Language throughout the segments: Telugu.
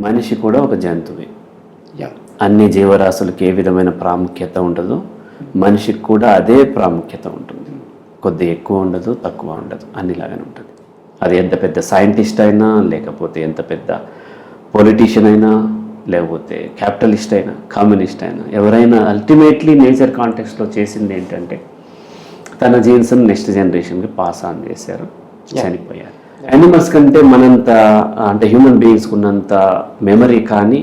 మనిషి కూడా ఒక జంతువే. అన్ని జీవరాశులకు ఏ విధమైన ప్రాముఖ్యత ఉండదో మనిషికి కూడా అదే ప్రాముఖ్యత ఉంటుంది. కొద్ది ఎక్కువ ఉండదు, తక్కువ ఉండదు, అన్నిలాగానే ఉంటుంది. అది ఎంత పెద్ద సైంటిస్ట్ అయినా, లేకపోతే ఎంత పెద్ద పొలిటీషియన్ అయినా, లేకపోతే క్యాపిటలిస్ట్ అయినా, కమ్యూనిస్ట్ అయినా, ఎవరైనా అల్టిమేట్లీ నేచర్ కాంటెక్స్ట్లో చేసింది ఏంటంటే తన జీన్స్ని నెక్స్ట్ జనరేషన్కి పాస్ ఆన్ చేశారు, చనిపోయారు. యానిమల్స్ కంటే మనంత అంటే హ్యూమన్ బీయింగ్స్కి ఉన్నంత మెమరీ కానీ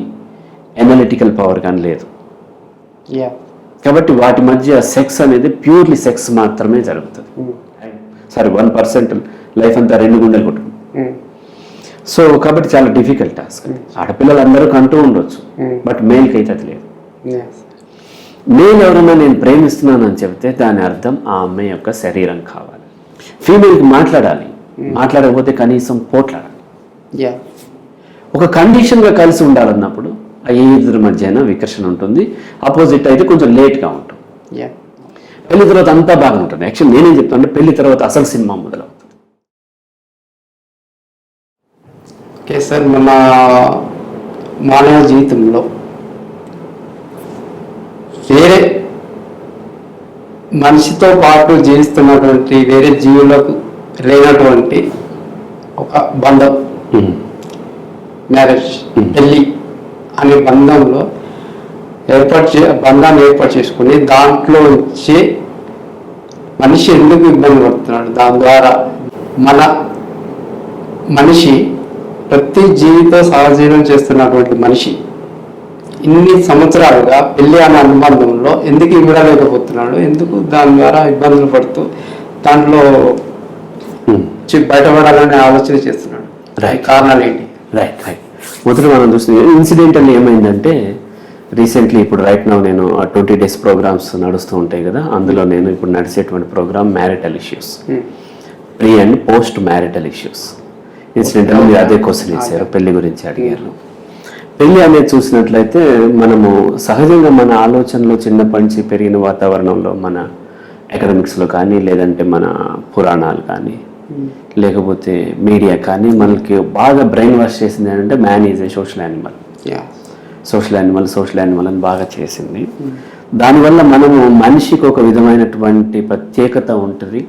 ఎనలిటికల్ పవర్ కానీ లేదు. కాబట్టి వాటి మధ్య సెక్స్ అనేది ప్యూర్లీ సెక్స్ మాత్రమే జరుగుతుంది. సరే 1% లైఫ్ అంతా 2 గుండెలు కొట్టుకుంటుంది. సో కాబట్టి చాలా డిఫికల్ట్ టాస్క్. ఆడపిల్లలు అందరూ కంటూ ఉండొచ్చు, బట్ మేల్కి అయితే అది లేదు. మేల్ ఎవరన్నా నేను ప్రేమిస్తున్నాను అని చెప్తే దాని అర్థం ఆ అమ్మాయి యొక్క శరీరం కావాలి. ఫీమేల్కి మాట్లాడాలి, మాట్లాడకపోతే కనీసం పోట్లాడాలి. ఒక కండిషన్గా కలిసి ఉండాలన్నప్పుడు ఆ ఇద్దరి మధ్యన వికర్షణ ఉంటుంది. ఆపోజిట్ అయితే కొంచెం లేట్గా ఉంటుంది. పెళ్లి తర్వాత అంతా బాగా ఉంటుంది. యాక్చువల్ నేనేం చెప్తాను అంటే పెళ్లి తర్వాత అసలు సినిమా మొదలవుతుంది. ఓకే సార్, మన మానవ జీవితంలో వేరే మనిషితో పాటు జీవిస్తున్నటువంటి వేరే జీవులకు లేనటువంటి ఒక బంధం, మ్యారేజ్, పెళ్ళి అనే బంధంలో బంధాన్ని ఏర్పాటు చేసుకుని దాంట్లో వచ్చి మనిషి ఎందుకు ఇబ్బంది పడుతున్నాడు, దాని ద్వారా మనిషి ప్రతి జీవితో సహజీవనం చేస్తున్నటువంటి మనిషి ఇన్ని సంవత్సరాలుగా పెళ్లి అనే అనుబంధంలో ఎందుకు ఇవ్వలేకపోతున్నాడు, ఎందుకు దాని ద్వారా ఇబ్బందులు పడుతూ దాంట్లో బయటపడాలనే ఆలోచన చేస్తున్నాడు. కారణాలు ఏంటి? రైట్. మొదట మనం చూస్తుంది ఇన్సిడెంటల్ ఏమైందంటే రీసెంట్లీ ఇప్పుడు రైట్ నౌ నేను 20 days ప్రోగ్రామ్స్ నడుస్తూ ఉంటాయి కదా, అందులో నేను ఇప్పుడు నడిచేటువంటి program marital issues, pre and post marital issues. Incidental మీరు అదే క్వశ్చన్ ఇచ్చారు, పెళ్లి గురించి అడిగారు. పెళ్లి అనేది చూసినట్లయితే మనము సహజంగా మన ఆలోచనలో చిన్నప్పటి నుంచి పెరిగిన వాతావరణంలో మన ఎకడమిక్స్లో కానీ, లేదంటే మన పురాణాలు కానీ, లేకపోతే మీడియా కానీ మనకి బాగా బ్రెయిన్ వాష్ చేసింది ఏంటంటే man is a social animal అని బాగా చేసింది. దానివల్ల మనము మనిషికి ఒక విధమైనటువంటి ప్రత్యేకత ఉంటుంది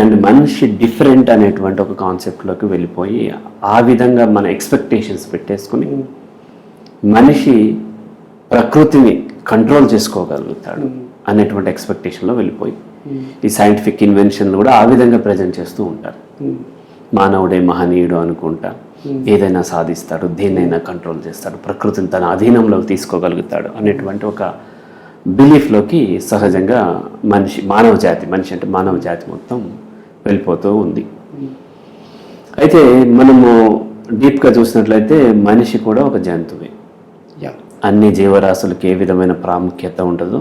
అండ్ మనిషి డిఫరెంట్ అనేటువంటి ఒక కాన్సెప్ట్లోకి వెళ్ళిపోయి ఆ విధంగా మన ఎక్స్పెక్టేషన్స్ పెట్టేసుకుని మనిషి ప్రకృతిని కంట్రోల్ చేసుకోగలుగుతాడు అనేటువంటి ఎక్స్పెక్టేషన్లో వెళ్ళిపోయి ఈ సైంటిఫిక్ ఇన్వెన్షన్లు కూడా ఆ విధంగా ప్రజెంట్ చేస్తూ ఉంటారు. మానవుడే మహనీయుడు అనుకుంటా ఏదైనా సాధిస్తాడు, దేన్నైనా కంట్రోల్ చేస్తాడు, ప్రకృతిని తన అధీనంలోకి తీసుకోగలుగుతాడు అనేటువంటి ఒక బిలీఫ్లోకి సహజంగా మనిషి అంటే మానవ జాతి మొత్తం వెళ్ళిపోతూ ఉంది. అయితే మనము డీప్గా చూసినట్లయితే మనిషి కూడా ఒక జంతువే. అన్ని జీవరాశులకు ఏ విధమైన ప్రాముఖ్యత ఉండదో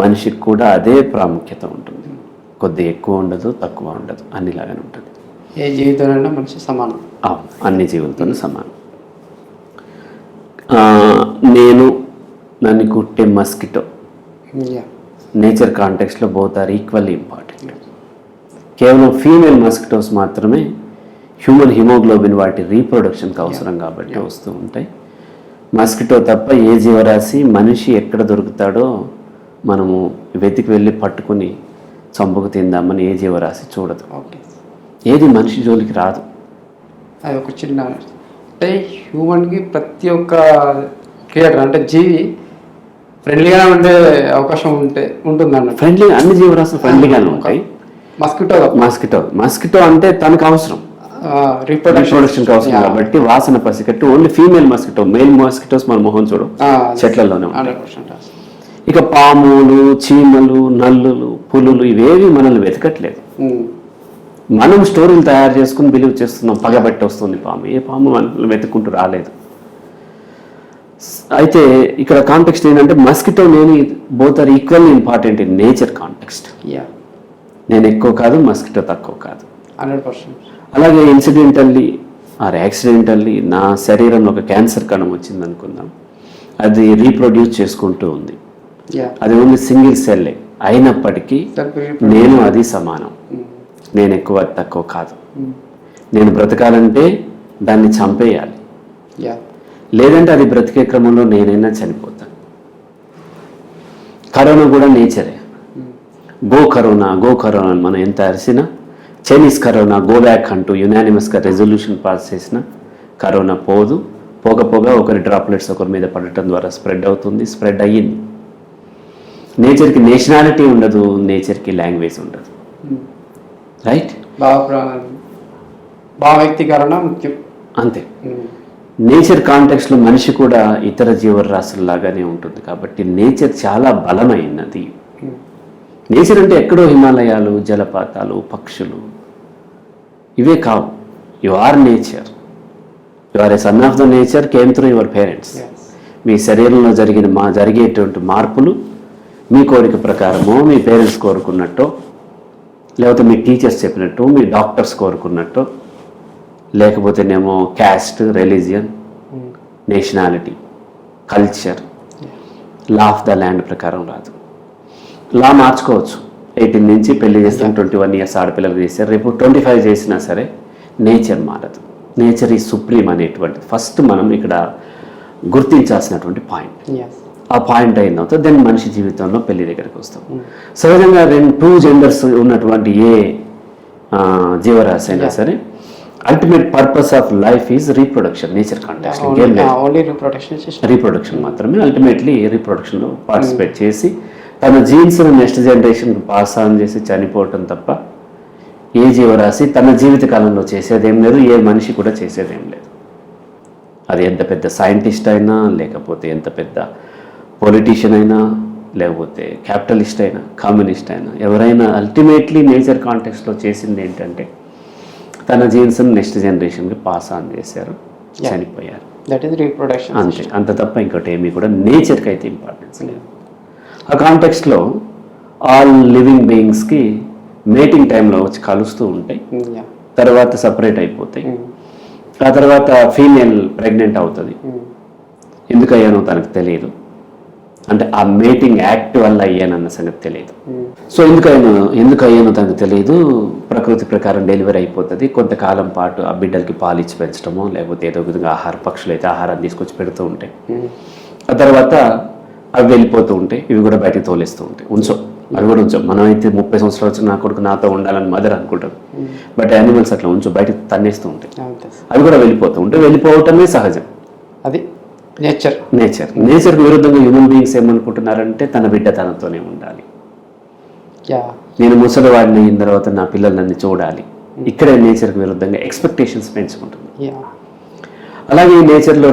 మనిషికి కూడా అదే ప్రాముఖ్యత ఉంటుంది. కొద్ది ఎక్కువ ఉండదు, తక్కువ ఉండదు, అన్నిలాగానే ఉంటుంది. ఏ జీవితంలో మనిషి సమానం, అన్ని జీవులతో సమానం. నన్ను కుట్టే మస్కిటో నేచర్ కాంటెక్స్ట్లో బోత్ ఆర్ ఈక్వల్లీ ఇంపార్టెంట్. కేవలం ఫీమేల్ మస్కిటోస్ మాత్రమే హ్యూమన్ హిమోగ్లోబిన్ వాటి రీప్రొడక్షన్కి అవసరం కాబట్టి వస్తూ ఉంటాయి. మస్కిటో తప్ప ఏ జీవరాశి మనిషి ఎక్కడ దొరుకుతాడో మనము వెతికి వెళ్ళి పట్టుకుని చంపుకు తిందామని ఏ జీవరాశి చూడదు. ఏది మనిషి జోలికి రాదు. అది ఒక చిన్న అంటే హ్యూమన్కి ప్రతి ఒక్క క్రియేటర్ అంటే జీవి ఫ్రెండ్లీగానే ఉండే అవకాశం ఉంటుందన్న. ఫ్రెండ్లీగా అన్ని జీవరాశులు ఫ్రెండ్లీగానే ఉంటాయి. మస్కిటో అంటే తనకు అవసరం, రీప్రొడక్షన్కి అవసరం కాబట్టి వాసన పసికట్టు only female mosquito. Male mosquitoes మన మొహం చూడు చెట్లలోనే ఉంటాయి. ఇక పాములు, చీమలు, నల్లులు, పులులు ఇవేవి మనల్ని వెతకట్లేదు. మనం స్టోరీలు తయారు చేసుకుని బిలీవ్ చేస్తున్నాం, పగబట్టి వస్తుంది పాము. ఏ పాము మనల్ని వెతుక్కుంటూ రాలేదు. అయితే ఇక్కడ కాంటెక్స్ట్ ఏంటంటే మస్కిటో నేను both are equally important in nature context. నేను ఎక్కువ కాదు, మస్కిటో తక్కువ కాదు. 100%. అలాగే ఇన్సిడెంటల్లీ ఆర్ యాక్సిడెంటల్లీ నా శరీరంలో ఒక క్యాన్సర్ కణం వచ్చింది అనుకుందాం, అది రీప్రొడ్యూస్ చేసుకుంటూ ఉంది. అది ఓన్లీ సింగిల్ సెల్లే అయినప్పటికీ నేను అది సమానం. నేను ఎక్కువ తక్కువ కాదు. నేను బ్రతకాలంటే దాన్ని చంపేయాలి, లేదంటే అది బ్రతికే క్రమంలో నేనైనా చనిపోతాను. కరోనా కూడా నేచరే. గో కరోనా అని మనం ఎంత అరిసినా, చైనీస్ కరోనా గో బ్యాక్ అంటూ యునానిమస్గా రెజల్యూషన్ పాస్ చేసిన కరోనా పోదు. పోగా ఒకరి డ్రాప్లెట్స్ ఒకరి మీద పడటం ద్వారా స్ప్రెడ్ అవుతుంది, స్ప్రెడ్ అయ్యింది. నేచర్కి నేషనాలిటీ ఉండదు, నేచర్కి లాంగ్వేజ్ ఉండదు. రైట్? భావ వ్యక్తీకరణ ముఖ్యం, అంతే. నేచర్ కాంటెక్స్లో మనిషి కూడా ఇతర జీవరాశుల్లాగానే ఉంటుంది. కాబట్టి నేచర్ చాలా బలమైనది. నేచర్ అంటే ఎక్కడో హిమాలయాలు, జలపాతాలు, పక్షులు ఇవే కావు. You are nature. You are a son of the nature, came through your parents. మీ శరీరంలో జరిగేటువంటి మార్పులు మీ కోరిక ప్రకారమో, మీ పేరెంట్స్ కోరుకున్నట్టో, లేకపోతే మీ టీచర్స్ చెప్పినట్టు, మీ డాక్టర్స్ కోరుకున్నట్టు, లేకపోతేనేమో caste, religion, nationality, culture, law of the land ప్రకారం రాదు. లా మార్చుకోవచ్చు. 18 నుంచి పెళ్లి చేస్తాం, 21 ఇయర్స్ ఆడపిల్లలు చేశారు, రేపు 25 చేసినా సరే నేచర్ మారదు. నేచర్ ఈ సుప్రీం అనేటువంటిది ఫస్ట్ మనం ఇక్కడ గుర్తించాల్సినటువంటి పాయింట్. ఆ పాయింట్ అయిన తర్వాత దెన్ మనిషి జీవితంలో పెళ్లి దగ్గరికి వస్తాం. సహజంగా 2 జెండర్స్ ఉన్నటువంటి ఏ జీవరాశి అయినా సరే ultimate purpose of life is reproduction. Nature context reproduction మాత్రమే. అల్టిమేట్లీ రీప్రొడక్షన్లో పార్టిసిపేట్ చేసి తన జీన్స్ను నెక్స్ట్ జనరేషన్కి పాస్ ఆన్ చేసి చనిపోవటం తప్ప ఏ జీవరాశి తన జీవిత కాలంలో చేసేదేం లేదు, ఏ మనిషి కూడా చేసేదేం లేదు. అది ఎంత పెద్ద సైంటిస్ట్ అయినా, లేకపోతే ఎంత పెద్ద పొలిటీషియన్ అయినా, లేకపోతే క్యాపిటలిస్ట్ అయినా, కమ్యూనిస్ట్ అయినా, ఎవరైనా అల్టిమేట్లీ నేచర్ కాంటెక్స్లో చేసింది ఏంటంటే తన జీన్స్ని నెక్స్ట్ జనరేషన్కి పాస్ ఆన్ చేశారు, చనిపోయారు. That is reproduction. అంతే, అంత తప్ప ఇంకోటి ఏమీ కూడా నేచర్కి అయితే ఇంపార్టెన్స్ లేదు. ఆ కాంటెక్స్ట్లో ఆల్ లివింగ్ బీయింగ్స్కి మేటింగ్ టైంలో వచ్చి కలుస్తూ ఉంటాయి, తర్వాత సపరేట్ అయిపోతాయి. ఆ తర్వాత ఫీమేల్ ప్రెగ్నెంట్ అవుతుంది. ఎందుకు అయ్యానో తనకు తెలియదు, అంటే ఆ మేటింగ్ యాక్ట్ వల్ల అయ్యానన్న సంగతి తెలియదు. సో ఎందుకు అయ్యానో తనకు తెలియదు. ప్రకృతి ప్రకారం డెలివరీ అయిపోతుంది. కొంతకాలం పాటు ఆ బిడ్డలకి పాలు ఇచ్చి పెంచడమో, లేకపోతే ఏదో విధంగా పక్షులు అయితే ఆహారం తీసుకొచ్చి పెడుతూ ఉంటాయి. ఆ తర్వాత అవి వెళ్ళిపోతూ ఉంటాయి, ఇవి కూడా బయటకు తోలేస్తూ ఉంటాయి. అవి కూడా ఉంచాం. మనం అయితే 30 సంవత్సరాలు వచ్చి నా కొడుకు నాతో ఉండాలని మదర్ అనుకుంటాం, బట్ యానిమల్స్ అట్లా బయటకు తన్నేస్తూ ఉంటాయి. అవి కూడా వెళ్ళిపోతూ ఉంటాయి. వెళ్ళిపోవటమే సహజం. అది నేచర్కి విరుద్ధంగా హ్యూమన్ బీయింగ్స్ ఏమనుకుంటున్నారంటే తన బిడ్డ తనతోనే ఉండాలి, నేను ముసలివాడిని అయిన తర్వాత నా పిల్లలు నన్ను చూడాలి. ఇక్కడే నేచర్కి విరుద్ధంగా ఎక్స్పెక్టేషన్స్ పెంచుకుంటుంది. అలాగే నేచర్లో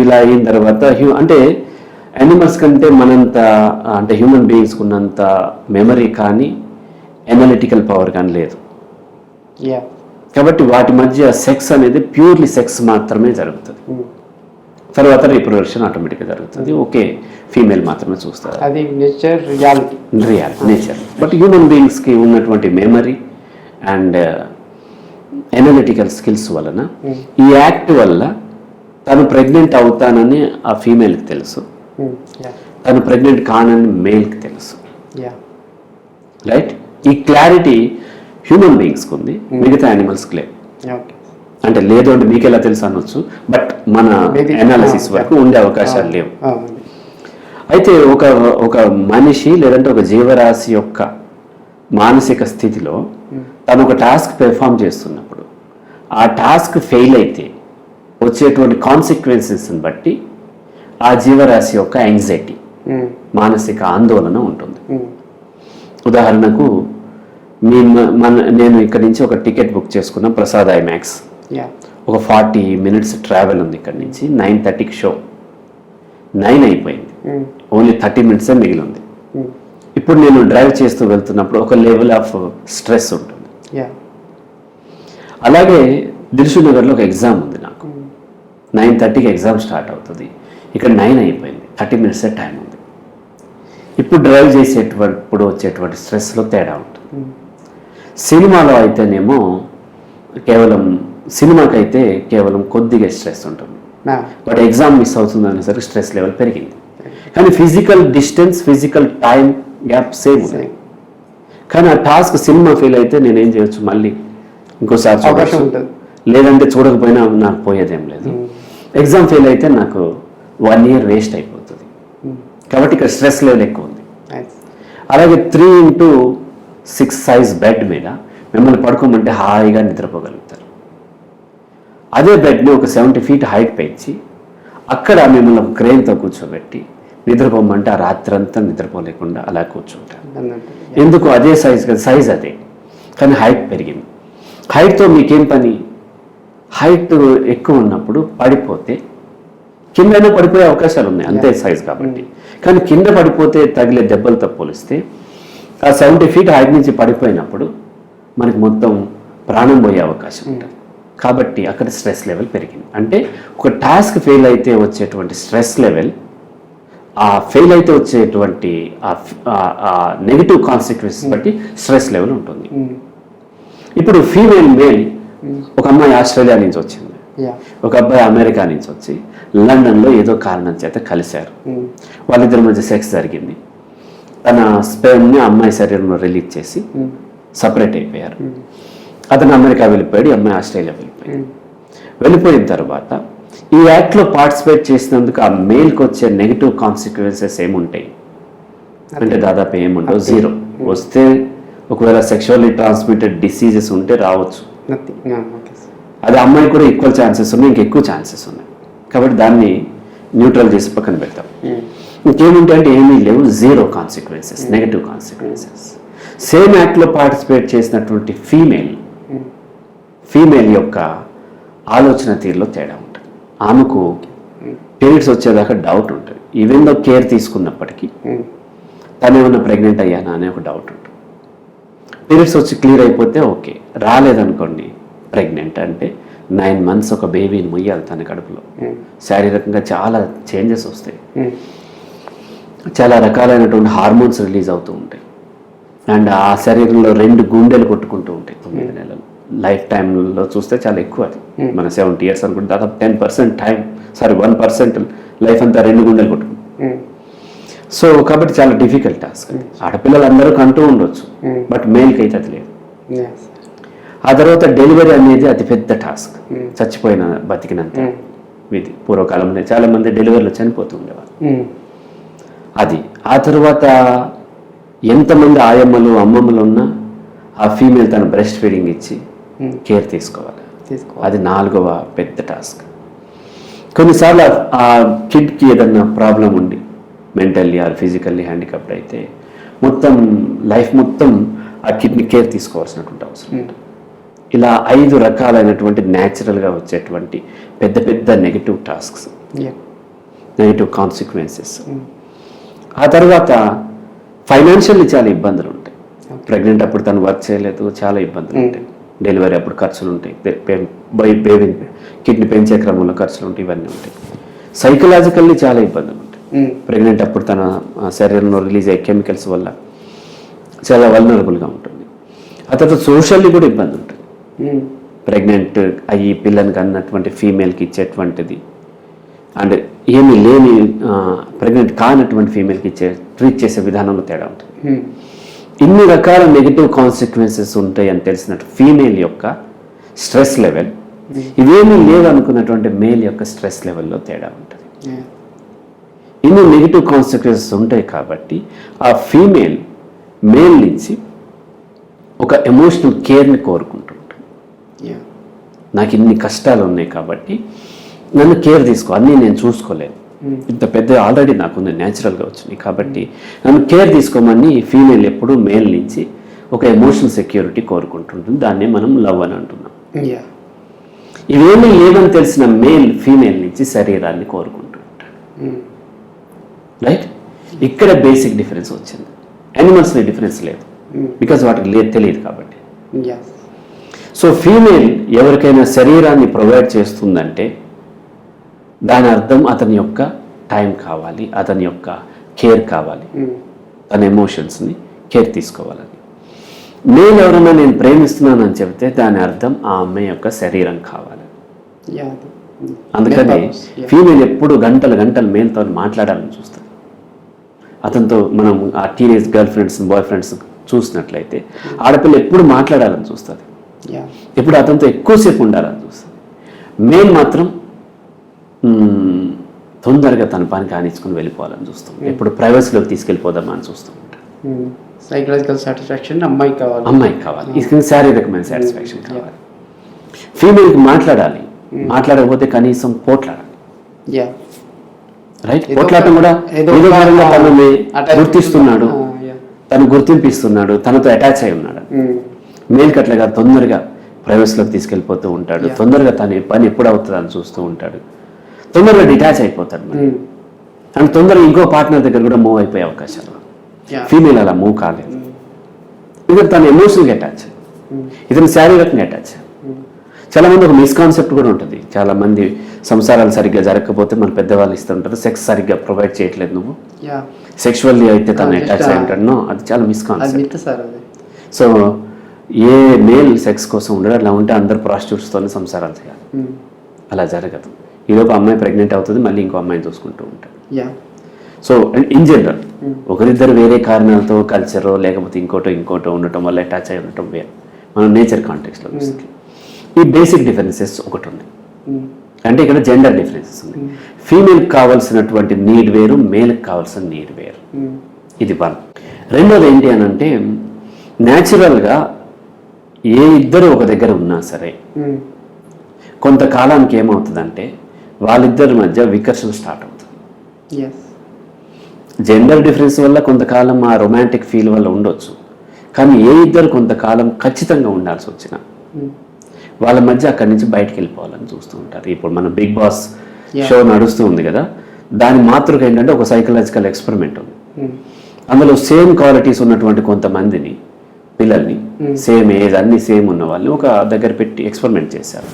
ఇలా అయిన తర్వాత అంటే యానిమల్స్ కంటే మనంత అంటే హ్యూమన్ బీయింగ్స్కి ఉన్నంత మెమరీ కానీ ఎనలిటికల్ పవర్ కానీ లేదు. కాబట్టి వాటి మధ్య సెక్స్ అనేది ప్యూర్లీ సెక్స్ మాత్రమే జరుగుతుంది. తర్వాత రీప్రొడక్షన్ ఆటోమేటిక్గా జరుగుతుంది. ఓకే, ఫీమేల్ మాత్రమే చూస్తారు. అది nature, reality. Nature. But human బీయింగ్స్కి ఉన్నటువంటి మెమరీ అండ్ ఎనలిటికల్ స్కిల్స్ వలన ఈ యాక్ట్ వల్ల తను ప్రెగ్నెంట్ అవుతానని ఆ ఫీమేల్కి తెలుసు, తను ప్రెగ్నెంట్ కానని మేల్కి తెలుసు. రైట్? ఈ క్లారిటీ హ్యూమన్ బీయింగ్స్కి ఉంది, మిగతా యానిమల్స్కి లేదు. అంటే లేదు అంటే మీకు ఎలా తెలుసు అనొచ్చు, బట్ మన అనాలిసిస్ వరకు ఉండే అవకాశాలు లేవు. అయితే ఒక మనిషి లేదంటే ఒక జీవరాశి యొక్క మానసిక స్థితిలో తను ఒక టాస్క్ పెర్ఫామ్ చేస్తున్నప్పుడు ఆ టాస్క్ ఫెయిల్ అయితే వచ్చేటువంటి కాన్సిక్వెన్సెస్ని బట్టి ఆ జీవరాశి యొక్క యాంగ్జైటీ, మానసిక ఆందోళన ఉంటుంది. ఉదాహరణకు నేను ఇక్కడి నుంచి ఒక టికెట్ బుక్ చేసుకున్నాం, ప్రసాద్ ఐమాక్స్. ఒక 40 minutes ట్రావెల్ ఉంది ఇక్కడ నుంచి. 9:30కి షో, 9 అయిపోయింది, ఓన్లీ 30 minutes మిగిలి ఉంది. ఇప్పుడు నేను డ్రైవ్ చేస్తూ వెళ్తున్నప్పుడు ఒక లెవెల్ ఆఫ్ స్ట్రెస్ ఉంటుంది. అలాగే దిల్సుఖ్నగర్లో ఒక ఎగ్జామ్ ఉంది నాకు, 9:30కి ఎగ్జామ్ స్టార్ట్ అవుతుంది, ఇక్కడ 9 అయిపోయింది, 30 minutes టైం ఉంది. ఇప్పుడు డ్రైవ్ చేసేటప్పుడు వచ్చేటువంటి స్ట్రెస్లో తేడా ఉంటుంది. సినిమాలో అయితేనేమో సినిమాకైతే కేవలం కొద్దిగా స్ట్రెస్ ఉంటుంది, బట్ ఎగ్జామ్ మిస్ అవుతుంది అనేసరికి స్ట్రెస్ లెవెల్ పెరిగింది. కానీ physical distance, physical time gap same ఉంది. కానీ ఆ టాస్క్ సినిమా ఫెయిల్ అయితే నేనేం చేయొచ్చు, మళ్ళీ ఇంకోసారి చూడవచ్చు, లేదంటే చూడకపోయినా నాకు పోయేదేం లేదు. ఎగ్జామ్ ఫెయిల్ అయితే నాకు 1 year వేస్ట్ అయిపోతుంది. కాబట్టి ఇక్కడ స్ట్రెస్ లెవెల్ ఎక్కువ ఉంది. Nice. అలాగే 3x6 సైజ్ బెడ్ మీద మిమ్మల్ని పడుకోమంటే హాయిగా నిద్రపోగలుగుతారు. అదే బెడ్ని ఒక 70 feet హైట్ పెంచి అక్కడ మిమ్మల్ని ఒక క్రేన్తో కూర్చోబెట్టి నిద్రపోమంటే ఆ రాత్రంతా నిద్రపోలేకుండా అలా కూర్చుంటారు. ఎందుకు? అదే సైజ్ కదా, సైజ్ అదే, కానీ హైట్ పెరిగింది. హైట్తో మీకేం పని? హైట్ ఎక్కువ ఉన్నప్పుడు పడిపోతే కిందైనా పడిపోయే అవకాశాలు ఉన్నాయి, అంతే సైజ్ కాబట్టి. కానీ కింద పడిపోతే తగిలే దెబ్బలతో పోలిస్తే ఆ 70 feet హైట్ నుంచి పడిపోయినప్పుడు మనకి మొత్తం ప్రాణం పోయే అవకాశం ఉంటుంది. కాబట్టి అక్కడ స్ట్రెస్ లెవెల్ పెరిగింది. అంటే ఒక టాస్క్ ఫెయిల్ అయితే వచ్చేటువంటి స్ట్రెస్ లెవెల్, ఆ ఫెయిల్ అయితే వచ్చేటువంటి నెగిటివ్ కాన్సిక్వెన్సెస్ బట్టి స్ట్రెస్ లెవెల్ ఉంటుంది. ఇప్పుడు ఫీమేల్ మేల్, ఒక అమ్మాయి ఆస్ట్రేలియా నుంచి వచ్చింది, ఒక అబ్బాయి అమెరికా నుంచి వచ్చి లండన్లో ఏదో కారణం చేత కలిశారు. వాళ్ళిద్దరి మధ్య సెక్స్ జరిగింది. తన స్పెర్మ్ని అమ్మాయి శరీరంలో రిలీజ్ చేసి సపరేట్ అయిపోయారు. అతను అమెరికా వెళ్ళిపోయాడు, ఈ అమ్మాయి ఆస్ట్రేలియా వెళ్ళిపోయాడు. వెళ్ళిపోయిన తర్వాత ఈ యాక్ట్లో పార్టిసిపేట్ చేసినందుకు ఆ మేల్కి వచ్చే నెగిటివ్ కాన్సిక్వెన్సెస్ ఏముంటాయి అంటే దాదాపు ఏముండవు, 0. వస్తే ఒకవేళ సెక్షువల్లీ ట్రాన్స్మిటెడ్ డిసీజెస్ ఉంటే రావచ్చు, అది అమ్మాయి కూడా ఈక్వల్ ఛాన్సెస్ ఉన్నాయి, ఇంకెక్కువ ఛాన్సెస్ ఉన్నాయి. కాబట్టి దాన్ని న్యూట్రల్ చేసి పక్కన పెడతాం. ఇంకేముంటాయి అంటే ఏమీ లేవు, 0 కాన్సిక్వెన్సెస్, నెగిటివ్ కాన్సిక్వెన్సెస్. సేమ్ యాక్ట్లో పార్టిసిపేట్ చేసినటువంటి ఫీమేల్ యొక్క ఆలోచన తీరులో తేడా ఉంటుంది. ఆమెకు పీరియడ్స్ వచ్చేదాకా డౌట్ ఉంటుంది. ఈవెన్ దో కేర్ తీసుకున్నప్పటికీ తను ఏమన్నా ప్రెగ్నెంట్ అయ్యానా అనే ఒక డౌట్ ఉంటుంది. పీరియడ్స్ వచ్చి క్లియర్ అయిపోతే ఓకే, రాలేదనుకోండి ప్రెగ్నెంట్ అంటే 9 months ఒక బేబీని మొయ్యాలి తన కడుపులో. శారీరకంగా చాలా చేంజెస్ వస్తాయి, చాలా రకాలైనటువంటి హార్మోన్స్ రిలీజ్ అవుతూ ఉంటాయి. అండ్ ఆ శరీరంలో 2 గుండెలు కొట్టుకుంటూ ఉంటాయి 9 నెలలు. లైఫ్ టైంలో చూస్తే చాలా ఎక్కువ అది. మన 70 years అనుకుంటే దాదాపు 10% టైం, 1% లైఫ్ అంతా 2 గుండెలు కొట్టుకుంటాం. సో కాబట్టి చాలా డిఫికల్ట్ టాస్క్. ఆడపిల్లలు అందరూ కంటూ ఉండొచ్చు, బట్ మేల్కి అయితే అది లేదు. ఆ తర్వాత డెలివరీ అనేది అతిపెద్ద టాస్క్, చచ్చిపోయిన బతికినంత ఇది. పూర్వకాలంలో చాలా మంది డెలివరీలో చనిపోతూ ఉండేవారు. అది ఆ తర్వాత ఎంతమంది ఆయమ్మలు అమ్మమ్మలు ఉన్నా ఆ ఫీమేల్ తన బ్రెస్ట్ ఫీడింగ్ ఇచ్చి కేర్ తీసుకోవాలి. అది 4వ పెద్ద టాస్క్. కొన్నిసార్లు ఆ కిడ్కి ఏదన్నా ప్రాబ్లం ఉండి మెంటల్లీ ఆర్ ఫిజికల్లీ హ్యాండిక్యాప్డ్ అయితే మొత్తం లైఫ్ మొత్తం ఆ కిడ్ని కేర్ తీసుకోవాల్సినటువంటి అవసరం ఉంటుంది. ఇలా 5 రకాలైనటువంటి న్యాచురల్గా వచ్చేటువంటి పెద్ద పెద్ద నెగిటివ్ టాస్క్స్, నెగిటివ్ కాన్సిక్వెన్సెస్. ఆ తర్వాత ఫైనాన్షియల్లీ చాలా ఇబ్బందులు ఉంటాయి. ప్రెగ్నెంట్ అప్పుడు తను వర్క్ చేయలేదు, చాలా ఇబ్బందులు ఉంటాయి. డెలివరీ అప్పుడు ఖర్చులు ఉంటాయి, కిడ్నీ పెంచే క్రమంలో ఖర్చులు ఉంటాయి, ఇవన్నీ ఉంటాయి. సైకలాజికల్లీ చాలా ఇబ్బందులు ఉంటాయి. ప్రెగ్నెంట్ అప్పుడు తన శరీరంలో రిలీజ్ అయ్యే కెమికల్స్ వల్ల చాలా వల్నరబుల్గా ఉంటుంది. ఆ తర్వాత సోషల్లీ కూడా ఇబ్బంది ఉంటుంది. ప్రెగ్నెంట్ అయ్యి పిల్లలకి అన్నటువంటి ఫీమేల్కి ఇచ్చేటువంటిది అండ్ ఏమీ లేని ప్రెగ్నెంట్ కానటువంటి ఫీమేల్కి ట్రీట్ చేసే విధానంలో తేడా ఉంటుంది. ఇన్ని రకాల నెగిటివ్ కాన్సిక్వెన్సెస్ ఉంటాయి అని తెలిసినట్టు ఫీమేల్ యొక్క స్ట్రెస్ లెవెల్, ఇవేమీ లేవు అనుకున్నటువంటి మేల్ యొక్క స్ట్రెస్ లెవెల్లో తేడా ఉంటుంది. ఇన్ని నెగిటివ్ కాన్సిక్వెన్సెస్ ఉంటాయి కాబట్టి ఆ ఫీమేల్ మేల్ నుంచి ఒక ఎమోషనల్ కేర్ని కోరుకుంటుంటుంది. నాకు ఇన్ని కష్టాలు ఉన్నాయి కాబట్టి నన్ను కేర్ తీసుకో, అన్నీ నేను చూసుకోలేను, ఇంత పెద్ద ఆల్రెడీ నాకుంది, న్యాచురల్గా వచ్చినాయి కాబట్టి నన్ను కేర్ తీసుకోమని ఫీమేల్ ఎప్పుడు మేల్ నుంచి ఒక ఎమోషనల్ సెక్యూరిటీ కోరుకుంటుంటుంది. దాన్నే మనం లవ్ అని అంటున్నాం. ఇవేమీ లేవని తెలిసిన మేల్ ఫీమేల్ నుంచి శరీరాన్ని కోరుకుంటూ ఉంటాడు. రైట్, ఇక్కడ బేసిక్ డిఫరెన్స్ వచ్చింది. యానిమల్స్లో డిఫరెన్స్ లేదు, బికాజ్ వాటికి లేదు, తెలియదు కాబట్టి. సో ఫీమేల్ ఎవరికైనా శరీరాన్ని ప్రొవైడ్ చేస్తుందంటే దాని అర్థం అతని యొక్క టైం కావాలి, అతని యొక్క కేర్ కావాలి, తన ఎమోషన్స్ని కేర్ తీసుకోవాలని. మేల్ ఎవరైనా నేను ప్రేమిస్తున్నానని చెబితే దాని అర్థం ఆ అమ్మాయి యొక్క శరీరం కావాలి. అందుకని ఫీమేల్ ఎప్పుడు గంటలు గంటలు మేల్తో మాట్లాడాలని చూస్తుంది. అతనితో మనం ఆ teenage girl friends boy friends చూసినట్లయితే ఆడపిల్ల ఎప్పుడు మాట్లాడాలని చూస్తుంది, ఎప్పుడు అతనితో ఎక్కువసేపు ఉండాలని చూస్తుంది. మేల్ మాత్రం తొందరగా తన పని కానిచ్చుకుని వెళ్ళిపోవాలని చూస్తాం. ఎప్పుడు ప్రైవసీలోకి తీసుకెళ్ళిపోదామా అని చూస్తూ ఉంటాడు. సైకలాజికల్ సాటిస్ఫాక్షన్ అమ్మాయికి కావాలి, ఇది శారీరకమైన సాటిస్ఫాక్షన్ కావాలి. ఫీమేల్కి మాట్లాడకపోతే కనీసం పోట్లాడాలి. రైట్, పోట్లాడటం కూడా ఏదో విధంగా తనని గుర్తిస్తున్నాడు, తను గుర్తింపిస్తున్నాడు, తనతో అటాచ్ అయి ఉన్నాడు. మేల్కి అట్లాగా తొందరగా ప్రైవసీలోకి తీసుకెళ్ళిపోతూ ఉంటాడు, తొందరగా తన పని ఎప్పుడు అవుతుంది అని చూస్తూ ఉంటాడు, తొందరగా డిటాచ్ అయిపోతాడు. అండ్ తొందరగా ఇంకో పార్ట్నర్ దగ్గర కూడా మూవ్ అయిపోయే అవకాశాలు. ఫీమేల్ అలా మూవ్ కాలేదు. ఇతను తను ఎమోషనల్గా అటాచ్, ఇతను శారీరకంగా అటాచ్. చాలా మంది ఒక మిస్కాన్సెప్ట్ కూడా ఉంటుంది. చాలా మంది సంసారాలు సరిగ్గా జరగకపోతే మన పెద్దవాళ్ళు ఇస్తుంటారు, సెక్స్ సరిగ్గా ప్రొవైడ్ చేయట్లేదు, నువ్వు సెక్షువల్లీ అయితే తను అటాచ్ అయి ఉంటాడు. అది చాలా మిస్కాన్సెప్ట్. సో ఏ మేల్ సెక్స్ కోసం ఉండడు, అలా ఉంటే అందరు ప్రాస్టిట్యూట్స్తోనే సంసారాలు చేయాలి. అలా జరగదు. ఈలోపు అమ్మాయి ప్రెగ్నెంట్ అవుతుంది, మళ్ళీ ఇంకో అమ్మాయిని చూసుకుంటూ ఉంటాడు. సో ఇన్ జనరల్ ఒకరిద్దరు వేరే కారణాలతో కల్చరో లేకపోతే ఇంకోటో ఉండటం వల్ల అటాచ్ అయి ఉండటం వేరు. మనం నేచర్ కాంటెక్స్లో బేసిక్లీ ఈ బేసిక్ డిఫరెన్సెస్ ఒకటి ఉంది. అంటే ఇక్కడ జెండర్ డిఫరెన్సెస్ ఉంది. ఫీమేల్కి కావాల్సినటువంటి నీడ్ వేరు, మేల్కి కావాల్సిన నీడ్ వేరు. ఇది వన్. రెండోది ఏంటి అని అంటే, న్యాచురల్గా ఏ ఇద్దరు ఒక దగ్గర ఉన్నా సరే కొంతకాలానికి ఏమవుతుందంటే వాళ్ళిద్దరి మధ్య వికర్షణ స్టార్ట్ అవుతుంది. జెండర్ డిఫరెన్స్ వల్ల కొంతకాలం ఆ రొమాంటిక్ ఫీల్ వల్ల ఉండొచ్చు, కానీ ఏ ఇద్దరు కొంతకాలం ఖచ్చితంగా ఉండాల్సి వచ్చిన వాళ్ళ మధ్య అక్కడి నుంచి బయటకు వెళ్ళిపోవాలని చూస్తూ ఉంటారు. ఇప్పుడు మన బిగ్ బాస్ షో నడుస్తూ ఉంది కదా, దాని మాతృక ఏంటంటే ఒక సైకలాజికల్ ఎక్స్పెరిమెంట్ ఉంది. అందులో సేమ్ క్వాలిటీస్ ఉన్నటువంటి కొంతమందిని పిల్లల్ని, సేమ్ ఏజ్ అన్ని సేమ్ ఉన్న వాళ్ళని ఒక దగ్గర పెట్టి ఎక్స్పెరిమెంట్ చేశారు.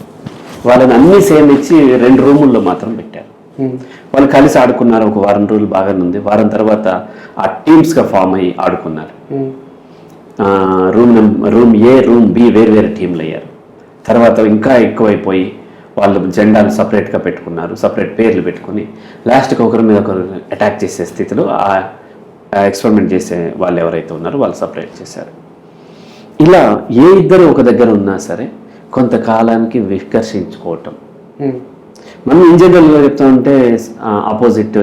వాళ్ళని అన్ని సేమ్ ఇచ్చి 2 రూముల్లో మాత్రం పెట్టారు. వాళ్ళు కలిసి ఆడుకున్నారు. ఒక వారం రోజులు బాగానే ఉంది. వారం తర్వాత ఆ టీమ్స్గా ఫామ్ అయ్యి ఆడుకున్నారు. రూమ్ ఏ, రూమ్ బి వేరు టీంలు అయ్యారు. తర్వాత ఇంకా ఎక్కువైపోయి వాళ్ళు జెండాలు సపరేట్గా పెట్టుకున్నారు, సపరేట్ పేర్లు పెట్టుకుని లాస్ట్కి ఒకరి మీద ఒకరు అటాక్ చేసే స్థితిలో ఆ ఎక్స్పెరిమెంట్ చేసే వాళ్ళు ఎవరైతే ఉన్నారో వాళ్ళు సపరేట్ చేశారు. ఇలా ఏ ఇద్దరు ఒక దగ్గర ఉన్నా సరే కొంతకాలానికి వికర్షించుకోవటం. మనం ఇన్ జనరల్గా చెప్తామంటే ఆపోజిట్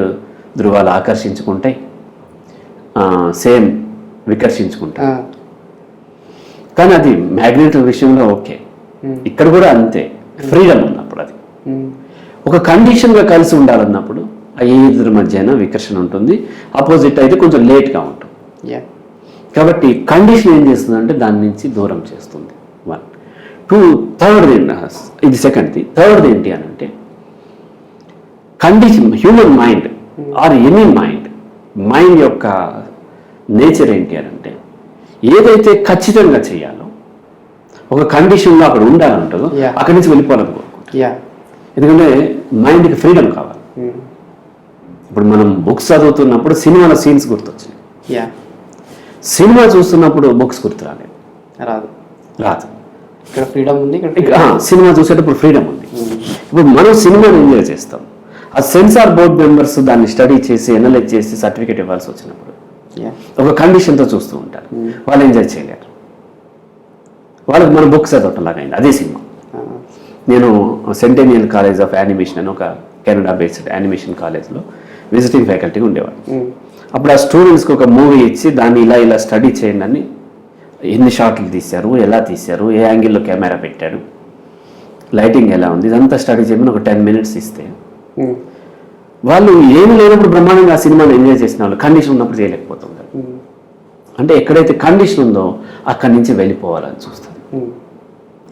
ధృవాలు ఆకర్షించుకుంటాయి, సేమ్ వికర్షించుకుంటాయి. కానీ అది మ్యాగ్నెట్ విషయంలో ఓకే, ఇక్కడ కూడా అంతే. ఫ్రీడమ్ ఉన్నప్పుడు అది ఒక కండిషన్గా కలిసి ఉండాలన్నప్పుడు ఆ ఏ ఇద్దరి మధ్యన వికర్షణ ఉంటుంది. ఆపోజిట్ అయితే కొంచెం లేట్గా ఉంటుంది. కాబట్టి కండిషన్ ఏం చేస్తుందంటే దాని నుంచి దూరం చేస్తుంది. 1 2 థర్డ్ది, ఇది సెకండ్ది. థర్డ్ది ఏంటి అని అంటే condition. Human mind or any mind యొక్క నేచర్ ఏంటి అని అంటే ఏదైతే ఖచ్చితంగా చేయాలో ఒక కండిషన్లో అక్కడ ఉండాలంటుందో అక్కడి నుంచి వెళ్ళిపోవాలని కోరుకుంటాం. ఎందుకంటే మైండ్కి ఫ్రీడమ్ కావాలి. ఇప్పుడు మనం బుక్స్ చదువుతున్నప్పుడు సినిమాలో సీన్స్ గుర్తొచ్చాయి, సినిమా చూస్తున్నప్పుడు బుక్స్ గుర్తు రాదు. ఇక్కడ ఫ్రీడమ్ ఉంది, సినిమా చూసేటప్పుడు ఫ్రీడమ్ ఉంది. ఇప్పుడు మనం సినిమాని ఎంజాయ్ చేస్తాం. ఆ సెన్సార్ బోర్డ్ మెంబర్స్ దాన్ని స్టడీ చేసి అనలైజ్ చేసి సర్టిఫికేట్ ఇవ్వాల్సి వచ్చినప్పుడు ఒక కండిషన్తో చూస్తూ ఉంటారు. వాళ్ళు ఎంజాయ్ చేయలేరు. వాళ్ళకి మన బుక్స్ చదవటం లాగా అయింది అదే సినిమా. నేను సెంటెనియల్ కాలేజ్ ఆఫ్ యానిమేషన్ అని ఒక కెనడా బేస్డ్ యానిమేషన్ కాలేజ్లో విజిటింగ్ ఫ్యాకల్టీగా ఉండేవాడు. అప్పుడు ఆ స్టూడెంట్స్కి ఒక మూవీ ఇచ్చి దాన్ని ఇలా స్టడీ చేయండి అని, ఎన్ని షాట్లు తీశారు, ఎలా తీశారు, ఏ యాంగిల్లో కెమెరా పెట్టాడు, లైటింగ్ ఎలా ఉంది, ఇదంతా స్టడీ చేయమని ఒక 10 minutes ఇస్తే వాళ్ళు ఏమి లేనప్పుడు బ్రహ్మాండంగా ఆ సినిమాని ఎంజాయ్ చేసిన వాళ్ళు కండిషన్ ఉన్నప్పుడు చేయలేకపోతుంటారు. అంటే ఎక్కడైతే కండిషన్ ఉందో అక్కడి నుంచి వెళ్ళిపోవాలని చూస్తుంది.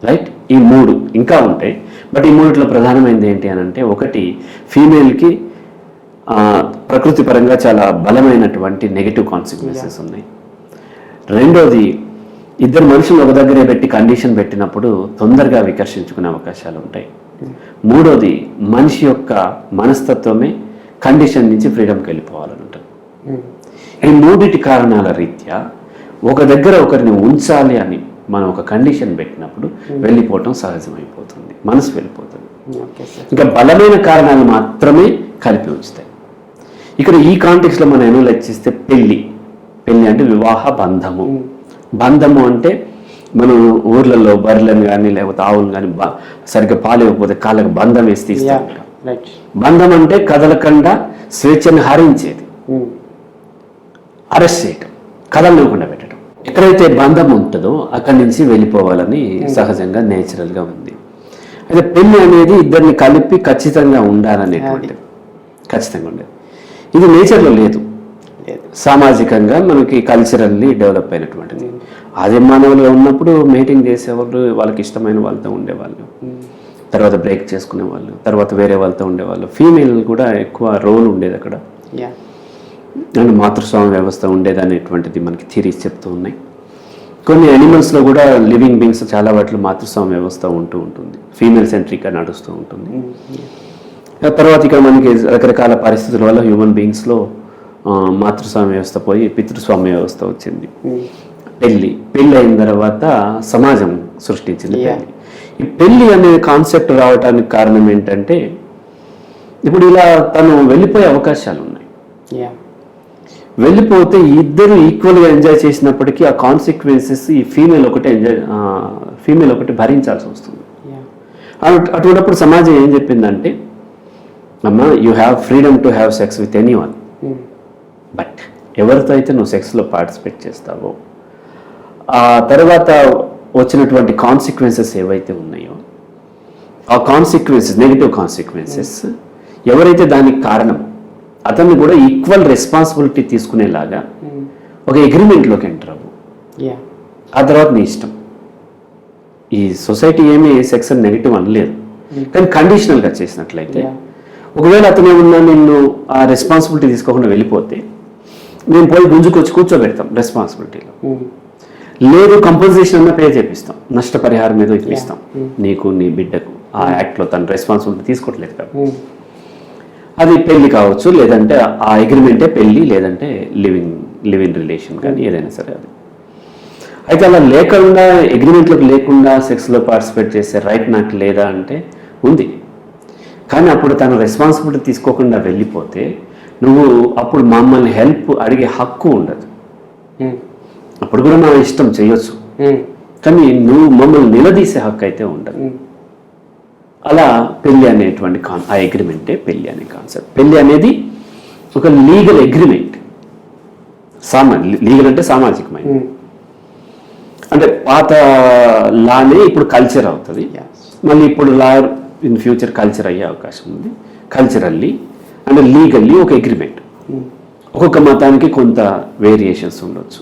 రైట్. ఈ 3 ఇంకా ఉంటాయి. బట్ ఈ 3లో ప్రధానమైనది ఏంటి అని అంటే, ఒకటి ఫీమేల్కి ప్రకృతి పరంగా చాలా బలమైనటువంటి నెగిటివ్ కాన్సిక్వెన్సెస్ ఉన్నాయి. రెండోది, ఇద్దరు మనుషులు ఒక దగ్గరే పెట్టి కండిషన్ పెట్టినప్పుడు తొందరగా వికర్షించుకునే అవకాశాలు ఉంటాయి. మూడోది, మనిషి యొక్క మనస్తత్వమే కండిషన్ నుంచి ఫ్రీడమ్కి వెళ్ళిపోవాలని ఉంటుంది. ఈ 3 కారణాల రీత్యా ఒక దగ్గర ఒకరిని ఉంచాలి అని మనం ఒక కండిషన్ పెట్టినప్పుడు వెళ్ళిపోవటం సహజమైపోతుంది, మనసు వెళ్ళిపోతుంది. ఇంకా బలమైన కారణాలు మాత్రమే కలిపి ఉంచుతాయి. ఇక్కడ ఈ కాంటెక్స్లో మనం ఎనలైజ్ చేస్తే పెళ్ళి అంటే వివాహ బంధము అంటే మనం ఊర్లలో బర్రెలను కానీ లేకపోతే ఆవులను కానీ సరిగ్గా పాలు ఇవ్వకపోతే కాళ్ళకి బంధం వేసి తీస్తాం. రైట్. బంధం అంటే కదలకుండా స్వేచ్ఛను హరించేది, అరెస్ట్ చేయటం, కదలకుండా పెట్టడం. ఎక్కడైతే బంధం ఉంటుందో అక్కడి నుంచి వెళ్ళిపోవాలని సహజంగా నేచురల్గా ఉంది. అయితే పెళ్లి అనేది ఇద్దరిని కలిపి ఖచ్చితంగా ఉండాలనేటువంటిది, ఖచ్చితంగా ఉండేది. ఇది నేచర్లో లేదు, సామాజికంగా మనకి కల్చరల్లీ డెవలప్ అయినటువంటిది. ఆది మానవులుగా ఉన్నప్పుడు మీటింగ్ చేసేవాళ్ళు, వాళ్ళకి ఇష్టమైన వాళ్ళతో ఉండేవాళ్ళు, తర్వాత బ్రేక్ చేసుకునేవాళ్ళు, తర్వాత వేరే వాళ్ళతో ఉండేవాళ్ళు. ఫీమేల్ కూడా ఎక్కువ రోల్ ఉండేది అక్కడ, అండ్ మాతృస్వామ్య వ్యవస్థ ఉండేది అనేటువంటిది మనకి థియరీస్ చెప్తూ ఉన్నాయి. కొన్ని యానిమల్స్లో కూడా లివింగ్ బీయింగ్స్ చాలా వాటిలో మాతృస్వామ్య వ్యవస్థ ఉంటూ ఉంటుంది, ఫీమేల్ సెంట్రిక్గా నడుస్తూ ఉంటుంది. తర్వాత ఇక్కడ మనకి రకరకాల పరిస్థితుల వల్ల హ్యూమన్ బీయింగ్స్లో మాతృస్వామ్య వ్యవస్థ పోయి పితృస్వామ్య వ్యవస్థ వచ్చింది. పెళ్ళి అయిన తర్వాత సమాజం సృష్టించింది పెళ్ళి. ఈ పెళ్ళి అనే కాన్సెప్ట్ రావడానికి కారణం ఏంటంటే, ఇప్పుడు ఇలా తను వెళ్ళిపోయే అవకాశాలు ఉన్నాయి. వెళ్ళిపోతే ఇద్దరు ఈక్వల్గా ఎంజాయ్ చేసినప్పటికీ ఆ కాన్సిక్వెన్సెస్ ఈ ఫీమేల్ ఒకటి భరించాల్సి వస్తుంది. అటువంటిప్పుడు సమాజం ఏం చెప్పిందంటే, అమ్మ, you have freedom to have sex with any one, but ఎవరితో అయితే నువ్వు సెక్స్లో పార్టిసిపేట్ చేస్తావో ఆ తర్వాత వచ్చినటువంటి కాన్సిక్వెన్సెస్ ఏవైతే ఉన్నాయో ఆ కాన్సిక్వెన్సెస్, నెగిటివ్ కాన్సిక్వెన్సెస్, ఎవరైతే దానికి కారణం అతన్ని కూడా ఈక్వల్ రెస్పాన్సిబిలిటీ తీసుకునేలాగా ఒక అగ్రిమెంట్లోకి ఎంటర్ అవ్వు. ఆ తర్వాత నీ ఇష్టం. ఈ సొసైటీ ఏమీ సెక్స్ అని నెగిటివ్ అనలేదు, కానీ కండిషనల్గా చేసినట్లయితే, ఒకవేళ అతను ఏమన్నా నిన్ను ఆ రెస్పాన్సిబిలిటీ తీసుకోకుండా వెళ్ళిపోతే మేము పోయి గుంజుకొచ్చి కూర్చోబెడతాం రెస్పాన్సిబిలిటీలో. లేదు, కంపల్సేషన్ అన్న పే చేపిస్తాం, నష్టపరిహారం ఏదో ఇప్పిస్తాం నీకు, నీ బిడ్డకు. ఆ యాక్ట్లో తను రెస్పాన్సిబిలిటీ తీసుకోవట్లేదు కాబట్టి అది పెళ్లి కావచ్చు, లేదంటే ఆ అగ్రిమెంటే పెళ్లి, లేదంటే లివింగ్ రిలేషన్ కానీ ఏదైనా సరే. అది అయితే అలా లేకుండా, అగ్రిమెంట్లకు లేకుండా సెక్స్లో పార్టిసిపేట్ చేసే రైట్ నాకు లేదా అంటే ఉంది. కానీ అప్పుడు తను రెస్పాన్సిబిలిటీ తీసుకోకుండా వెళ్ళిపోతే నువ్వు అప్పుడు మమ్మల్ని హెల్ప్ అడిగే హక్కు ఉండదు. అప్పుడు కూడా నా ఇష్టం చేయొచ్చు, కానీ నువ్వు మమ్మల్ని నిలదీసే హక్కు అయితే ఉండదు. అలా పెళ్లి అనేటువంటి ఆ అగ్రిమెంటే పెళ్లి అనే కాన్సెప్ట్. పెళ్లి అనేది ఒక లీగల్ అగ్రిమెంట్. లీగల్ అంటే సామాజికమైన, అంటే పాత లానే ఇప్పుడు కల్చర్ అవుతుంది. మళ్ళీ ఇప్పుడు లా ఇన్ ఫ్యూచర్ కల్చర్ అయ్యే అవకాశం ఉంది. కల్చరల్లీ అంటే లీగల్లీ ఒక అగ్రిమెంట్. ఒక్కొక్క మతానికి కొంత వేరియేషన్స్ ఉండొచ్చు.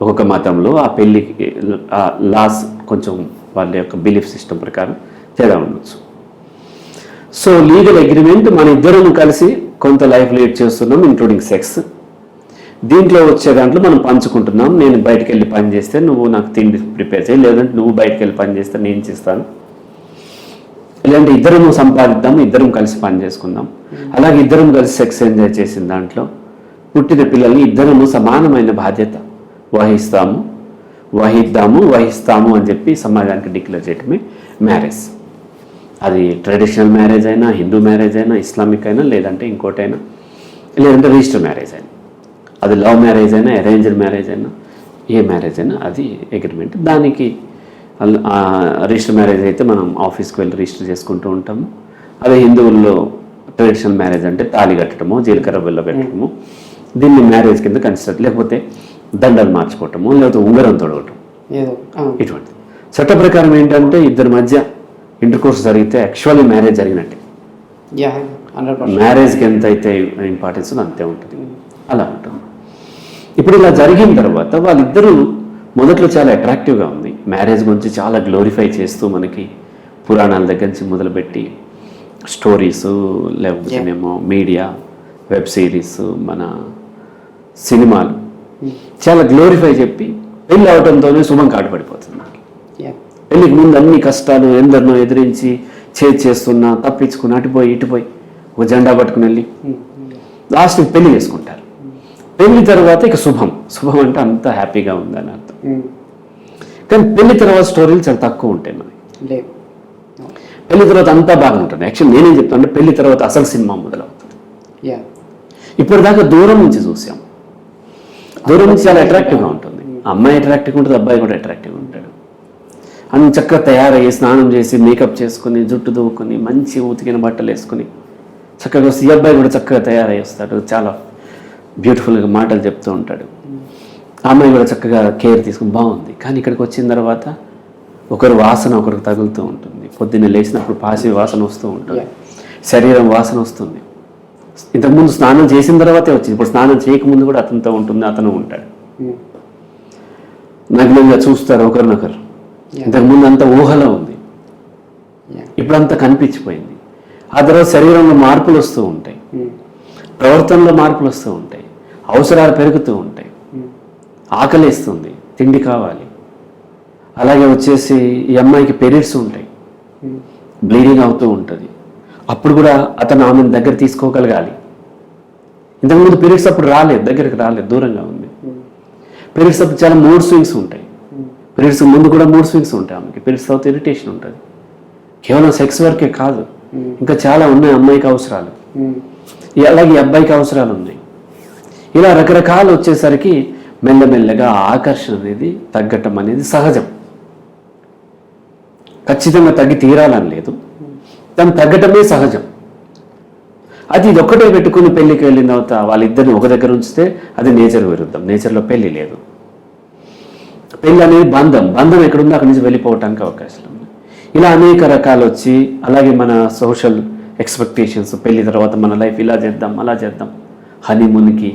ఒక్కొక్క మతంలో ఆ పెళ్ళికి ఆ లాస్ కొంచెం వాళ్ళ యొక్క బిలీఫ్ సిస్టమ్ ప్రకారం తేడా ఉండొచ్చు. సో లీగల్ అగ్రిమెంట్, మన ఇద్దరం కలిసి కొంత లైఫ్ లీడ్ చేస్తున్నాం, ఇంక్లూడింగ్ సెక్స్. దీంట్లో వచ్చే దాంట్లో మనం పంచుకుంటున్నాం. నేను బయటకు వెళ్ళి పని చేస్తే నువ్వు నాకు తిండి ప్రిపేర్ చేయి, లేదంటే నువ్వు బయటకు వెళ్ళి పని చేస్తే నేను చేస్తాను. ఇలాంటి ఇద్దరం సంపాదిద్దాం, ఇద్దరం కలిసి పని చేసుకుందాం. అలాగే ఇద్దరం కలిసి సెక్స్ ఎంజాయ్ చేసిన దాంట్లో పుట్టిన పిల్లల్ని ఇద్దరము సమానమైన బాధ్యత వహిస్తాము అని చెప్పి సమాజానికి డిక్లేర్ చేయటమే మ్యారేజ్. అది ట్రెడిషనల్ మ్యారేజ్ అయినా, హిందూ మ్యారేజ్ అయినా, ఇస్లామిక్ అయినా, లేదంటే ఇంకోటైనా, లేదంటే రిజిస్టర్ మ్యారేజ్ అయినా, అది లవ్ మ్యారేజ్ అయినా, అరేంజ్డ్ మ్యారేజ్ అయినా, ఏ మ్యారేజ్ అయినా అది అగ్రిమెంట్. దానికి రిజిస్టర్ మ్యారేజ్ అయితే మనం ఆఫీస్కి వెళ్ళి రిజిస్టర్ చేసుకుంటూ ఉంటాము. అదే హిందువుల్లో ట్రెడిషనల్ మ్యారేజ్ అంటే తాళి కట్టడము, జీలకర్ర బెల్ల పెట్టడము, దీన్ని మ్యారేజ్ కింద కన్సిడర్, లేకపోతే దండలు మార్చుకోవటము, లేకపోతే ఉంగరం తొడగటం, ఇటువంటి. చట్ట ప్రకారం ఏంటంటే ఇద్దరి మధ్య ఇంటర్ కోర్స్ జరిగితే యాక్చువల్లీ మ్యారేజ్ జరిగినట్టే. మ్యారేజ్కి ఎంత అయితే ఇంపార్టెన్స్ అంతే ఉంటుంది, అలా ఉంటుంది. ఇప్పుడు ఇలా జరిగిన తర్వాత వాళ్ళిద్దరూ మొదట్లో చాలా అట్రాక్టివ్గా ఉంది. మ్యారేజ్ గురించి చాలా గ్లోరిఫై చేస్తూ మనకి పురాణాల దగ్గర నుంచి మొదలుపెట్టి స్టోరీస్, లేకపోతేనేమో మీడియా, వెబ్ సిరీస్, మన సినిమాలు చాలా గ్లోరిఫై చెప్పి పెళ్ళి అవడంతోనే శుభం కాటుపడిపోతుంది. పెళ్ళికి ముందు అన్ని కష్టాలు ఎందరినో ఎదిరించి చేస్తున్నా, తప్పించుకుని అటుపోయి ఇటుపోయి ఒక జెండా పట్టుకుని వెళ్ళి లాస్ట్కి పెళ్లి చేసుకుంటారు. పెళ్లి తర్వాత ఇక శుభం అంటే అంత హ్యాపీగా ఉందని అర్థం. కానీ పెళ్లి తర్వాత స్టోరీలు చాలా తక్కువ ఉంటాయి మనకి. పెళ్లి తర్వాత అంతా బాగుంటుంది. యాక్చువల్లీ నేనేం చెప్తాను అంటే పెళ్లి తర్వాత అసలు సినిమా మొదలవుతుంది. ఇప్పటిదాకా దూరం నుంచి చూసాం, దూరం నుంచి చాలా అట్రాక్టివ్గా ఉంటుంది. అమ్మాయి అట్రాక్టివ్గా ఉంటుంది, అబ్బాయి కూడా అట్రాక్టివ్గా ఉంటాడు. అని చక్కగా తయారయ్యి స్నానం చేసి మేకప్ చేసుకుని జుట్టు దువ్వుకొని మంచి ఉతికిన బట్టలు వేసుకుని చక్కగా ఈ అబ్బాయి కూడా చక్కగా తయారయ్యి వస్తాడు, చాలా బ్యూటిఫుల్గా మాటలు చెప్తూ ఉంటాడు. ఆ అమ్మాయి కూడా చక్కగా కేర్ తీసుకుని బాగుంది. కానీ ఇక్కడికి వచ్చిన తర్వాత ఒకరి వాసన ఒకరికి తగులుతూ ఉంటుంది. పొద్దున్నే లేచినప్పుడు పాసి వాసన వస్తూ ఉంటుంది, శరీరం వాసన వస్తుంది. ఇంతకుముందు స్నానం చేసిన తర్వాతే వచ్చింది, ఇప్పుడు స్నానం చేయకముందు కూడా అతనితో ఉంటుంది, అతను ఉంటాడు. నగ్నంగా చూస్తారు ఒకరినొకరు. ఇంతకుముందు అంత ఊహలో ఉంది, ఇప్పుడు అంతా కనిపించిపోయింది. ఆ తర్వాత శరీరంలో మార్పులు వస్తూ ఉంటాయి, ప్రవర్తనలో మార్పులు వస్తూ ఉంటాయి, అవసరాలు పెరుగుతూ ఉంటాయి, ఆకలిస్తుంది, తిండి కావాలి. అలాగే వచ్చేసి ఈ అమ్మాయికి పీరియడ్స్ ఉంటాయి, బ్లీడింగ్ అవుతూ ఉంటుంది. అప్పుడు కూడా అతను ఆమెను దగ్గర తీసుకోగలగాలి. ఇంతకుముందు పీరియడ్స్ అప్పుడు రాలేదు, దగ్గరికి రాలేదు, దూరంగా ఉంది. పీరియడ్స్ అప్పుడు చాలా మూడ్ స్వింగ్స్ ఉంటాయి. పీరియడ్స్ ముందు కూడా మూడ్ స్వింగ్స్ ఉంటాయి ఆమెకి. పీరియడ్స్ తర్వాత ఇరిటేషన్ ఉంటుంది. కేవలం సెక్స్ వరకే కాదు, ఇంకా చాలా ఉన్నాయి అమ్మాయికి అవసరాలు, అలాగే అబ్బాయికి అవసరాలు ఉన్నాయి. ఇలా రకరకాలు వచ్చేసరికి మెల్లమెల్లగా ఆకర్షణ అనేది తగ్గటం అనేది సహజం. ఖచ్చితంగా తగ్గి తీరాలని లేదు, దాన్ని తగ్గటమే సహజం. అది ఇది ఒక్కటే పెట్టుకుని పెళ్ళికి వెళ్ళిన తర్వాత వాళ్ళిద్దరిని ఒక దగ్గర ఉంచితే అది నేచర్ విరుద్ధం. నేచర్లో పెళ్ళి లేదు. పెళ్ళి అనేది బంధం, బంధం ఎక్కడుందో అక్కడి నుంచి వెళ్ళిపోవటానికి అవకాశం ఉంది. ఇలా అనేక రకాలు వచ్చి, అలాగే మన సోషల్ ఎక్స్పెక్టేషన్స్, పెళ్లి తర్వాత మన లైఫ్ ఇలా చేద్దాం అలా చేద్దాం, హనీమూన్కి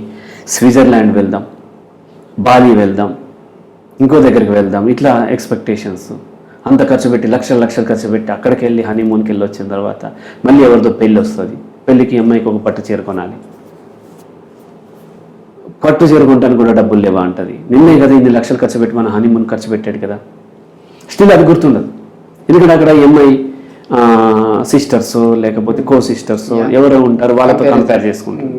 స్విట్జర్లాండ్ వెళ్దాం, బాలి వెళ్దాం, ఇంకో దగ్గరికి వెళ్దాం, ఇట్లా ఎక్స్పెక్టేషన్స్. అంత ఖర్చు పెట్టి లక్షలు లక్షలు ఖర్చు పెట్టి అక్కడికి వెళ్ళి హనీమూన్కి వెళ్ళి వచ్చిన తర్వాత మళ్ళీ ఎవరితో పెళ్ళి వస్తుంది. పెళ్ళికి అమ్మాయికి ఒక పట్టు చీర కొనాలి, పట్టు చీర కొనడానికి కూడా డబ్బులు లేవా అంటది. నిన్నే కదా ఇన్ని లక్షలు ఖర్చు పెట్టి మన హనీమూన్ ఖర్చు పెట్టాడు కదా. స్టిల్ అది గుర్తుండదు, ఎందుకంటే అక్కడ ఎంఐ సిస్టర్స్ లేకపోతే కో సిస్టర్స్ ఎవరో ఉంటారు, వాళ్ళతో కంపేర్ చేసుకుంటారు.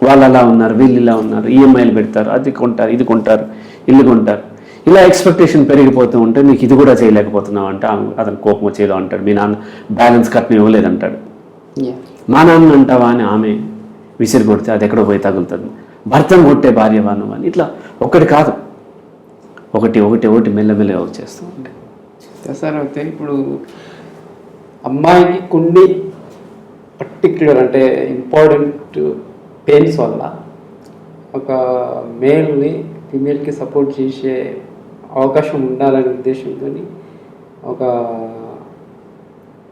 వాళ్ళు అలా ఉన్నారు, వీళ్ళు ఇలా ఉన్నారు, ఈఎంఐలు పెడతారు, అది కొంటారు, ఇది కొంటారు, ఇల్లు కొంటారు. ఇలా ఎక్స్పెక్టేషన్ పెరిగిపోతూ ఉంటే నీకు ఇది కూడా చేయలేకపోతున్నావు అంటే అతను కోపం వచ్చేదో అంటాడు. మీ నాన్న బ్యాలెన్స్ కట్నం ఇవ్వలేదంటాడు. మా నాన్న అంటావా అని ఆమె విసిరి కొడితే అది ఎక్కడో పోయి తగులుతుంది. భర్తను కొట్టే భార్యవాను అని ఇట్లా ఒకటి కాదు, ఒకటి ఒకటి ఒకటి మెల్లమెల్లగా వచ్చేస్తూ ఉంటాయి. సార్ అయితే ఇప్పుడు అమ్మాయికి కొన్ని పర్టిక్యులర్ అంటే ఇంపార్టెంట్ పెయిన్స్ వల్ల ఒక మేల్ని ఫిమేల్కి సపోర్ట్ చేసే అవకాశం ఉండాలనే ఉద్దేశంతో ఒక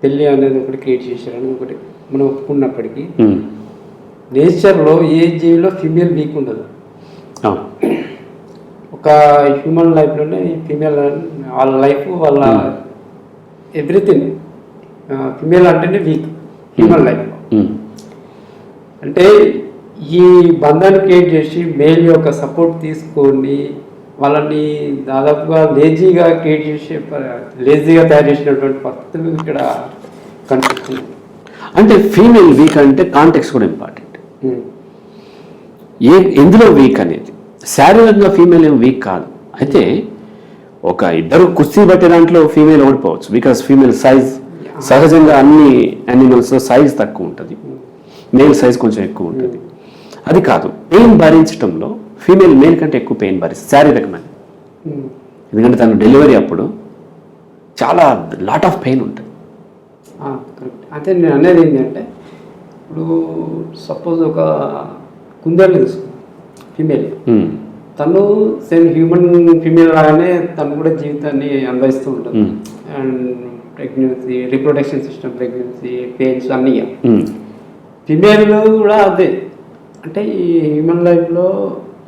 పెళ్ళి అనేది ఒకటి క్రియేట్ చేశారని ఒకటి మనం ఒప్పుకున్నప్పటికీ నేచర్లో ఏ జీవిలో ఫీమేల్ వీక్ ఉండదు. ఒక హ్యూమన్ లైఫ్లోనే ఫీమేల్ వాళ్ళ లైఫ్ వాళ్ళ ఎవ్రీథింగ్ ఫీమేల్ అంటేనే వీక్ హ్యూమన్ లైఫ్. అంటే ఈ బంధాన్ని క్రియేట్ చేసి మేల్ యొక్క సపోర్ట్ తీసుకొని వాళ్ళని దాదాపుగా లేజీగా క్రియేట్ చేసే లేజీగా తయారు చేసినటువంటి పరిస్థితులు ఇక్కడ కనిపిస్తుంది. అంటే ఫీమేల్ వీక్ అంటే కాంటెక్స్ట్ కూడా ఇంపార్టెంట్. ఎందులో వీక్ అనేది శారీరకంగా ఫీమేల్ ఏం వీక్ కాదు. అయితే ఒక ఇద్దరు కుస్తీ పట్టే దాంట్లో ఫీమేల్ ఓడిపోవచ్చు, బికాస్ ఫీమేల్ సైజ్ సహజంగా అన్ని యానిమల్స్లో సైజ్ తక్కువ ఉంటుంది, మేల్ సైజ్ కొంచెం ఎక్కువ ఉంటుంది. అది కాదు, పెయిన్ భరించడంలో ఫీమేల్ మేల్ కంటే ఎక్కువ పెయిన్ భరిస్తుంది శారీరకమైన. ఎందుకంటే తను డెలివరీ అప్పుడు చాలా లాట్ ఆఫ్ పెయిన్ ఉంటుంది. కరెక్ట్. అంటే నేను అనేది ఏంటంటే ఇప్పుడు సపోజ్ ఒక కుందేలు తీసుకున్నాను ఫీమేల్, తను సేమ్ హ్యూమన్ ఫీమేల్ లాగానే తను కూడా జీవితాన్ని అనుభవిస్తూ ఉంటుంది. And pregnancy, reproduction system, pregnancy, pains అన్నీ. ఫీమేల్ కూడా అదే, అంటే ఈ హ్యూమన్ లైఫ్లో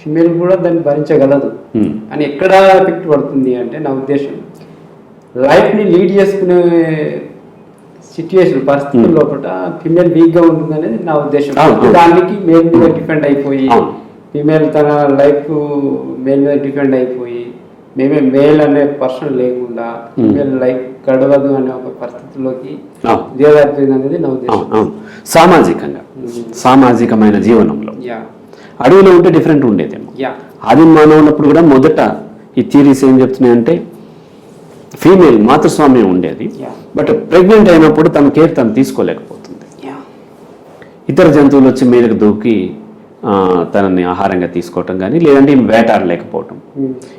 ఫీమేల్ కూడా దాన్ని భరించగలదు అని ఎక్కడ ఎఫెక్ట్ పడుతుంది అంటే నా ఉద్దేశం లైఫ్ని లీడ్ చేసుకునే సిచ్యువేషన్ పరిస్థితుల లోపల ఫీమేల్ వీక్గా ఉంటుంది అనేది నా ఉద్దేశం. దానికి మేల్ మీద డిపెండ్ అయిపోయి ఫీమేల్ తన లైఫ్ మేల్ మీద డిపెండ్ అయిపోయి మేమే మేల్ అనే పర్సన్ లేకుండా ఫీమేల్ లైఫ్ గడవదు అనే ఒక పరిస్థితిలోకి దిగజారిపోయింది అనేది నా ఉద్దేశం. సామాజికంగా సామాజికమైన జీవనంలో అడవిలో ఉంటే డిఫరెంట్ ఉండేదేమో. ఆది మానవున్నప్పుడు కూడా మొదట ఈ థియరీస్ ఏం చెప్తున్నాయంటే ఫీమేల్ మాతృస్వామ్యం ఉండేది, బట్ ప్రెగ్నెంట్ అయినప్పుడు తన కేర్ తను తీసుకోలేకపోతుంది. ఇతర జంతువులు వచ్చి మీదకి దూకి తనని ఆహారంగా తీసుకోవటం కానీ లేదంటే వేటాడలేకపోవటం,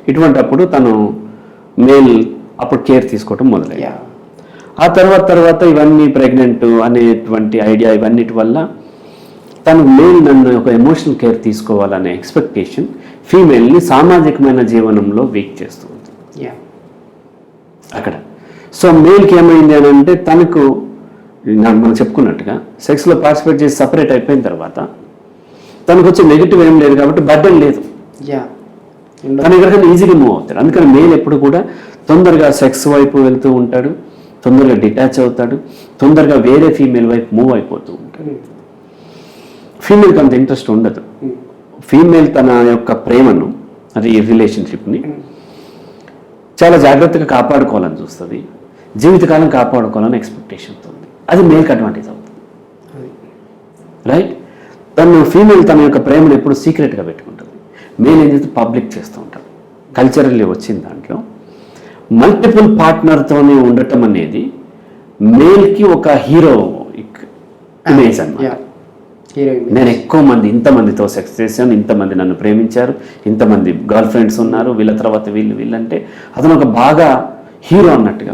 ఇటువంటప్పుడు తను మేల్ అప్పుడు కేర్ తీసుకోవటం మొదలైంది. Yeah. ఆ తర్వాత ఇవన్నీ ప్రెగ్నెంట్ అనేటువంటి ఐడియా ఇవన్నిటి వల్ల తను మేల్ నన్ను ఒక ఎమోషనల్ కేర్ తీసుకోవాలనే ఎక్స్పెక్టేషన్ ఫీమేల్ని సామాజికమైన జీవనంలో వీక్ చేస్తుంది Yeah. అక్కడ. సో మేల్కి ఏమైంది అని అంటే తనకు మనం చెప్పుకున్నట్టుగా సెక్స్లో పార్టిసిపేట్ చేసి సపరేట్ అయిపోయిన తర్వాత తనకు వచ్చే నెగిటివ్ ఏం లేదు కాబట్టి బర్డెన్ లేదు, Yeah. తను ఎక్కడికైనా ఈజీగా మూవ్ అవుతాడు. అందుకని మేల్ ఎప్పుడు కూడా తొందరగా సెక్స్ వైపు వెళ్తూ ఉంటాడు, తొందరగా డిటాచ్ అవుతాడు, తొందరగా వేరే ఫీమేల్ వైపు మూవ్ అయిపోతూ ఉంటాడు. ఫీమేల్కి అంత ఇంట్రెస్ట్ ఉండదు. ఫీమేల్ తన యొక్క ప్రేమను అది ఈ రిలేషన్షిప్ని చాలా జాగ్రత్తగా కాపాడుకోవాలని చూస్తుంది, జీవితకాలం కాపాడుకోవాలని ఎక్స్పెక్టేషన్తో ఉంది. అది మేల్కి అడ్వాంటేజ్ అవుతుంది, రైట్? ఫీమేల్ తన యొక్క ప్రేమను ఎప్పుడు సీక్రెట్గా పెట్టుకుంటుంది, మేల్ ఏం చేస్తే పబ్లిక్ చేస్తూ ఉంటాడు. కల్చరల్లీ వచ్చిన దాంట్లో మల్టిపుల్ పార్ట్నర్తోనే ఉండటం అనేది మేల్కి ఒక హీరో ఇమేజ్ అన్నమాట. నేను ఎక్కువ మంది ఇంతమందితో సెక్స్ చేశాను, ఇంతమంది నన్ను ప్రేమించారు, ఇంతమంది గర్ల్ ఫ్రెండ్స్ ఉన్నారు, వీళ్ళ తర్వాత వీళ్ళంటే అతను ఒక బాగా హీరో అన్నట్టుగా.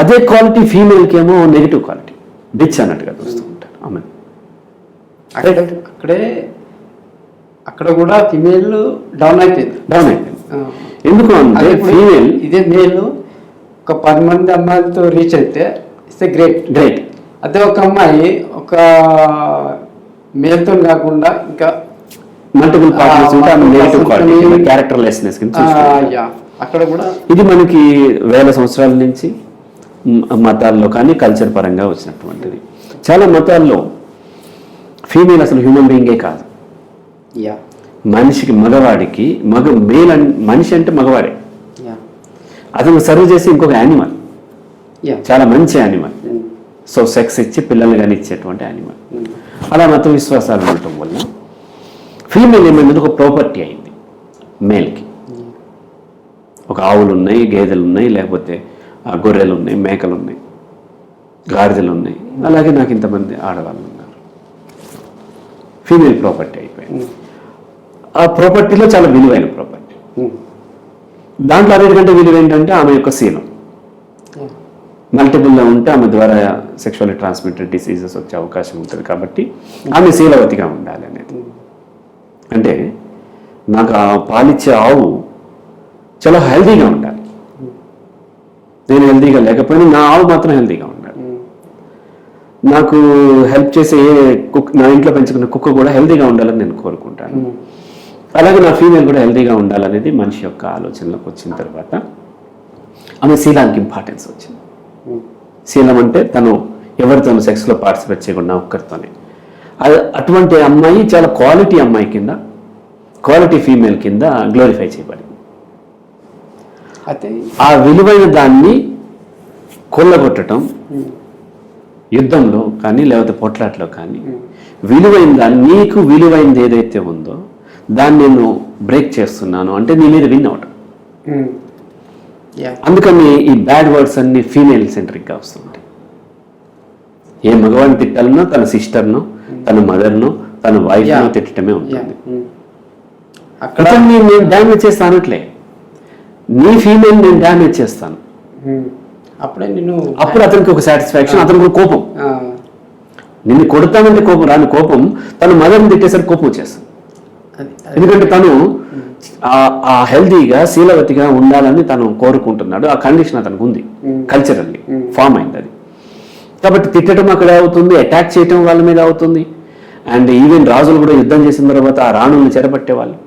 అదే క్వాలిటీ ఫీమేల్కి ఏమో నెగిటివ్ క్వాలిటీ, బిచ్ అన్నట్టుగా చూస్తూ ఉంటారు. ఆమె అక్కడ కూడా ఫిమేల్ డౌన్ అయిపోయింది. ఎందుకు అంటే ఫీమేల్ ఇదే మేల్ ఒక 10 మంది అమ్మాయిలతో రీచ్ అయితే ఇట్స్ గ్రేట్. అదే ఒక అమ్మాయి ఒక మేల్తో కాకుండా ఇంకా మల్టిపుల్ పార్ట్నర్స్ ఉంటే ఆమె నెగటివ్ క్వాలిటీ, క్యారెక్టర్లెస్నెస్ కింద చూస్తాం. అక్కడ కూడా ఇది మనకి వేల సంవత్సరాల నుంచి మతాల్లో కానీ కల్చర్ పరంగా వచ్చినటువంటిది. చాలా మతాల్లో ఫీమేల్ అసలు హ్యూమన్ బీయింగే కాదు. మనిషికి మగవాడికి మనిషి అంటే మగవాడే, అతను సర్వ్ చేసి ఇంకొక యానిమల్, చాలా మంచి యానిమల్. సో సెక్స్ ఇచ్చి పిల్లల్ని కానీ ఇచ్చేటువంటి యానిమల్. అలా మత విశ్వాసాలు ఉండటం వల్ల ఫీమేల్ ఏమైంది ఒక ప్రాపర్టీ అయింది మేల్కి. ఒక ఆవులు ఉన్నాయి, గేదెలు ఉన్నాయి, లేకపోతే గొర్రెలు ఉన్నాయి, మేకలు ఉన్నాయి, గాడిదలు ఉన్నాయి, అలాగే నాకు ఇంతమంది ఆడవాళ్ళు ఉన్నారు. ఫీమేల్ ప్రాపర్టీ అయిపోయింది. ఆ ప్రాపర్టీలో చాలా విలువైన ప్రాపర్టీ. దాంట్లో అన్నిటికంటే విలువ ఏంటంటే ఆమె యొక్క శీలం. మల్టిపుల్లో ఉంటే ఆమె ద్వారా సెక్షువల్లీ ట్రాన్స్మిటెడ్ డిసీజెస్ వచ్చే అవకాశం ఉంటుంది. కాబట్టి ఆమె శీలవతిగా ఉండాలి అనేది. అంటే నాకు ఆ పాలిచ్చే ఆవు చాలా హెల్తీగా ఉండాలి, నేను హెల్తీగా లేకపోయినా నా ఆవు మాత్రం హెల్తీగా ఉండాలి. నాకు హెల్ప్ చేసే నా ఇంట్లో పెంచుకున్న కుక్క కూడా హెల్తీగా ఉండాలని నేను కోరుకుంటాను. అలాగే నా ఫీమేల్ కూడా హెల్తీగా ఉండాలనేది మనిషి యొక్క ఆలోచనలోకి వచ్చిన తర్వాత ఆమె శీలానికి ఇంపార్టెన్స్ వచ్చింది. శీలం అంటే తను ఎవరితోనూ సెక్స్లో పార్టిసిపేట్ చేయకుండా ఒక్కరితోనే. అటువంటి అమ్మాయి చాలా క్వాలిటీ అమ్మాయి కింద, క్వాలిటీ ఫీమేల్ కింద గ్లోరిఫై చేయబడింది. ఆ విలువైన దాన్ని కొల్లగొట్టడం యుద్ధంలో కానీ లేకపోతే పొట్లాట్లో కానీ విలువైన దాన్ని, నీకు విలువైనది ఏదైతే ఉందో దాన్ని నేను బ్రేక్ చేస్తున్నాను అంటే నీ మీద విన్ అవటం. అందుకని ఈ బ్యాడ్ వర్డ్స్ అన్ని ఫీమేల్ సెంట్రిక్గా వస్తుంటాయి. ఏ మగవాడిని తిట్టాలన్నా తన సిస్టర్ను, తన మదర్ను, తన వైఫ్ను తిట్టడమే ఉంటుంది. అక్కడ నేను డ్యామేజ్ చేస్తానట్లే, నీ ఫీమేల్ నేను డ్యామేజ్ చేస్తాను. అప్పుడు అతనికి ఒక సాటిస్ఫాక్షన్, అతనికి కోపం. నిన్ను కొడతానంటే కోపం రాని కోపం తన మదర్ని తిట్టేసరికి కోపం వచ్చేస్తాను. ఎందుకంటే తను ఆ హెల్తీగా శీలవతిగా ఉండాలని తను కోరుకుంటున్నాడు. ఆ కండిషన్ అతనికి ఉంది, కల్చరల్లీ ఫామ్ అయింది అది. కాబట్టి తిట్టడం అక్కడ అవుతుంది, అటాక్ చేయటం వాళ్ళ మీద అవుతుంది. అండ్ ఈవెన్ రాజులు కూడా యుద్ధం చేసిన తర్వాత ఆ రాణుల్ని చెరపట్టేవాళ్ళు.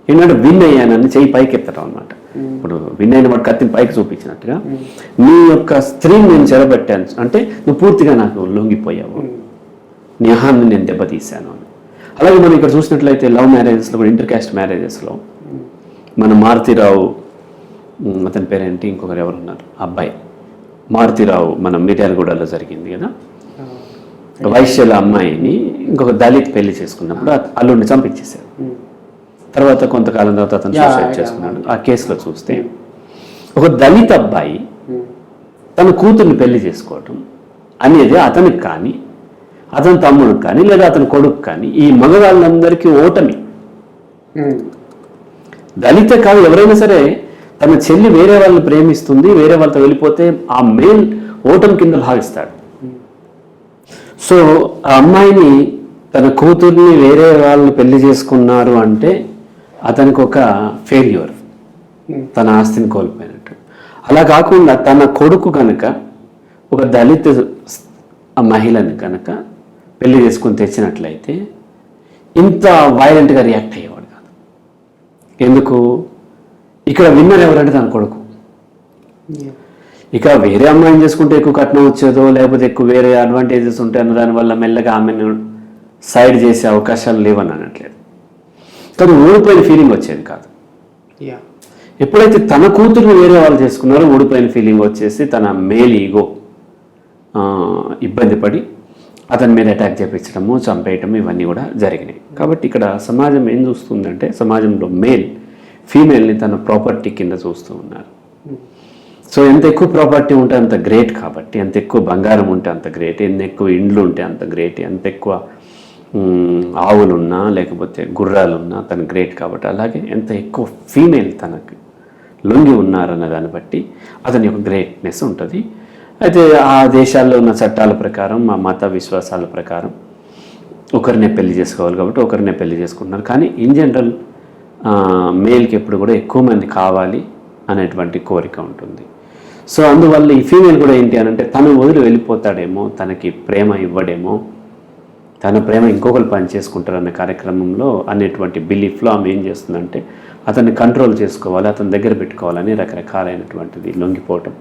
ఏంటంటే విన్ అయ్యానని చెయ్యి పైకి ఎత్తడం అనమాట. ఇప్పుడు విన్ అయిన వాడు కత్తిని పైకి చూపించినట్టుగా నీ యొక్క స్త్రీని నేను చెరబట్టాను అంటే నువ్వు పూర్తిగా నాకు లొంగిపోయావు, నీ అహాన్ని నేను దెబ్బతీశాను అని. అలాగే మనం ఇక్కడ చూసినట్లయితే లవ్ మ్యారేజెస్లో కూడా, ఇంటర్ క్యాస్ట్ మ్యారేజెస్లో మన మారుతిరావు, అతని పేరేంటి, ఇంకొకరు ఎవరు ఉన్నారు అబ్బాయి మారుతిరావు, మన మిర్యాలగూడలో జరిగింది కదా, వైశ్యుల అమ్మాయిని ఇంకొక దళిత్ పెళ్లి చేసుకున్నప్పుడు అల్లుడిని చంపించేశారు. తర్వాత కొంతకాలం తర్వాత అతను సూసైడ్ చేసుకున్నాడు. ఆ కేసులో చూస్తే ఒక దళిత అబ్బాయి తన కూతుర్ని పెళ్లి చేసుకోవటం అనేది అతనికి కానీ, అతని తమ్ముడికి కానీ, లేదా అతని కొడుకు కానీ, ఈ మగవాళ్ళందరికీ ఓటమి. దళిత కాదు ఎవరైనా సరే తన చెల్లి వేరే వాళ్ళని ప్రేమిస్తుంది, వేరే వాళ్ళతో వెళ్ళిపోతే ఆ మేల్ ఓటమి కింద భావిస్తాడు. సో ఆ అమ్మాయిని తన కూతుర్ని వేరే వాళ్ళు పెళ్లి చేసుకున్నారు అంటే అతనికి ఒక ఫెయిల్యూర్, తన ఆస్తిని కోల్పోయినట్టు. అలా కాకుండా తన కొడుకు కనుక ఒక దళిత మహిళని కనుక పెళ్లి చేసుకుని తెచ్చినట్లయితే ఇంత వైలెంట్గా రియాక్ట్ అయ్యేవాడు కాదు. ఎందుకు? ఇక్కడ విన్నర్ ఎవరంటే తన కొడుకు. ఇక వేరే అమ్మాయిని చేసుకుంటే ఎక్కువ కట్నం వచ్చేదో లేకపోతే ఎక్కువ వేరే అడ్వాంటేజెస్ ఉంటాయి అన్న దానివల్ల మెల్లగా ఆమెను సైడ్ చేసే అవకాశాలు లేవని అనట్లేదు, కానీ ఓడిపోయిన ఫీలింగ్ వచ్చేది కాదు. ఎప్పుడైతే తన కూతుర్ని వేరే వాళ్ళు చేసుకున్నారో ఓడిపోయిన ఫీలింగ్ వచ్చేసి తన మేల్ ఈగో ఇబ్బంది పడి అతని మీద అటాక్ చేపించడము, చంపేయటము ఇవన్నీ కూడా జరిగినాయి. కాబట్టి ఇక్కడ సమాజం ఏం చూస్తుందంటే సమాజంలో మేల్ ఫీమేల్ని తన ప్రాపర్టీ కింద చూస్తూ ఉన్నారు. సో ఎంత ఎక్కువ ప్రాపర్టీ ఉంటే అంత గ్రేట్, కాబట్టి ఎంత ఎక్కువ బంగారం ఉంటే అంత గ్రేట్, ఎంత ఎక్కువ ఇండ్లు ఉంటే అంత గ్రేట్, ఎంత ఎక్కువ ఆవులున్నా లేకపోతే గుర్రాలున్నా తను గ్రేట్. కాబట్టి అలాగే ఎంత ఎక్కువ ఫీమేల్ తనకి లొంగి ఉన్నారన్న దాన్ని బట్టి అతని యొక్క గ్రేట్నెస్ ఉంటుంది. అయితే ఆ దేశాల్లో ఉన్న చట్టాల ప్రకారం, ఆ మత విశ్వాసాల ప్రకారం ఒకరినే పెళ్లి చేసుకోవాలి కాబట్టి ఒకరినే పెళ్లి చేసుకుంటున్నారు. కానీ ఇన్ జనరల్ మేల్కి ఎప్పుడు కూడా ఎక్కువ మంది కావాలి అనేటువంటి కోరిక ఉంటుంది. సో అందువల్ల ఈ ఫీమేల్ కూడా ఏంటి అని అంటే తను వదిలి వెళ్ళిపోతాడేమో, తనకి ప్రేమ ఇవ్వడేమో, తన ప్రేమ ఇంకొకరు పని చేసుకుంటారనే కార్యక్రమంలో అనేటువంటి బిలీఫ్లో ఆమె ఏం చేస్తుందంటే అతన్ని కంట్రోల్ చేసుకోవాలి, అతని దగ్గర పెట్టుకోవాలని రకరకాలైనటువంటిది లొంగిపోవటం,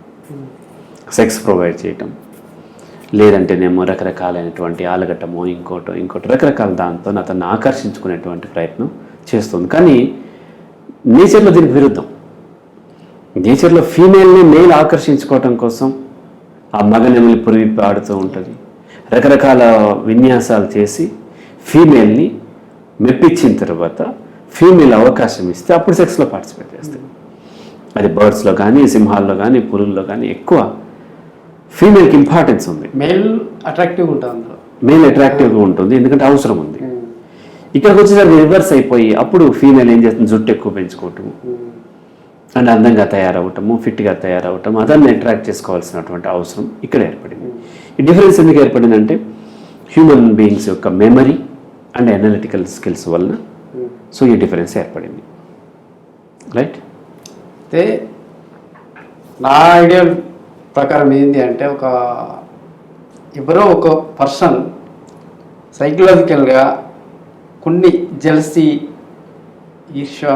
సెక్స్ ప్రొవైడ్ చేయటం, లేదంటేనేమో రకరకాలైనటువంటి ఆలగట్టమో ఇంకోటి రకరకాల దాంతో అతన్ని ఆకర్షించుకునేటువంటి ప్రయత్నం చేస్తుంది. కానీ నేచర్లో దీనికి విరుద్ధం. నేచర్లో ఫీమేల్ని మేల్ ఆకర్షించుకోవటం కోసం ఆ మగనెమలి పురివిప్పి ఆడుతూ ఉంటుంది, రకరకాల విన్యాసాలు చేసి ఫీమేల్ని మెప్పించిన తర్వాత ఫీమేల్ అవకాశం ఇస్తే అప్పుడు సెక్స్లో పార్టిసిపేట్ చేస్తుంది. అది బర్డ్స్లో కానీ, సింహాల్లో కానీ, పులుల్లో కానీ ఎక్కువ ఫీమేల్కి ఇంపార్టెన్స్ ఉంది. మేల్ అట్రాక్టివ్గా ఉంటుంది, మేల్ అట్రాక్టివ్గా ఉంటుంది, ఎందుకంటే అవసరం ఉంది. ఇక్కడికి వచ్చేసరికి రివర్స్ అయిపోయి అప్పుడు ఫీమేల్ ఏం చేస్తుంది, జుట్టు ఎక్కువ పెంచుకోవటము అండ్ అందంగా తయారవటము, ఫిట్గా తయారవటం, అతన్ని అట్రాక్ట్ చేసుకోవాల్సినటువంటి అవసరం ఇక్కడ ఏర్పడింది. ఈ డిఫరెన్స్ ఎందుకు ఏర్పడిందంటే హ్యూమన్ బీయింగ్స్ యొక్క మెమరీ అండ్ అనలిటికల్ స్కిల్స్ వలన సో ఈ డిఫరెన్స్ ఏర్పడింది. రైట్? అయితే నా ఐడియా ప్రకారం ఏంటి అంటే ఎవరో ఒక పర్సన్ సైకలాజికల్గా కొన్ని జెలసీ, ఈర్ష్య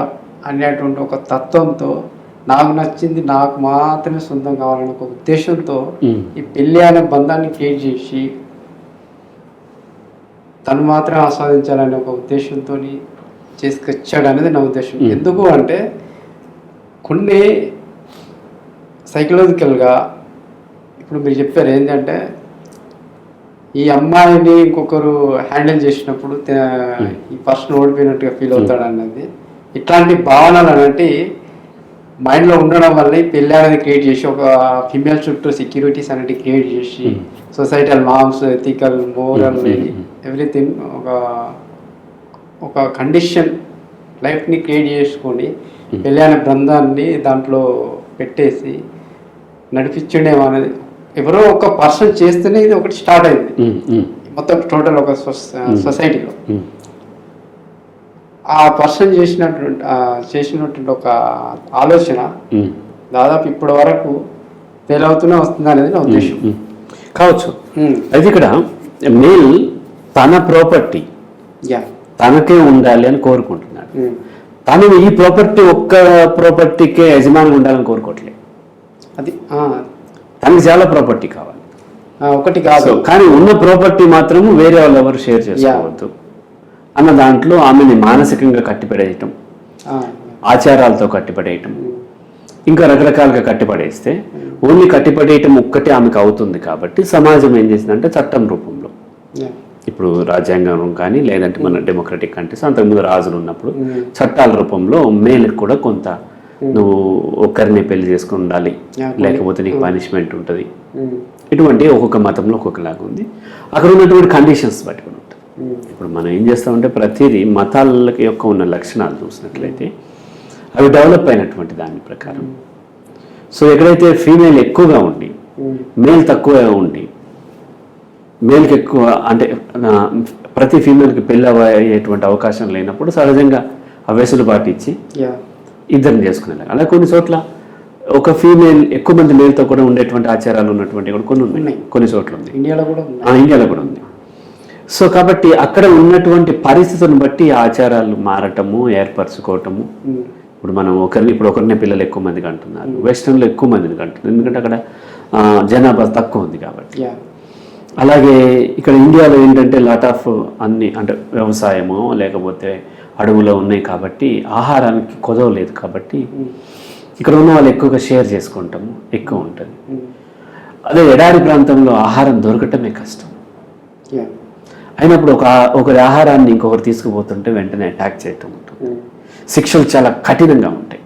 అనేటువంటి ఒక తత్వంతో నాకు నచ్చింది నాకు మాత్రమే సొంతం కావాలనే ఒక ఉద్దేశంతో ఈ పెళ్ళి అనే బంధాన్ని క్రియేట్ చేసి తను మాత్రమే ఆస్వాదించాలనే ఒక ఉద్దేశంతో చేసుకొచ్చాడు అనేది నా ఉద్దేశం. ఎందుకు అంటే కొన్ని సైకలాజికల్గా ఇప్పుడు మీరు చెప్పారు ఏంటంటే ఈ అమ్మాయిని ఇంకొకరు హ్యాండిల్ చేసినప్పుడు ఈ పర్సన్ ఓడిపోయినట్టుగా ఫీల్ అవుతాడు అన్నది, ఇట్లాంటి భావనలు అనేవి మైండ్లో ఉండడం వల్ల ఈ పెళ్ళి అనేది క్రియేట్ చేసి ఒక ఫిమేల్ చుట్టూ సెక్యూరిటీస్ అనేవి క్రియేట్ చేసి societal norms, ethical, moral everything ఒక కండిషన్ లైఫ్ని క్రియేట్ చేసుకొని పెళ్ళి అనే బృందాన్ని దాంట్లో పెట్టేసి నడిపించడం అనేది ఎవరో ఒక పర్సన్ చేస్తేనే ఇది ఒకటి స్టార్ట్ అయింది మొత్తం టోటల్ ఒక సొసైటీలో. ఆ పర్సన్ చేసినటువంటి ఒక ఆలోచన దాదాపు ఇప్పటి వరకు ఫెయిల్ అవుతూనే వస్తుంది అనేది నా ఉద్దేశం. కావచ్చు. అయితే ఇక్కడ మేల్ తన ప్రాపర్టీ తనకే ఉండాలి అని కోరుకుంటున్నాడు. తను ఈ ప్రాపర్టీ ఒక్క ప్రాపర్టీకే యజమాని ఉండాలని కోరుకోవట్లేదు. అది తనకి చాలా ప్రాపర్టీ కావాలి, ఒకటి కాదు. కానీ ఉన్న ప్రాపర్టీ మాత్రం వేరే వాళ్ళు ఎవరు షేర్ చేసుకోవద్దు అన్న దాంట్లో ఆమెని మానసికంగా కట్టిపడేయటం, ఆచారాలతో కట్టిపడేయటం, ఇంకా రకరకాలుగా కట్టిపడేస్తే ఓన్లీ కట్టిపడేయటం ఒక్కటే ఆమెకు అవుతుంది. కాబట్టి సమాజం ఏం చేసిందంటే చట్టం రూపంలో, ఇప్పుడు రాజ్యాంగం కానీ లేదంటే మన డెమోక్రటిక్ కంట్రీస్ అంతకుముందు రాజులు ఉన్నప్పుడు చట్టాల రూపంలో మేలుకు కూడా కొంత నువ్వు ఒక్కరిని పెళ్లి చేసుకుని ఉండాలి, లేకపోతే నీకు పనిష్మెంట్ ఉంటుంది. ఇటువంటి ఒక్కొక్క మతంలో ఒక్కొక్కలాగా ఉంది. అక్కడ ఉన్నటువంటి కండిషన్స్ బట్టి కూడా ఉంటుంది. ఇప్పుడు మనం ఏం చేస్తామంటే ప్రతిదీ మతాల యొక్క ఉన్న లక్షణాలు చూసినట్లయితే అవి డెవలప్ అయినటువంటి దాని ప్రకారం. సో ఎక్కడైతే ఫీమేల్ ఎక్కువగా ఉండి మేల్ తక్కువ ఉండి, మేల్కి ఎక్కువ అంటే ప్రతి ఫీమేల్కి పెళ్ళి అయ్యేటువంటి అవకాశం లేనప్పుడు సహజంగా ఆ వెసులుబాటు ఇచ్చి ఇద్దరిని చేసుకునేలాగా. అలా కొన్ని చోట్ల ఒక ఫీమేల్ ఎక్కువ మంది మేల్తో కూడా ఉండేటువంటి ఆచారాలు ఉన్నటువంటి కూడా కొన్ని ఉన్నాయి, కొన్ని చోట్ల ఉంది, ఇండియాలో కూడా ఉంది. సో కాబట్టి అక్కడ ఉన్నటువంటి పరిస్థితులను బట్టి ఆచారాలు మారటము, ఏర్పరచుకోవటము. ఇప్పుడు మనం ఒకరినే పిల్లలు ఎక్కువ మందికి అంటున్నారు, వెస్టర్న్లో ఎక్కువ మందిని అంటున్నారు, ఎందుకంటే అక్కడ జనాభా తక్కువ ఉంది కాబట్టి. అలాగే ఇక్కడ ఇండియాలో ఏంటంటే లాట్ ఆఫ్ అన్ని అంటే వ్యవసాయము లేకపోతే అడవులో ఉన్నాయి కాబట్టి ఆహారానికి కొదవ లేదు కాబట్టి ఇక్కడ ఉన్న వాళ్ళు ఎక్కువగా షేర్ చేసుకుంటాము, ఎక్కువ ఉంటుంది. అదే ఎడారి ప్రాంతంలో ఆహారం దొరకటమే కష్టం. అయినప్పుడు ఒకరి ఆహారాన్ని ఇంకొకరు తీసుకుపోతుంటే వెంటనే అటాక్ చేయటం ఉంటుంది, శిక్షలు చాలా కఠినంగా ఉంటాయి.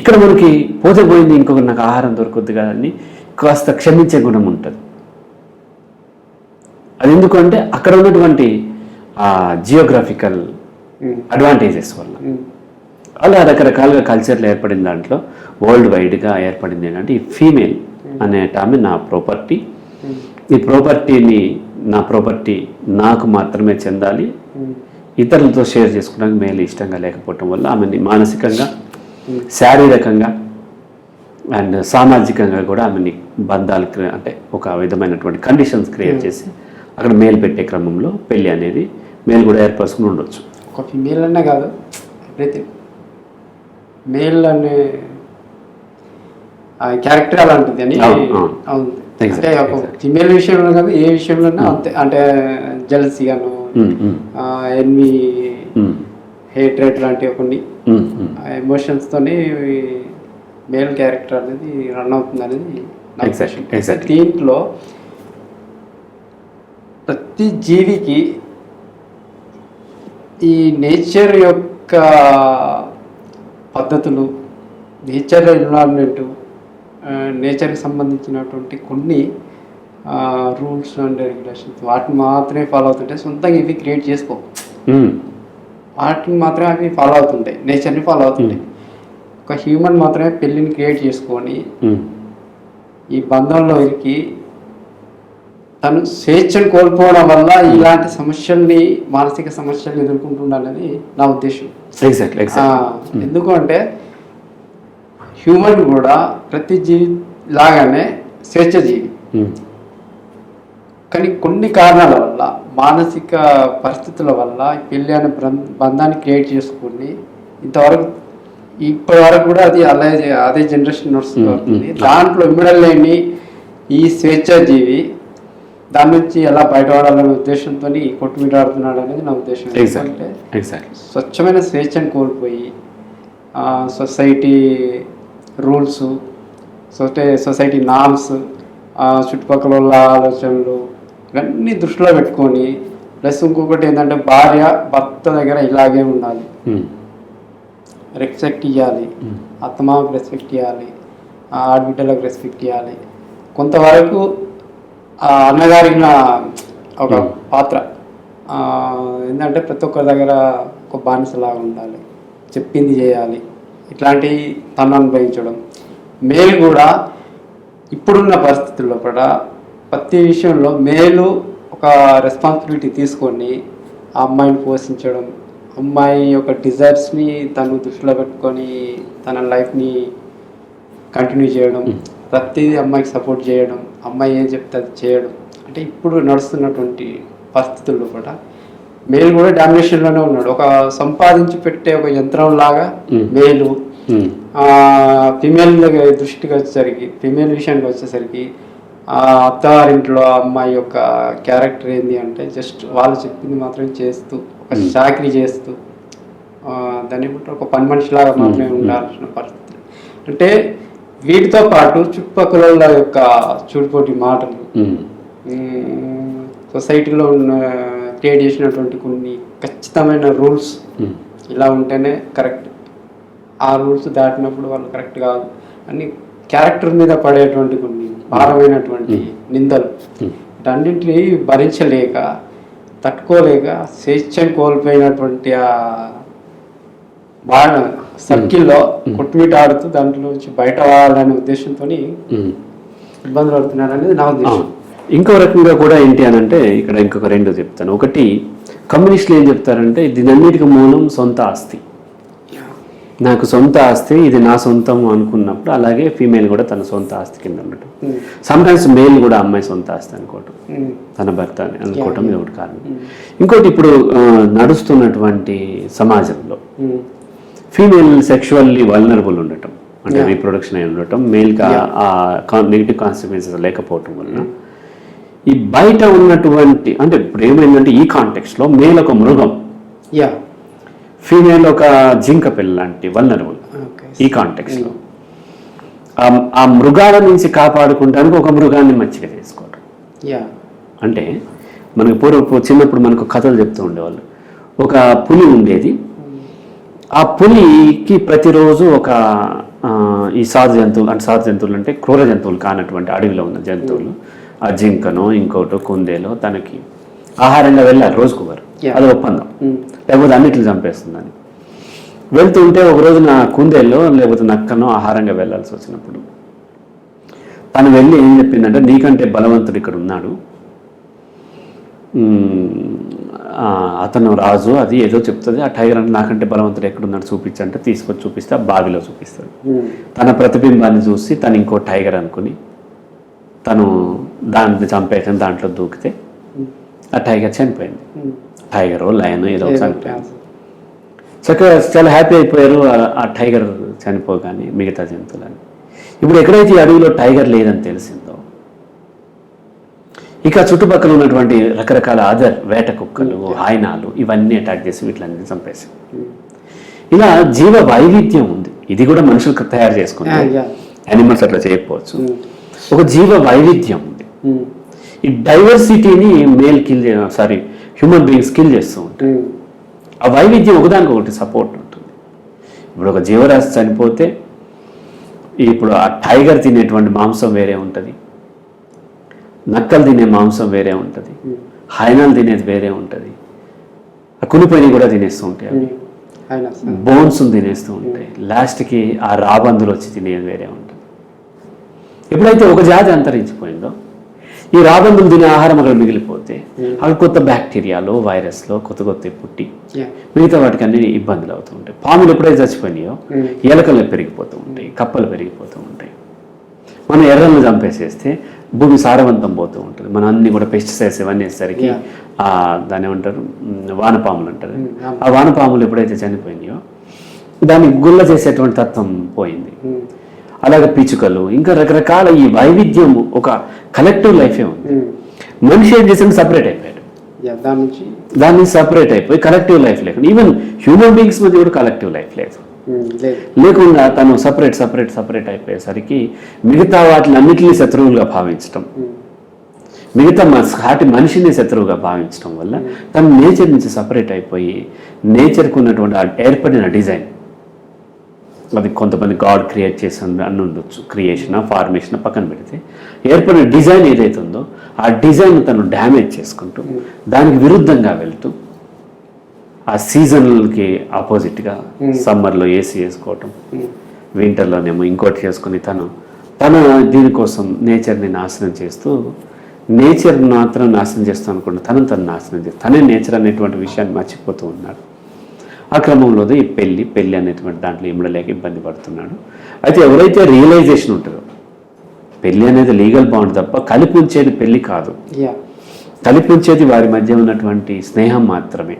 ఇక్కడ మనకి పోతే పోయింది, ఇంకొకరు నాకు ఆహారం దొరకద్దు కానీ కాస్త క్షమించే గుణం ఉంటుంది. అది ఎందుకంటే అక్కడ ఉన్నటువంటి జియోగ్రఫికల్ అడ్వాంటేజెస్ వల్ల. అలా రకరకాలుగా కల్చర్లు ఏర్పడిన దాంట్లో వరల్డ్ వైడ్గా ఏర్పడింది ఏంటంటే ఈ ఫీమేల్ అనే ఆమె నా ప్రాపర్టీ, ఈ ప్రాపర్టీని నా ప్రాపర్టీ నాకు మాత్రమే చెందాలి, ఇతరులతో షేర్ చేసుకోవడానికి మేలు ఇష్టంగా లేకపోవటం వల్ల ఆమెని మానసికంగా, శారీరకంగా అండ్ సామాజికంగా కూడా ఆమెని బంధాలు అంటే ఒక విధమైనటువంటి కండిషన్స్ క్రియేట్ చేసి అక్కడ మేలు పెట్టే క్రమంలో పెళ్ళి అనేది మేలు కూడా ఏర్పరచుకుని ఉండొచ్చు. ఒక ఫిమేల్ అనే కాదు, ప్రతి మేల్ అనే క్యారెక్టర్ అలాంటిది అని అవును. అంటే ఒక ఫిమేల్ విషయంలో కాదు, ఏ విషయంలోనే అంతే. అంటే జెలసీగాను, ఎన్వి, హేట్రేట్ లాంటివి కొన్ని ఎమోషన్స్తోని మేల్ క్యారెక్టర్ అనేది రన్ అవుతుంది అనేది దీంట్లో ప్రతి జీవికి ఈ నేచర్ యొక్క పద్ధతులు, నేచర్ ఎన్విరాన్మెంటు, నేచర్కి సంబంధించినటువంటి కొన్ని రూల్స్ అండ్ రెగ్యులేషన్స్ వాటిని మాత్రమే ఫాలో అవుతుంటాయి. సొంతంగా ఇవి క్రియేట్ చేసుకో, వాటిని మాత్రమే అవి ఫాలో అవుతుంటాయి, నేచర్ని ఫాలో అవుతుంటాయి. ఒక హ్యూమన్ మాత్రమే పెళ్ళిని క్రియేట్ చేసుకొని ఈ బంధంలో ఇరికి తను స్వేచ్ఛను కోల్పోవడం వల్ల ఇలాంటి సమస్యల్ని, మానసిక సమస్యల్ని ఎదుర్కొంటుండనేది నా ఉద్దేశం. ఎందుకు అంటే హ్యూమన్ కూడా ప్రతి జీవి లాగానే స్వేచ్ఛ జీవి, కానీ కొన్ని కారణాల వల్ల, మానసిక పరిస్థితుల వల్ల పెళ్ళి అనే బంధాన్ని క్రియేట్ చేసుకుని ఇప్పటి వరకు కూడా అది అదే జనరేషన్ నడుస్తుంది. దాంట్లో ఇమ్మడలేని ఈ స్వేచ్ఛ జీవి దాని నుంచి ఎలా బయటపడాలనే ఉద్దేశంతో కొట్టుమిటాడుతున్నాడు అనేది నా ఉద్దేశం. ఎందుకంటే స్వచ్ఛమైన స్వేచ్ఛను కోల్పోయి సొసైటీ రూల్స్, సొసైటీ నార్మ్స్, చుట్టుపక్కల వాళ్ళ ఆలోచనలు ఇవన్నీ దృష్టిలో పెట్టుకొని, ప్లస్ ఇంకొకటి ఏంటంటే భార్య భర్త దగ్గర ఇలాగే ఉండాలి, రెస్పెక్ట్ ఇవ్వాలి, అత్తమామకు రెస్పెక్ట్ ఇవ్వాలి, ఆడబిడ్డలకు రెస్పెక్ట్ ఇవ్వాలి. కొంతవరకు అన్నగారిన ఒక పాత్ర ఏంటంటే ప్రతి ఒక్కరి దగ్గర ఒక బానిసలాగా ఉండాలి, చెప్పింది చేయాలి, ఇట్లాంటి తను అనుభవించడం. మేలు కూడా ఇప్పుడున్న పరిస్థితుల్లో కూడా ప్రతి విషయంలో మేలు ఒక రెస్పాన్సిబిలిటీ తీసుకొని ఆ అమ్మాయిని పోషించడం, అమ్మాయి యొక్క డిజైర్స్ని తను దృష్టిలో పెట్టుకొని తన లైఫ్ని కంటిన్యూ చేయడం, ప్రతిదీ అమ్మాయికి సపోర్ట్ చేయడం, అమ్మాయి ఏం చెప్తే అది చేయడం. అంటే ఇప్పుడు నడుస్తున్నటువంటి పరిస్థితుల్లో కూడా మేలు కూడా డామినేషన్లోనే ఉన్నాడు. ఒక సంపాదించి పెట్టే ఒక యంత్రం లాగా మేలు. ఫిమేల్ దృష్టికి వచ్చేసరికి, ఫిమేల్ విషయానికి వచ్చేసరికి అత్తవారింట్లో అమ్మాయి యొక్క క్యారెక్టర్ ఏంటి అంటే జస్ట్ వాళ్ళు చెప్పింది మాత్రమే చేస్తూ, ఒక చాకరీ చేస్తూ, దాన్ని బట్టి ఒక పని మనిషిలాగా మాత్రమే ఉండాల్సిన పరిస్థితి. అంటే వీటితో పాటు చుట్టుపక్కల యొక్క చూడిపోటి మాటలు, సొసైటీలో ఉన్న క్రియేట్ చేసినటువంటి కొన్ని ఖచ్చితమైన రూల్స్, ఇలా ఉంటేనే కరెక్ట్, ఆ రూల్స్ దాటినప్పుడు వాళ్ళు కరెక్ట్ కాదు అని క్యారెక్టర్ మీద పడేటువంటి కొన్ని భారమైనటువంటి నిందలు, వీటన్నింటినీ భరించలేక, తట్టుకోలేక స్వేచ్ఛను కోల్పోయినటువంటి వాళ్ళ సర్కిల్లో కొట్టుమిట ఆడుతూ దాంట్లో నుంచి బయట వాడాలనే ఉద్దేశంతో ఇబ్బందులు పడుతున్నారు అనేది నా ఉద్దేశం. ఇంకో రకంగా కూడా ఏంటి అని అంటే ఇక్కడ ఇంకొక రెండు చెప్తాను. ఒకటి, కమ్యూనిస్టులు ఏం చెప్తారంటే దీనన్నిటికీ మూలం సొంత ఆస్తి. నాకు సొంత ఆస్తి, ఇది నా సొంతం అనుకున్నప్పుడు అలాగే ఫీమేల్ కూడా తన సొంత ఆస్తి కింద ఉండటం. సమ్టైమ్స్ మేల్ కూడా అమ్మాయి సొంత ఆస్తి అనుకోవటం, తన భర్త అని అనుకోవటం ఇది ఒకటి కారణం. ఇంకోటి, ఇప్పుడు నడుస్తున్నటువంటి సమాజంలో ఫీమేల్ సెక్షువల్లీ వల్నరబుల్ ఉండటం, అంటే రీప్రొడక్షన్ అయి ఉండటం, మేల్కి ఆ నెగిటివ్ కాన్సిక్వెన్సెస్ లేకపోవటం వలన ఈ బయట ఉన్నటువంటి, అంటే ఇప్పుడు ఏమైందంటే ఈ కాంటెక్స్లో మేల్ ఒక మృగం, ఫీమేల్ ఒక జింక పిల్ల లాంటి వల్నరబుల్. ఈ కాంటెక్స్లో ఆ మృగాల నుంచి కాపాడుకుంటానికి ఒక మృగాన్ని మంచిగా చేసుకోవడం. అంటే మనకు చిన్నప్పుడు మనకు కథలు చెప్తూ ఉండేవాళ్ళు. ఒక పులి ఉండేది, ఆ పులికి ప్రతిరోజు ఒక ఈ సాధు జంతువులు అంటే క్రూర జంతువులు కానటువంటి అడవిలో ఉన్న జంతువులు, ఆ జింకనో ఇంకోటో కుందేలో తనకి ఆహారంగా వెళ్ళాలి రోజుకోవారు. అది ఒప్పందం, లేకపోతే అన్నిటిని చంపేస్తుందని. వెళ్తుంటే ఒక రోజు నా కుందేలో లేకపోతే నక్కనో ఆహారంగా వెళ్ళాల్సి వచ్చినప్పుడు తను వెళ్ళి ఏం చెప్పిందంటే, నీకంటే బలవంతుడు ఇక్కడ ఉన్నాడు, అతను రాజు, అది ఏదో చెప్తుంది. ఆ టైగర్ అంటే నాకంటే బలవంతుడు ఎక్కడున్నాడు చూపించంటే తీసుకొచ్చి చూపిస్తే ఆ బావిలో చూపిస్తాడు. తన ప్రతిబింబాన్ని చూసి తను ఇంకో టైగర్ అనుకుని తను దాన్ని చంపేయటం దాంట్లో దూకితే ఆ టైగర్ చనిపోయింది. టైగర్ లయన్ ఏదో చనిపోయింది. చక్కగా చాలా హ్యాపీ అయిపోయారు ఆ టైగర్ చనిపోగానే మిగతా జంతువులని. ఇప్పుడు ఎక్కడైతే ఈ అడవిలో టైగర్ లేదని తెలిసిందో, ఇక చుట్టుపక్కల ఉన్నటువంటి రకరకాల అదర్ వేట కుక్కలు, హాయనాలు ఇవన్నీ అటాక్ చేసి వీటిలన్నీ చంపేసి, ఇలా జీవ వైవిధ్యం ఉంది. ఇది కూడా మనుషులకు తయారు చేసుకుంటారు, యానిమల్స్ అట్లా చేయకపోవచ్చు. ఒక జీవ వైవిధ్యం ఉంది. ఈ డైవర్సిటీని హ్యూమన్ బీయింగ్స్ కిల్ చేస్తూ ఉంటాయి. ఆ వైవిధ్యం ఒకదానికి ఒకటి సపోర్ట్ ఉంటుంది. ఇప్పుడు ఒక జీవరాశి చనిపోతే ఇప్పుడు ఆ టైగర్ తినేటువంటి మాంసం వేరే ఉంటుంది, నక్కలు తినే మాంసం వేరే ఉంటుంది, హైనాలు తినేది వేరే ఉంటుంది, ఆ కునిపోయినవి కూడా తినేస్తూ ఉంటాయి, అవి బోన్స్ తినేస్తూ ఉంటాయి, లాస్ట్కి ఆ రాబందులు వచ్చి తినేది వేరే ఉంటుంది. ఎప్పుడైతే ఒక జాతి అంతరించిపోయిందో, ఈ రాబందులు తినే ఆహారం అక్కడ మిగిలిపోతే అవి కొత్త బ్యాక్టీరియాలో వైరస్లో కొత్త పుట్టి మిగతా వాటికి అన్ని ఇబ్బందులు అవుతూ ఉంటాయి. పాములు ఎప్పుడైతే చచ్చిపోయినాయో ఎలకలు పెరిగిపోతూ ఉంటాయి, కప్పలు పెరిగిపోతూ ఉంటాయి. మనం ఎర్రలను చంపేసేస్తే భూమి సారవంతం పోతూ ఉంటుంది. మనం అన్ని కూడా పెస్టిసైడ్స్ ఇవన్నీ వేసేసరికి దాన్ని ఏమంటారు, వానపాములు అంటారు. ఆ వానపాములు ఎప్పుడైతే చనిపోయినాయో దాన్ని గుల్ల చేసేటువంటి తత్వం పోయింది. అలాగే పిచ్చుకలు, ఇంకా రకరకాల ఈ వైవిధ్యం ఒక కలెక్టివ్ లైఫే ఉంది. మనిషి ఏం చేసింది, సపరేట్ అయిపోయాడు. దాన్ని సపరేట్ అయిపోయి కలెక్టివ్ లైఫ్ లేకుండా, ఈవెన్ హ్యూమన్ బీయింగ్స్ మధ్య కూడా కలెక్టివ్ లైఫ్ లేకుండా తను సపరేట్ అయిపోయేసరికి మిగతా వాటిని అన్నిటినీ శత్రువులుగా భావించటం, మిగతా మనిషిని శత్రువుగా భావించడం వల్ల తను నేచర్ నుంచి సపరేట్ అయిపోయి నేచర్కు ఉన్నటువంటి ఏర్పడిన డిజైన్, అది కొంతమంది గాడ్ క్రియేట్ చేసి అని ఉండొచ్చు, క్రియేషన్ ఫార్మేషన్ పక్కన పెడితే ఏర్పడిన డిజైన్ ఏదైతే ఉందో ఆ డిజైన్ తను డ్యామేజ్ చేసుకుంటూ దానికి విరుద్ధంగా వెళ్తూ ఆ సీజన్లకి ఆపోజిట్గా సమ్మర్లో ఏసీ వేసుకోవటం, వింటర్లోనేమో ఇంకోటి చేసుకుని తను దీనికోసం నేచర్ని నాశనం చేస్తూ, నేచర్ మాత్రం నాశనం చేస్తాను అనుకుంటే తను నాశనం చేస్తాను, తనే నేచర్ అనేటువంటి విషయాన్ని మర్చిపోతూ ఉన్నాడు. ఆ క్రమంలో ఈ పెళ్ళి అనేటువంటి దాంట్లో ఇమ్మడలేక ఇబ్బంది పడుతున్నాడు. అయితే ఎవరైతే రియలైజేషన్ ఉంటుందో, పెళ్ళి అనేది లీగల్ బాండ్ తప్ప కలిపి ఉంచేది పెళ్ళి కాదు, కలిపి ఉంచేది వారి మధ్య ఉన్నటువంటి స్నేహం మాత్రమే.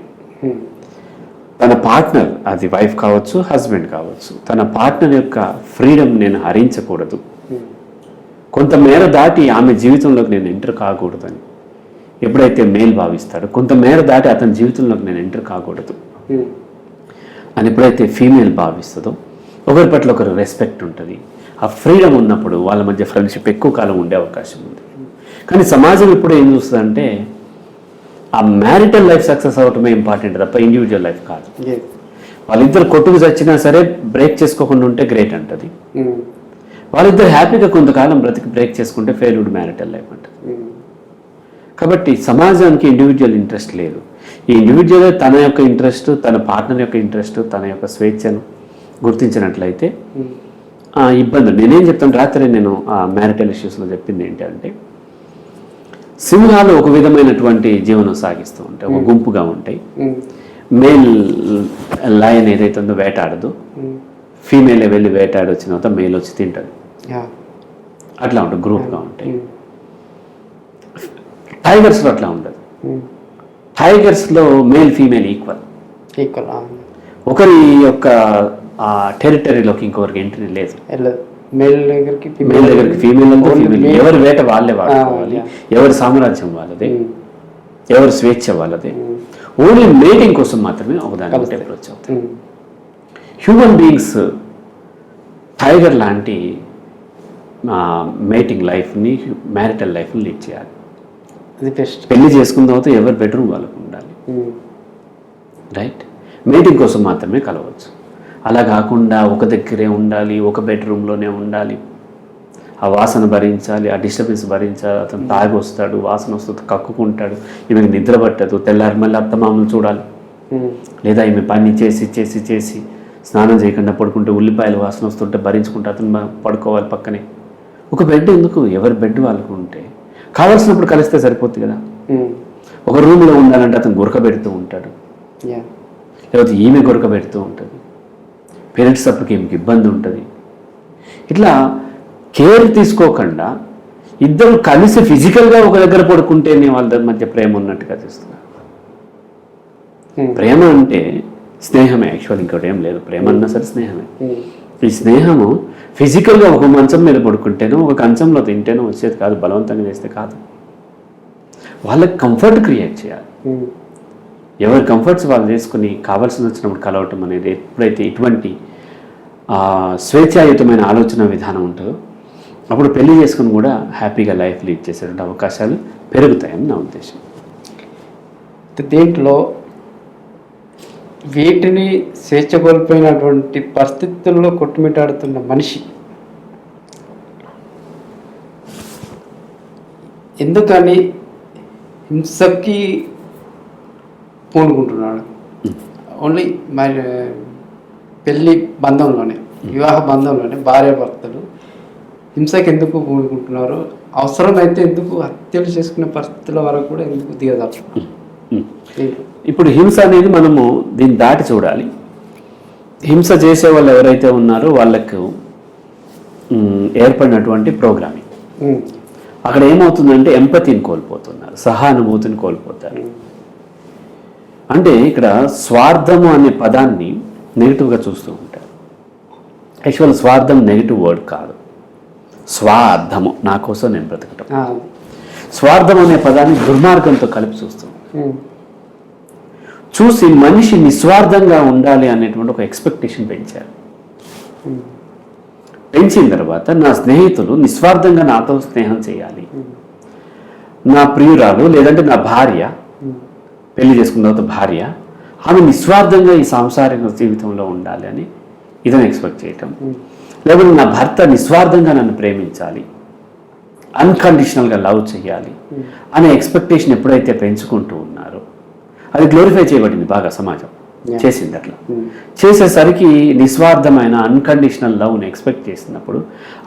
తన పార్ట్నర్, అది వైఫ్ కావచ్చు హస్బెండ్ కావచ్చు, తన పార్ట్నర్ యొక్క ఫ్రీడమ్ నేను హరించకూడదు, కొంతమేర దాటి ఆమె జీవితంలోకి నేను ఎంటర్ కాకూడదని ఎప్పుడైతే మేల్ భావిస్తాడో, కొంతమేర దాటి అతని జీవితంలోకి నేను ఎంటర్ కాకూడదు అని ఎప్పుడైతే ఫీమేల్ భావిస్తుందో, ఒకరి పట్ల ఒకరు రెస్పెక్ట్ ఉంటుంది, ఆ ఫ్రీడమ్ ఉన్నప్పుడు వాళ్ళ మధ్య ఫ్రెండ్షిప్ ఎక్కువ కాలం ఉండే అవకాశం ఉంది. కానీ సమాజం ఇప్పుడు ఏం చూస్తుందంటే ఆ మ్యారిటల్ లైఫ్ సక్సెస్ అవటమే ఇంపార్టెంట్ తప్ప ఇండివిజువల్ లైఫ్ కాదు. వాళ్ళిద్దరు కొట్టుకు చచ్చినా సరే బ్రేక్ చేసుకోకుండా ఉంటే గ్రేట్ అంటది, వాళ్ళిద్దరు హ్యాపీగా కొంతకాలం బ్రేక్ చేసుకుంటే ఫెయిల్యూడ్ మ్యారిటల్ లైఫ్ అంటది. కాబట్టి సమాజానికి ఇండివిజువల్ ఇంట్రెస్ట్ లేదు. ఈ ఇండివిజువల్ తన యొక్క ఇంట్రెస్ట్, తన పార్ట్నర్ యొక్క ఇంట్రెస్ట్, తన యొక్క స్వేచ్ఛను గుర్తించినట్లయితే ఇబ్బందులు. నేనేం చెప్తాను, రాత్రి నేను మ్యారిటల్ ఇష్యూస్లో చెప్పింది ఏంటంటే, సింహాలు ఒక విధమైనటువంటి జీవనం సాగిస్తూ ఉంటాయి, ఒక గుంపుగా ఉంటాయి. మేల్ లయన్ ఏదైతే ఉందో వేటాడదు, ఫీమేల్ వెళ్ళి వేటాడి వచ్చిన తర్వాత మేల్ వచ్చి తింటాడు. అట్లా ఉంటుంది, గ్రూప్గా ఉంటాయి. టైగర్స్లో అట్లా ఉండదు. టైగర్స్లో మేల్ ఫీమేల్ ఈక్వల్. ఒకరి యొక్క టెరిటరీలోకి ఇంకొకరికి ఎంట్రీ లేదు. మేల్ దగ్గరికి ఫీమేల్ ఎవరి వేట వాళ్ళే వాడుకోవాలి, ఎవరి సామ్రాజ్యం వాళ్ళదే, ఎవరి స్వేచ్ఛ వాళ్ళదే. ఓన్లీ మేటింగ్ కోసం మాత్రమే ఒకదాని అప్రోచ్ అవుతాయి. హ్యూమన్ బీయింగ్స్ టైగర్ లాంటి మేటింగ్ లైఫ్ని, మ్యారిటల్ లైఫ్ని లీడ్ చేయాలి. పెళ్లి చేసుకున్న తర్వాత ఎవరి బెడ్రూమ్ వాళ్ళకు ఉండాలి, రైట్? మీటింగ్ కోసం మాత్రమే కలవచ్చు. అలా కాకుండా ఒక దగ్గరే ఉండాలి, ఒక బెడ్రూమ్లోనే ఉండాలి, ఆ వాసన భరించాలి, ఆ డిస్టర్బెన్స్ భరించాలి. అతను తాగి వస్తాడు, వాసన వస్తుంది, కక్కుకుంటాడు, ఈమెకి నిద్ర పట్టదు, తెల్లారి మళ్ళీ అత్తమామలు చూడాలి. లేదా ఈమె పని చేసి చేసి చేసి స్నానం చేయకుండా పడుకుంటే ఉల్లిపాయల వాసన వస్తుంటే భరించుకుంటే అతను పడుకోవాలి పక్కనే. ఒక బెడ్ ఎందుకు? ఎవరి బెడ్ వాళ్ళకు ఉంటే కావాల్సినప్పుడు కలిస్తే సరిపోతుంది కదా. ఒక రూమ్లో ఉండాలంటే అతను గురకబెడుతూ ఉంటాడు, లేకపోతే ఈమె గురకబెడుతూ ఉంటుంది, పేరెంట్స్ అప్పటికి ఈమెకి ఇబ్బంది ఉంటుంది. ఇట్లా కేర్ తీసుకోకుండా ఇద్దరు కలిసి ఫిజికల్గా ఒక దగ్గర పడుకుంటేనే వాళ్ళ మధ్య ప్రేమ ఉన్నట్టుగా చేస్తున్నారు. ప్రేమ అంటే స్నేహమే, యాక్చువల్ ఇంకోటి ఏం లేదు. ప్రేమ అన్నా సరే స్నేహమే. ఈ స్నేహము ఫిజికల్గా ఒక మంచం మీద పడుకుంటేనో ఒక కంచంలో తింటేనో వచ్చేది కాదు, బలవంతంగా చేస్తే కాదు. వాళ్ళకి కంఫర్ట్ క్రియేట్ చేయాలి. ఎవరి కంఫర్ట్స్ వాళ్ళు చేసుకుని కావాల్సి వచ్చినప్పుడు కలవటం అనేది ఎప్పుడైతే ఇటువంటి స్వేచ్ఛాయుతమైన ఆలోచన విధానం ఉంటుందో అప్పుడు పెళ్లి చేసుకుని కూడా హ్యాపీగా లైఫ్ లీడ్ చేసేటువంటి అవకాశాలు పెరుగుతాయని నా ఉద్దేశం. దీంట్లో వీటిని స్వేచ్ఛ కోల్పోయినటువంటి పరిస్థితుల్లో కొట్టుమిట్టాడుతున్న మనిషి ఎందుకని హింసకి పూనుకుంటున్నాడు? ఓన్లీ మరి పెళ్ళి బంధంలోనే, వివాహ బంధంలోనే భార్యాభర్తలు హింసకి ఎందుకు పూనుకుంటున్నారు? అవసరమైతే ఎందుకు హత్యలు చేసుకునే పరిస్థితుల వరకు కూడా ఎందుకు దిగదారు? ఇప్పుడు హింస అనేది మనము దీన్ని దాటి చూడాలి. హింస చేసే వాళ్ళు ఎవరైతే ఉన్నారో వాళ్ళకు ఏర్పడినటువంటి ప్రోగ్రామింగ్, అక్కడ ఏమవుతుందంటే ఎంపతిని కోల్పోతున్నారు, సహానుభూతిని కోల్పోతారు. అంటే ఇక్కడ స్వార్థము అనే పదాన్ని నెగిటివ్గా చూస్తూ ఉంటారు. యాక్చువల్ స్వార్థం నెగిటివ్ వర్డ్ కాదు, స్వార్థము, నా కోసం నేను బ్రతకటం. స్వార్థం అనే పదాన్ని దుర్మార్గంతో కలిపి చూస్తాం. చూసి మనిషి నిస్వార్థంగా ఉండాలి అనేటువంటి ఒక ఎక్స్పెక్టేషన్ పెంచారు. పెంచిన తర్వాత నా స్నేహితులు నిస్వార్థంగా నాతో స్నేహం చేయాలి, నా ప్రియురాలు లేదంటే నా భార్య, పెళ్లి చేసుకున్న తర్వాత భార్య, ఆమె నిస్వార్థంగా ఈ సాంసారిక జీవితంలో ఉండాలి అని ఇదని ఎక్స్పెక్ట్ చేయటం. లేకపోతే నా భర్త నిస్వార్థంగా నన్ను ప్రేమించాలి, అన్కండిషనల్గా లవ్ చేయాలి అనే ఎక్స్పెక్టేషన్ ఎప్పుడైతే పెంచుకుంటూ ఉన్నారో అది గ్లోరిఫై చేయబడింది బాగా, సమాజం చేసింది. అట్లా చేసేసరికి నిస్వార్థమైన అన్కండిషనల్ లవ్ని ఎక్స్పెక్ట్ చేసినప్పుడు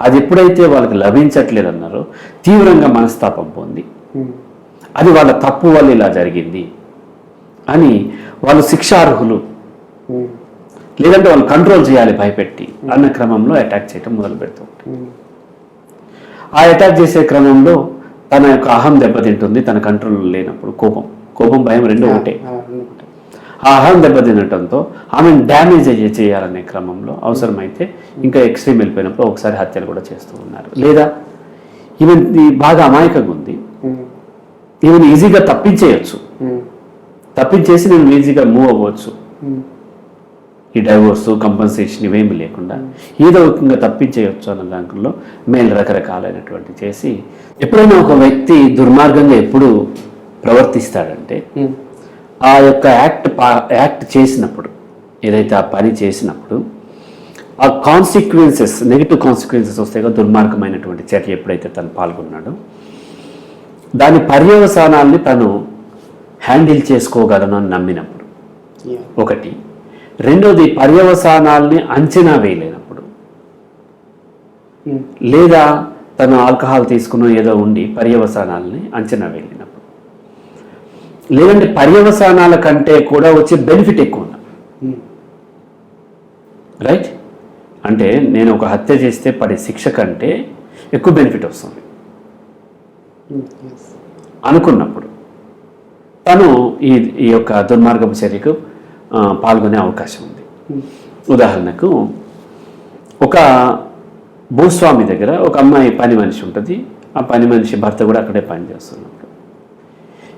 అది ఎప్పుడైతే వాళ్ళకి లభించట్లేదన్నారో తీవ్రంగా మనస్తాపం పొంది అది వాళ్ళ తప్పు వల్ల ఇలా జరిగింది అని వాళ్ళు శిక్షార్హులు, లేదంటే వాళ్ళు కంట్రోల్ చేయాలి భయపెట్టి అన్న క్రమంలో అటాక్ చేయటం మొదలు పెడుతూ ఉంటారు. ఆ అటాక్ చేసే క్రమంలో తన యొక్క అహం దెబ్బతింటుంది. తన కంట్రోల్ లేనప్పుడు కోపం భయం రెండు ఒకటే. ఆ అహం దెబ్బతినటంతో ఆమెను డ్యామేజ్ చేయాలనే క్రమంలో అవసరమైతే ఇంకా ఎక్స్ట్రీమ్ వెళ్ళిపోయినప్పుడు ఒకసారి హత్యలు కూడా చేస్తూ ఉన్నారు. లేదా ఈవెన్ బాగా అమాయకంగా ఉంది, ఈవెన్ ఈజీగా తప్పించేయచ్చు, తప్పించేసి నేను ఈజీగా మూవ్ అవ్వచ్చు, ఈ డైవోర్స్ కంపన్సేషన్ ఇవేమి లేకుండా ఏదో రకంగా తప్పించేయచ్చు అన్న దాంట్లో మేలు రకరకాలైనటువంటి చేసి ఎప్పుడైనా ఒక వ్యక్తి దుర్మార్గంగా ఎప్పుడు ప్రవర్తిస్తాడంటే ఆ యొక్క యాక్ట్ చేసినప్పుడు, ఏదైతే ఆ పని చేసినప్పుడు ఆ కాన్సిక్వెన్సెస్, నెగిటివ్ కాన్సిక్వెన్సెస్ వస్తాయి కదా, దుర్మార్గమైనటువంటి చర్య ఎప్పుడైతే తను పాల్గొన్నాడో దాని పర్యవసానాల్ని తను హ్యాండిల్ చేసుకోగలను అని నమ్మినప్పుడు Yeah. ఒకటి. రెండోది పర్యవసానాల్ని అంచనా వేయలేనప్పుడు, లేదా తను ఆల్కహాల్ తీసుకున్న ఏదో ఉండి పర్యవసానాలని అంచనా వేయలేనప్పుడు, లేదంటే పర్యవసానాల కంటే కూడా వచ్చే బెనిఫిట్ ఎక్కువ ఉన్నప్పుడు. రైట్? అంటే నేను ఒక హత్య చేస్తే పడే శిక్ష కంటే ఎక్కువ బెనిఫిట్ వస్తుంది Yes. అనుకున్నప్పుడు తను ఈ యొక్క దుర్మార్గపు చర్యకు పాల్గొనే అవకాశం ఉంది. ఉదాహరణకు ఒక భూస్వామి దగ్గర ఒక అమ్మాయి పని మనిషి ఉంటుంది. ఆ పని మనిషి భర్త కూడా అక్కడే పని చేస్తున్నప్పుడు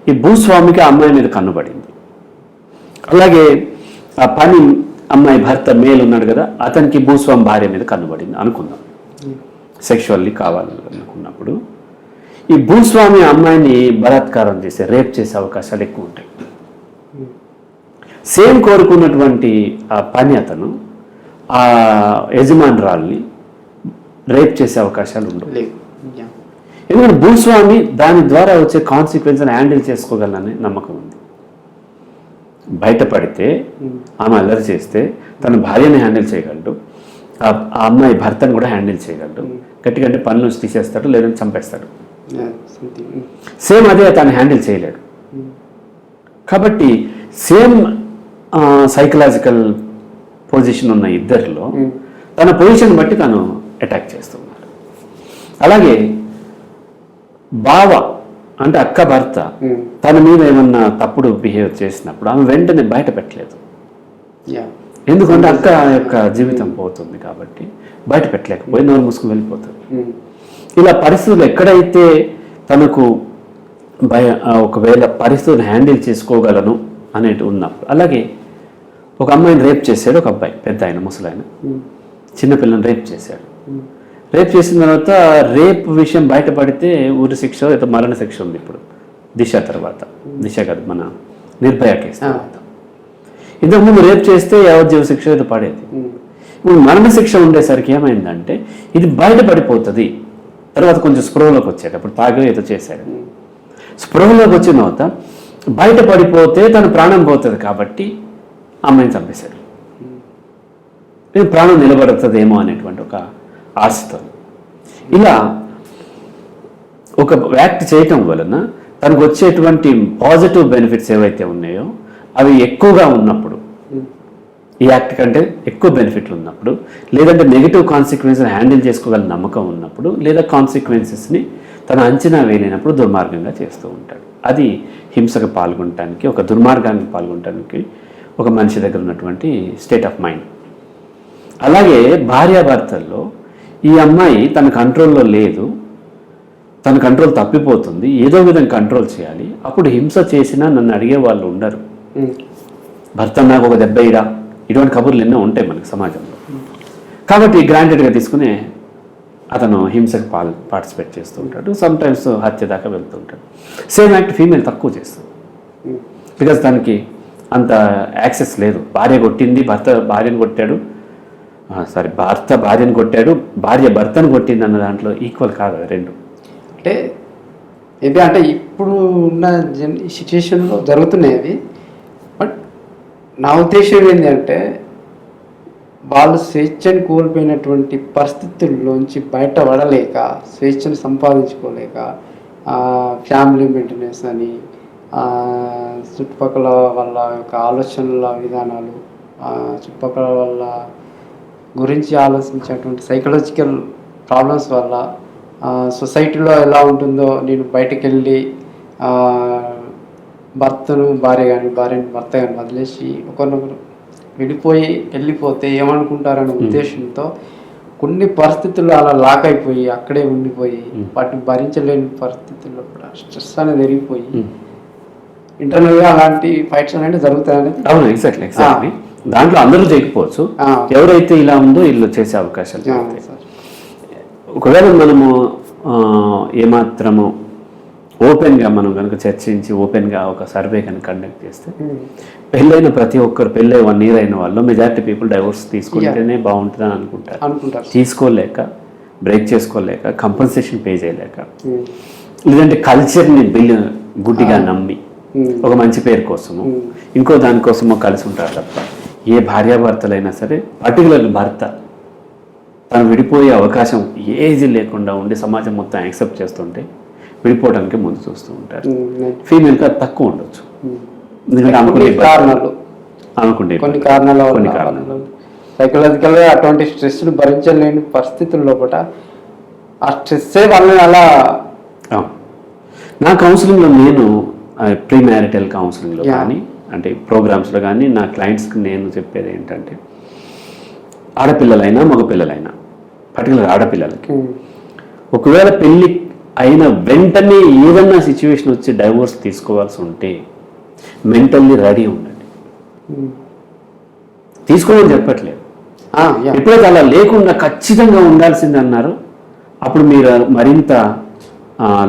ఈ భూస్వామికి ఆ అమ్మాయి మీద కన్నుబడింది. అలాగే ఆ పని అమ్మాయి భర్త మేలు ఉన్నాడు కదా, అతనికి భూస్వామి భార్య మీద కన్నుబడింది అనుకుందాం. సెక్షువల్లీ కావాలనుకున్నప్పుడు ఈ భూస్వామి అమ్మాయిని బలాత్కారం చేసే, రేప్ చేసే అవకాశాలు ఎక్కువ ఉంటాయి. సేమ్ కోరుకున్నటువంటి ఆ పని అతను ఆ యజమానురాల్ని రేప్ చేసే అవకాశాలు ఉండవు. Yeah. ఎందుకంటే భూస్వామి దాని ద్వారా వచ్చే కాన్సిక్వెన్స్ని హ్యాండిల్ చేసుకోగలనని నమ్మకం ఉంది. బయటపడితే ఆమె అల్లరి చేస్తే తన భార్యని హ్యాండిల్ చేయగలడు, ఆ అమ్మాయి భర్తను కూడా హ్యాండిల్ చేయగలడు. గట్టిగా అంటే పనుల నుంచి తీసేస్తాడు, లేదంటే చంపేస్తాడు. Yeah. Something. సేమ్ అదే తను హ్యాండిల్ చేయలేడు. కాబట్టి సేమ్ సైకలాజికల్ పొజిషన్ ఉన్న ఇద్దరిలో తన పొజిషన్ బట్టి తను అటాక్ చేస్తున్నాడు. అలాగే బావ అంటే అక్క భర్త తన మీద ఏమన్నా తప్పుడు బిహేవ్ చేసినప్పుడు ఆమె వెంటనే బయట పెట్టలేదు. Yeah. ఎందుకంటే అక్క యొక్క జీవితం పోతుంది కాబట్టి బయట పెట్టలేకపోయి నోరు మూసుకుని వెళ్ళిపోతుంది. ఇలా పరిస్థితులు ఎక్కడైతే తనకు ఒకవేళ పరిస్థితులను హ్యాండిల్ చేసుకోగలను అనేటి ఉన్నప్పుడు, అలాగే ఒక అమ్మాయిని రేప్ చేశాడు ఒక అబ్బాయి, పెద్ద ఆయన ముసలాయన చిన్నపిల్లని రేప్ చేశాడు. రేప్ చేసిన తర్వాత రేప్ విషయం బయటపడితే ఊరి శిక్ష ఏదో మరణ శిక్ష ఉంది ఇప్పుడు దిశ తర్వాత. దిశ కాదు, మన నిర్భయ కేసు తర్వాత. ఇంతకుముందు రేప్ చేస్తే యావజ్జీవ శిక్ష ఏదో పడేది. ఇప్పుడు మరణ శిక్ష ఉండేసరికి ఏమైందంటే ఇది బయటపడిపోతుంది. తర్వాత కొంచెం స్పృహలోకి వచ్చాడు, అప్పుడు తాగి ఏదో చేశాడు. స్పృహలోకి వచ్చిన తర్వాత బయటపడిపోతే తన ప్రాణం పోతుంది కాబట్టి అమ్మాయిని చంపేశాడు. ప్రాణం నిలబడుతుందేమో అనేటువంటి ఒక ఆశతో ఇలా ఒక యాక్ట్ చేయటం వలన తనకు వచ్చేటువంటి పాజిటివ్ బెనిఫిట్స్ ఏవైతే ఉన్నాయో అవి ఎక్కువగా ఉన్నప్పుడు, ఈ యాక్ట్ కంటే ఎక్కువ బెనిఫిట్లు ఉన్నప్పుడు, లేదంటే నెగిటివ్ కాన్సిక్వెన్స్ని హ్యాండిల్ చేసుకోగల నమ్మకం ఉన్నప్పుడు, లేదా కాన్సిక్వెన్సెస్ని తన అంచనా వేయలేనప్పుడు దుర్మార్గంగా చేస్తూ ఉంటాడు. అది హింసకు పాల్గొనడానికి, ఒక దుర్మార్గానికి పాల్గొనడానికి ఒక మనిషి దగ్గర ఉన్నటువంటి స్టేట్ ఆఫ్ మైండ్. అలాగే భార్యాభర్తల్లో ఈ అమ్మాయి తన కంట్రోల్లో లేదు, తన కంట్రోల్ తప్పిపోతుంది, ఏదో విధంగా కంట్రోల్ చేయాలి. అప్పుడు హింస చేసినా నన్ను అడిగే వాళ్ళు ఉండరు. భర్త నాకు ఒక దెబ్బ ఇడా, ఇటువంటి కబుర్లు ఎన్నో ఉంటాయి మనకి సమాజంలో. కాబట్టి గ్రాంటెడ్గా తీసుకుని అతను హింసకు పార్టిసిపేట్ చేస్తూ ఉంటాడు. సమ్ టైమ్స్ హత్య దాకా వెళ్తూ ఉంటాడు. సేమ్ యాక్ట్ ఫీమేల్ తక్కువ చేస్తుంది, బికాజ్ దానికి అంత యాక్సెస్ లేదు. భార్య కొట్టింది, భర్త భార్యను కొట్టాడు, భర్త భార్యను కొట్టాడు, భార్య భర్తను కొట్టింది అన్న దాంట్లో ఈక్వల్ కాదు రెండు. అంటే ఇది అంటే ఇప్పుడు ఉన్న సిచ్యుయేషన్లో జరుగుతున్నాయి అవి. బట్ నా ఉద్దేశం ఏంటి అంటే వాళ్ళు స్వేచ్ఛను కోల్పోయినటువంటి పరిస్థితుల్లోంచి బయటపడలేక, స్వేచ్ఛను సంపాదించుకోలేక, ఫ్యామిలీ మెయింటెనెన్స్ అని, చుట్టుపక్కల వాళ్ళ యొక్క ఆలోచనల విధానాలు, చుట్టుపక్కల వాళ్ళ గురించి ఆలోచించేటువంటి సైకలాజికల్ ప్రాబ్లమ్స్ వల్ల, సొసైటీలో ఎలా ఉంటుందో నేను బయటకు వెళ్ళి భర్తను భార్య కానీ భార్యను భర్త కానీ వదిలేసి ఒకరినొకరు వెళ్ళిపోతే ఏమనుకుంటారనే ఉద్దేశంతో కొన్ని పరిస్థితుల్లో అలా లాక్ అయిపోయి అక్కడే ఉండిపోయి వాటిని భరించలేని పరిస్థితుల్లో కూడా స్ట్రెస్ అనేది పెరిగిపోయి ఇంటర్నల్గా అలాంటి ఫైట్స్ అనేవి జరుగుతాయనేది. అవును, ఎగ్జాక్ట్లీ. దాంట్లో అందరూ చేయకపోవచ్చు, ఎవరైతే ఇలా ఉందో వీళ్ళు చేసే అవకాశాలు. ఒకవేళ మనము ఏమాత్రము ఓపెన్గా మనం కనుక చర్చించి ఓపెన్గా ఒక సర్వే కనుక కండక్ట్ చేస్తే పెళ్ళైన ప్రతి ఒక్కరు, పెళ్ళై 1 year అయిన వాళ్ళు మెజారిటీ పీపుల్ డైవోర్స్ తీసుకుంటేనే బాగుంటుందని అనుకుంటారు. తీసుకోలేక, బ్రేక్ చేసుకోలేక, కంపన్సేషన్ పే చేయలేక, లేదంటే కల్చర్ని గుడ్డిగా నమ్మి ఒక మంచి పేరు కోసము ఇంకో దానికోసమో కలిసి ఉంటారు తప్ప ఏ భార్యాభర్తలైనా సరే పర్టికులర్లీ భర్త తను విడిపోయే అవకాశం ఏది లేకుండా ఉండి సమాజం మొత్తం యాక్సెప్ట్ చేస్తుంటే విడిపోవడానికి ముందు చూస్తూ ఉంటారు. ఫీమేల్కి అది తక్కువ ఉండొచ్చు, ఎందుకంటే కొన్ని కారణాలు సైకలాజికల్గా అటువంటి స్ట్రెస్ను భరించలేని పరిస్థితుల్లో కూడా ఆ స్ట్రెస్సే వాళ్ళని అలా. నా కౌన్సిలింగ్లో నేను ప్రీ మ్యారిటల్ కౌన్సిలింగ్లో కానీ అంటే ప్రోగ్రామ్స్లో కానీ నా క్లయింట్స్కి నేను చెప్పేది ఏంటంటే ఆడపిల్లలైనా మగపిల్లలైనా పర్టికులర్ ఆడపిల్లలకి ఒకవేళ పెళ్ళి అయిన వెంటనే ఏదన్నా సిచ్యువేషన్ వచ్చి డైవోర్స్ తీసుకోవాల్సి ఉంటే మెంటల్లీ రెడీ ఉండండి. తీసుకోమని చెప్పట్లేదు, ఎప్పుడైతే అలా లేకుండా ఖచ్చితంగా ఉండాల్సింది అన్నారు అప్పుడు మీరు మరింత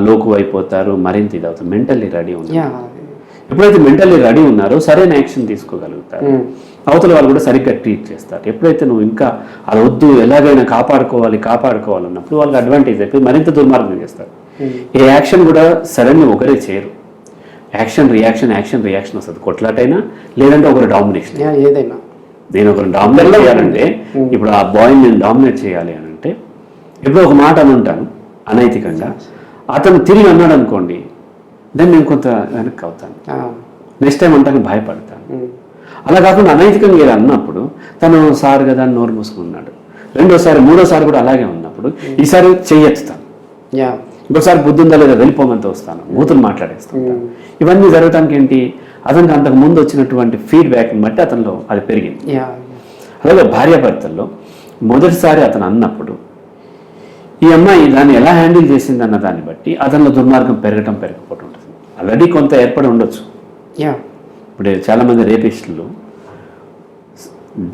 లోకు అయిపోతారు, మరింత ఇది అవుతుంది. మెంటల్లీ రెడీ ఉన్నారు, ఎప్పుడైతే మెంటల్లీ రెడీ ఉన్నారో సరైన యాక్షన్ తీసుకోగలుగుతారు, అవతల వాళ్ళు కూడా సరిగ్గా ట్రీట్ చేస్తారు. ఎప్పుడైతే నువ్వు ఇంకా అలా వద్దు ఎలాగైనా కాపాడుకోవాలన్నప్పుడు వాళ్ళకి అడ్వాంటేజ్ అయిపోయి మరింత దుర్మార్గం చేస్తారు. ఏ యాక్షన్ కూడా సడన్గా ఒకరే చేయరు, యాక్షన్ రియాక్షన్ వస్తుంది. కొట్లాటైనా లేదంటే ఒకరు డామినేషన్, ఏదైనా నేను ఒకరిని డామినేట్ చేయాలంటే ఇప్పుడు ఆ బాయ్ని నేను డామినేట్ చేయాలి అని అంటే ఎప్పుడో ఒక మాట అని ఉంటాను అనైతికంగా, అతను తిరిగి అన్నాడు అనుకోండి దెన్ నేను కొంత వెనక్కి అవుతాను, నెక్స్ట్ టైం అంటాను భయపడతాను. అలా కాకుండా అనైతికంగా ఏదో అన్నప్పుడు తను సార్ కదా అని నోరు మూసుకున్నాడు, రెండోసారి మూడోసారి కూడా అలాగే ఉన్నప్పుడు ఈసారి చెయ్యెత్తుతాను, ఇంకోసారి బుద్ధి ఉందా లేదా వెళ్ళిపోమంతా వస్తాను, బూతులు మాట్లాడేస్తాను. ఇవన్నీ జరగటానికి ఏంటి, అతనికి అంతకు ముందు వచ్చినటువంటి ఫీడ్బ్యాక్ని బట్టి అతనిలో అది పెరిగింది. అలాగే భార్యాభర్తల్లో మొదటిసారి అతను అన్నప్పుడు ఈ అమ్మాయి దాన్ని ఎలా హ్యాండిల్ చేసింది అన్న దాన్ని బట్టి అతనిలో దుర్మార్గం పెరగకపోవడం ఉంటుంది. ఆల్రెడీ కొంత ఏర్పడి ఉండొచ్చు. ఇప్పుడు చాలామంది రేపిస్టులు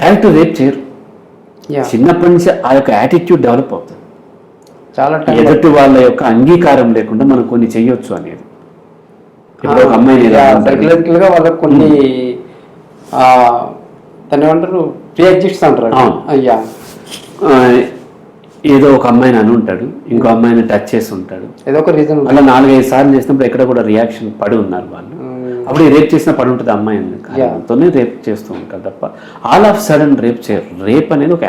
డైరెక్ట్ రేప్ చేయరు, చిన్నప్పటి నుంచి ఆ యొక్క యాటిట్యూడ్ డెవలప్ అవుతుంది. చాలా ఎదుటి వాళ్ళ యొక్క అంగీకారం లేకుండా మనం కొన్ని చెయ్యొచ్చు అనేది. ఇప్పుడు ఒక అమ్మాయిని సైకలాజికల్గా వాళ్ళకి కొన్ని దాన్ని ఏమంటారు ప్రీ ఎగ్జిస్ట్స్ అంటారు. అయ్యా ఏదో ఒక అమ్మాయిని అని ఉంటాడు, ఇంకో అమ్మాయిని టచ్ చేసి ఉంటాడు, ఏదో ఒక రీజన్ అలా 4-5 సార్లు చేసినప్పుడు ఎక్కడ కూడా రియాక్షన్ పడి ఉన్నారు వాళ్ళు. అప్పుడు రేప్ చేసినా పడి ఉంటుంది అమ్మాయిని, కారణంతోనే రేప్ చేస్తూ ఉంటారు తప్ప ఆల్ ఆఫ్ సడన్ రేప్ చేయరు. రేప్ అనేది ఒక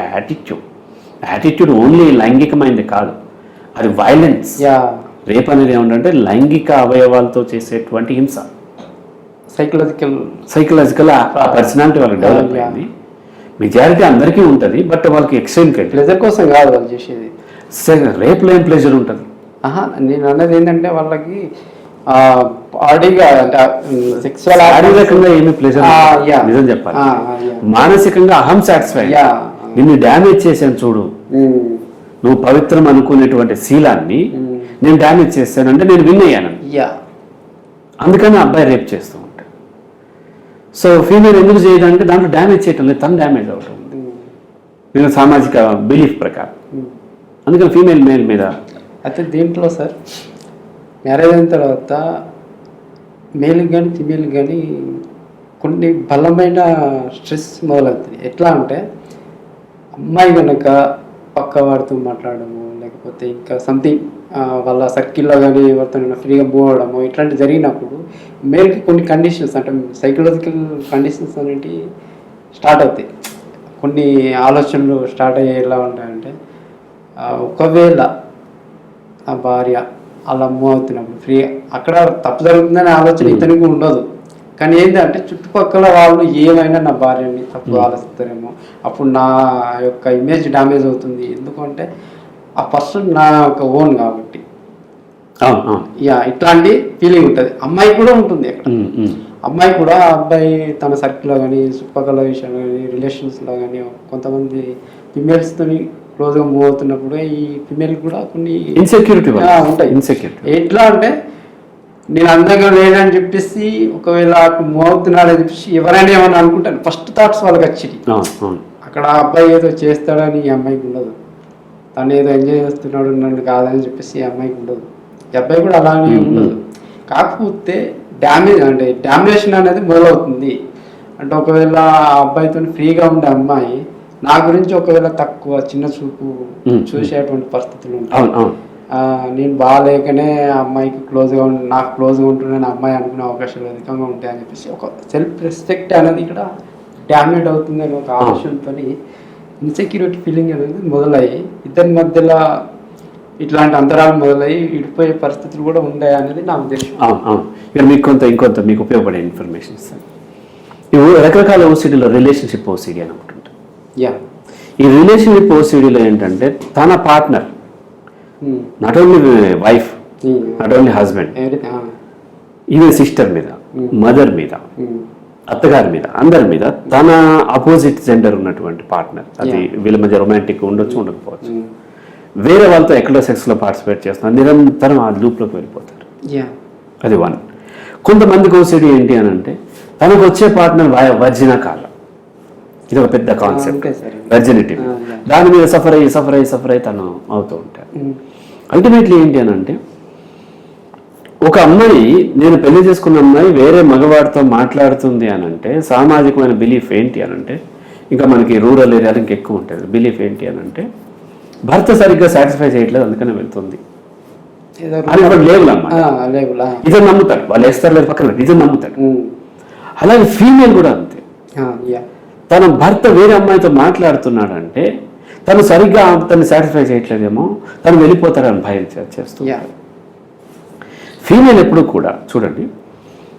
యాటిట్యూడ్ ఓన్లీ లైంగికమైనది కాదు, అది వైలెన్స్. రేప్ అనేది ఏమంటే లైంగిక అవయవాలతో చేసేటువంటి హింస. సైకలాజికల్ ఆ పర్సనాలిటీ వాళ్ళకి డెవలప్ అయింది. మెజారిటీ అందరికీ ఉంటుంది, బట్ వాళ్ళకి ఎక్స్ట్రీమ్ ప్లెజర్ కోసం కాదు వాళ్ళు చేసేది. రేప్లో ఏం ప్లెజర్ ఉంటుంది? నేను అన్నది ఏంటంటే వాళ్ళకి బాడీగా సెక్సువల్ శారీరకంగా ఏమి ప్లెజర్ నిజం చెప్పాలి, మానసికంగా అహం సాటిస్ఫై. నిన్ను డ్యామేజ్ చేశాను చూడు, నువ్వు పవిత్రం అనుకునేటువంటి శీలాన్ని నేను డ్యామేజ్ చేశానంటే నేను విన్ అయ్యాను, అందుకని అబ్బాయి రేప్ చేస్తూ ఉంటాడు. సో ఫీమేల్ ఎందుకు చేయదంటే దాంట్లో డ్యామేజ్ చేయటం లేదు, తను డ్యామేజ్ అవటం నేను సామాజిక బిలీఫ్ ప్రకారం. అందుకని ఫీమేల్ మేల్ మీద అయితే దీంట్లో సార్ మ్యారేజ్ అయిన తర్వాత మేల్కి కానీ ఫీమేల్కి కానీ కొన్ని బలమైన స్ట్రెస్ మొదలవుతుంది. ఎట్లా అంటే అమ్మాయి కనుక పక్క వాడితో మాట్లాడము, లేకపోతే ఇంకా సంథింగ్ వాళ్ళ సర్కిల్లో కానీ ఎవరితో ఫ్రీగా మూవ్ అవడము ఇట్లాంటివి జరిగినప్పుడు మేల్కి కొన్ని కండిషన్స్ అంటే సైకలాజికల్ కండిషన్స్ అనేవి స్టార్ట్ అవుతాయి. కొన్ని ఆలోచనలు స్టార్ట్ అయ్యే ఎలా ఉంటాయంటే ఒకవేళ ఆ భార్య అలా మూవ్ అవుతున్నప్పుడు ఫ్రీ అక్కడ తప్పు జరుగుతుందనే ఆలోచన ఇతనికి ఉండదు, కానీ ఏంటంటే చుట్టుపక్కల వాళ్ళు ఏమైనా నా భార్యని తప్పు ఆలోచిస్తారేమో, అప్పుడు నా యొక్క ఇమేజ్ డ్యామేజ్ అవుతుంది, ఎందుకంటే ఆ పర్సన్ నా యొక్క ఓన్ కాబట్టి ఇట్లాంటి ఫీలింగ్ ఉంటుంది. అమ్మాయి కూడా ఉంటుంది అక్కడ, అమ్మాయి కూడా అబ్బాయి తన సర్కిల్లో కానీ చుట్టుపక్కల విషయంలో కానీ రిలేషన్స్లో కానీ కొంతమంది ఫిమేల్స్తో క్లోజ్గా మూవ్ అవుతున్నప్పుడు ఈ ఫిమేల్ కూడా కొన్ని ఇన్సెక్యూరిటీ ఉంటాయి. ఎట్లా అంటే నేను అందంగా లేదని చెప్పేసి ఒకవేళ మూవ్ అవుతున్నాడని చెప్పేసి ఎవరైనా ఏమన్నా అనుకుంటాను, ఫస్ట్ థాట్స్ వాళ్ళకి వచ్చి అక్కడ అబ్బాయి ఏదో చేస్తాడని ఈ అమ్మాయికి ఉండదు, తను ఏదో ఎంజాయ్ చేస్తున్నాడు నన్ను కాదని చెప్పేసి ఈ అమ్మాయికి ఉండదు, ఈ అబ్బాయి కూడా అలానే ఉండదు. కాకపోతే డామినేషన్ అనేది మొదలవుతుంది. అంటే ఒకవేళ ఆ అబ్బాయితో ఫ్రీగా ఉండే అమ్మాయి నా గురించి ఒకవేళ తక్కువ చిన్న చూపు చూసేటువంటి పరిస్థితులు ఉంటాయి. నేను బాగాలేకనే ఆ అమ్మాయికి క్లోజ్గా నాకు క్లోజ్గా ఉంటున్నాను అమ్మాయి అనుకునే అవకాశాలు అధికంగా ఉంటాయని చెప్పేసి ఒక సెల్ఫ్ రెస్పెక్ట్ అనేది ఇక్కడ డ్యామేజ్ అవుతుంది అని ఒక ఆలోచనతో ఇన్సెక్యూరిటీ ఫీలింగ్ అనేది మొదలయ్యి ఇద్దరి మధ్యలో ఇట్లాంటి అంతరాలు మొదలయ్యి విడిపోయే పరిస్థితులు కూడా ఉన్నాయి అనేది నా ఉద్దేశం. అవును అవును. ఇక్కడ మీకు ఇంకొంత మీకు ఉపయోగపడే ఇన్ఫర్మేషన్ ఇస్తాను. ఇవి రకరకాల ఓసిడీలో రిలేషన్షిప్ ఓసిడీ అని ఒకటి ఉంటుంది. యా, ఈ రిలేషన్షిప్ ఓసిడీలో ఏంటంటే తన partner, not only wife, not only husband, even sister మీద, మదర్ మీద, అత్తగారి మీద, అందరి మీద తన అపోజిట్ జెండర్ ఉన్నటువంటి పార్ట్నర్, అది వీళ్ళ మధ్య రొమాంటిక్ ఉండొచ్చు ఉండకపోవచ్చు, వేరే వాళ్ళతో ఎక్కడో సెక్స్లో పార్టిసిపేట్ చేస్తున్నారు, నిరంతరం ఆ లూప్లోకి వెళ్ళిపోతారు. అది వన్. కొంతమందికి ఓసిడీ ఏంటి అని అంటే తనకు వచ్చే పార్ట్నర్ వర్జిన కాలం, ఇది ఒక పెద్ద కాన్సెప్ట్, వెర్జినిటీ. దాని మీద సఫర్ అయ్యి తను అవుతూ ఉంటారు. అల్టిమేట్లీ ఏంటి అని అంటే ఒక అమ్మాయి, నేను పెళ్లి చేసుకున్న అమ్మాయి వేరే మగవాడితో మాట్లాడుతుంది అని అంటే సామాజికమైన బిలీఫ్ ఏంటి అని అంటే, ఇంకా మనకి రూరల్ ఏరియాలో ఇంకా ఎక్కువ ఉంటుంది బిలీఫ్ ఏంటి అని అంటే భర్త సరిగ్గా సాటిస్ఫై చేయట్లేదు అందుకనే వెళ్తుంది అని ఒక లేబుల్ అన్నమాట. ఇదే నమ్ముతాడు, వాళ్ళు వేస్తారు లేదు పక్కన, ఇదే నమ్ముతాడు. అలాగే ఫీమేల్ కూడా అంతే. తన భర్త వేరే అమ్మాయితో మాట్లాడుతున్నాడంటే తను సరిగ్గా తను సాటిస్ఫై చేయట్లేదేమో, తను వెళ్ళిపోతాడని భయం చేస్తుంది. ఫీమేల్ ఎప్పుడు కూడా చూడండి,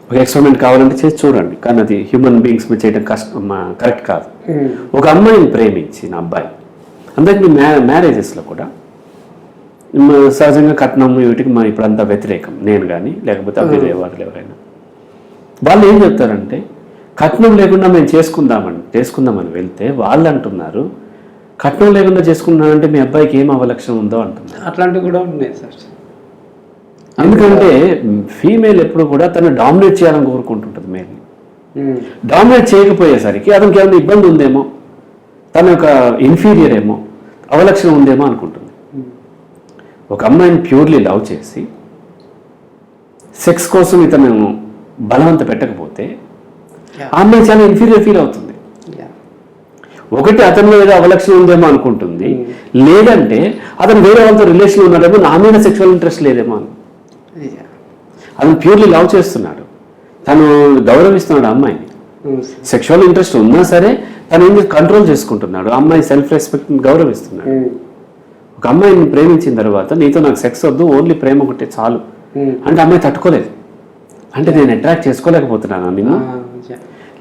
ఒక ఎక్స్పెరిమెంట్ కావాలంటే చేసి చూడండి, కానీ అది హ్యూమన్ బీయింగ్స్ మీద చేయడం కరెక్ట్ కాదు. ఒక అమ్మాయిని ప్రేమించిన అబ్బాయి, అందరికీ మ్యారేజెస్లో కూడా సహజంగా కట్నం వీటికి ఇప్పుడంతా వ్యతిరేకం, నేను కానీ లేకపోతే అభ్యుదయ వాళ్ళు ఎవరైనా, వాళ్ళు ఏం చెప్తారంటే కట్నం లేకుండా మేము చేసుకుందామని వెళ్తే వాళ్ళు అంటున్నారు కట్నం లేకుండా చేసుకున్నానంటే మీ అబ్బాయికి ఏం అవలక్షణం ఉందో అంటున్నారు. అట్లాంటివి కూడా ఉన్నాయి సార్. ఎందుకంటే ఫీమేల్ ఎప్పుడు కూడా తను డామినేట్ చేయాలని కోరుకుంటుంటుంది మేల్ని. డామినేట్ చేయకపోయేసరికి అతనికి ఏమైనా ఇబ్బంది ఉందేమో, తన యొక్క ఇన్ఫీరియర్ ఏమో, అవలక్షణం ఉందేమో అనుకుంటుంది. ఒక అమ్మాయిని ప్యూర్లీ లవ్ చేసి సెక్స్ కోసం ఇతను బలవంత పెట్టకపోతే ఆ అమ్మాయి చాలా ఇన్ఫీరియర్ ఫీల్ అవుతుంది. ఒకటి అతనిలో ఏదో అవలక్షణం ఉందేమో అనుకుంటుంది, లేదంటే అతను వేరే వాళ్ళతో రిలేషన్ ఉన్నాడేమో, నా మీద సెక్షువల్ ఇంట్రెస్ట్ లేదేమో అని. అతను ప్యూర్లీ లవ్ చేస్తున్నాడు, తను గౌరవిస్తున్నాడు అమ్మాయిని. సెక్షువల్ ఇంట్రెస్ట్ ఉన్నా సరే తను ఏం కంట్రోల్ చేసుకుంటున్నాడు, అమ్మాయి సెల్ఫ్ రెస్పెక్ట్ని గౌరవిస్తున్నాడు. ఒక అమ్మాయిని ప్రేమించిన తర్వాత నీతో నాకు సెక్స్ వద్దు, ఓన్లీ ప్రేమ ఒకటే చాలు అంటే అమ్మాయి తట్టుకోలేదు. అంటే నేను అట్రాక్ట్ చేసుకోలేకపోతున్నాను నిన్ను,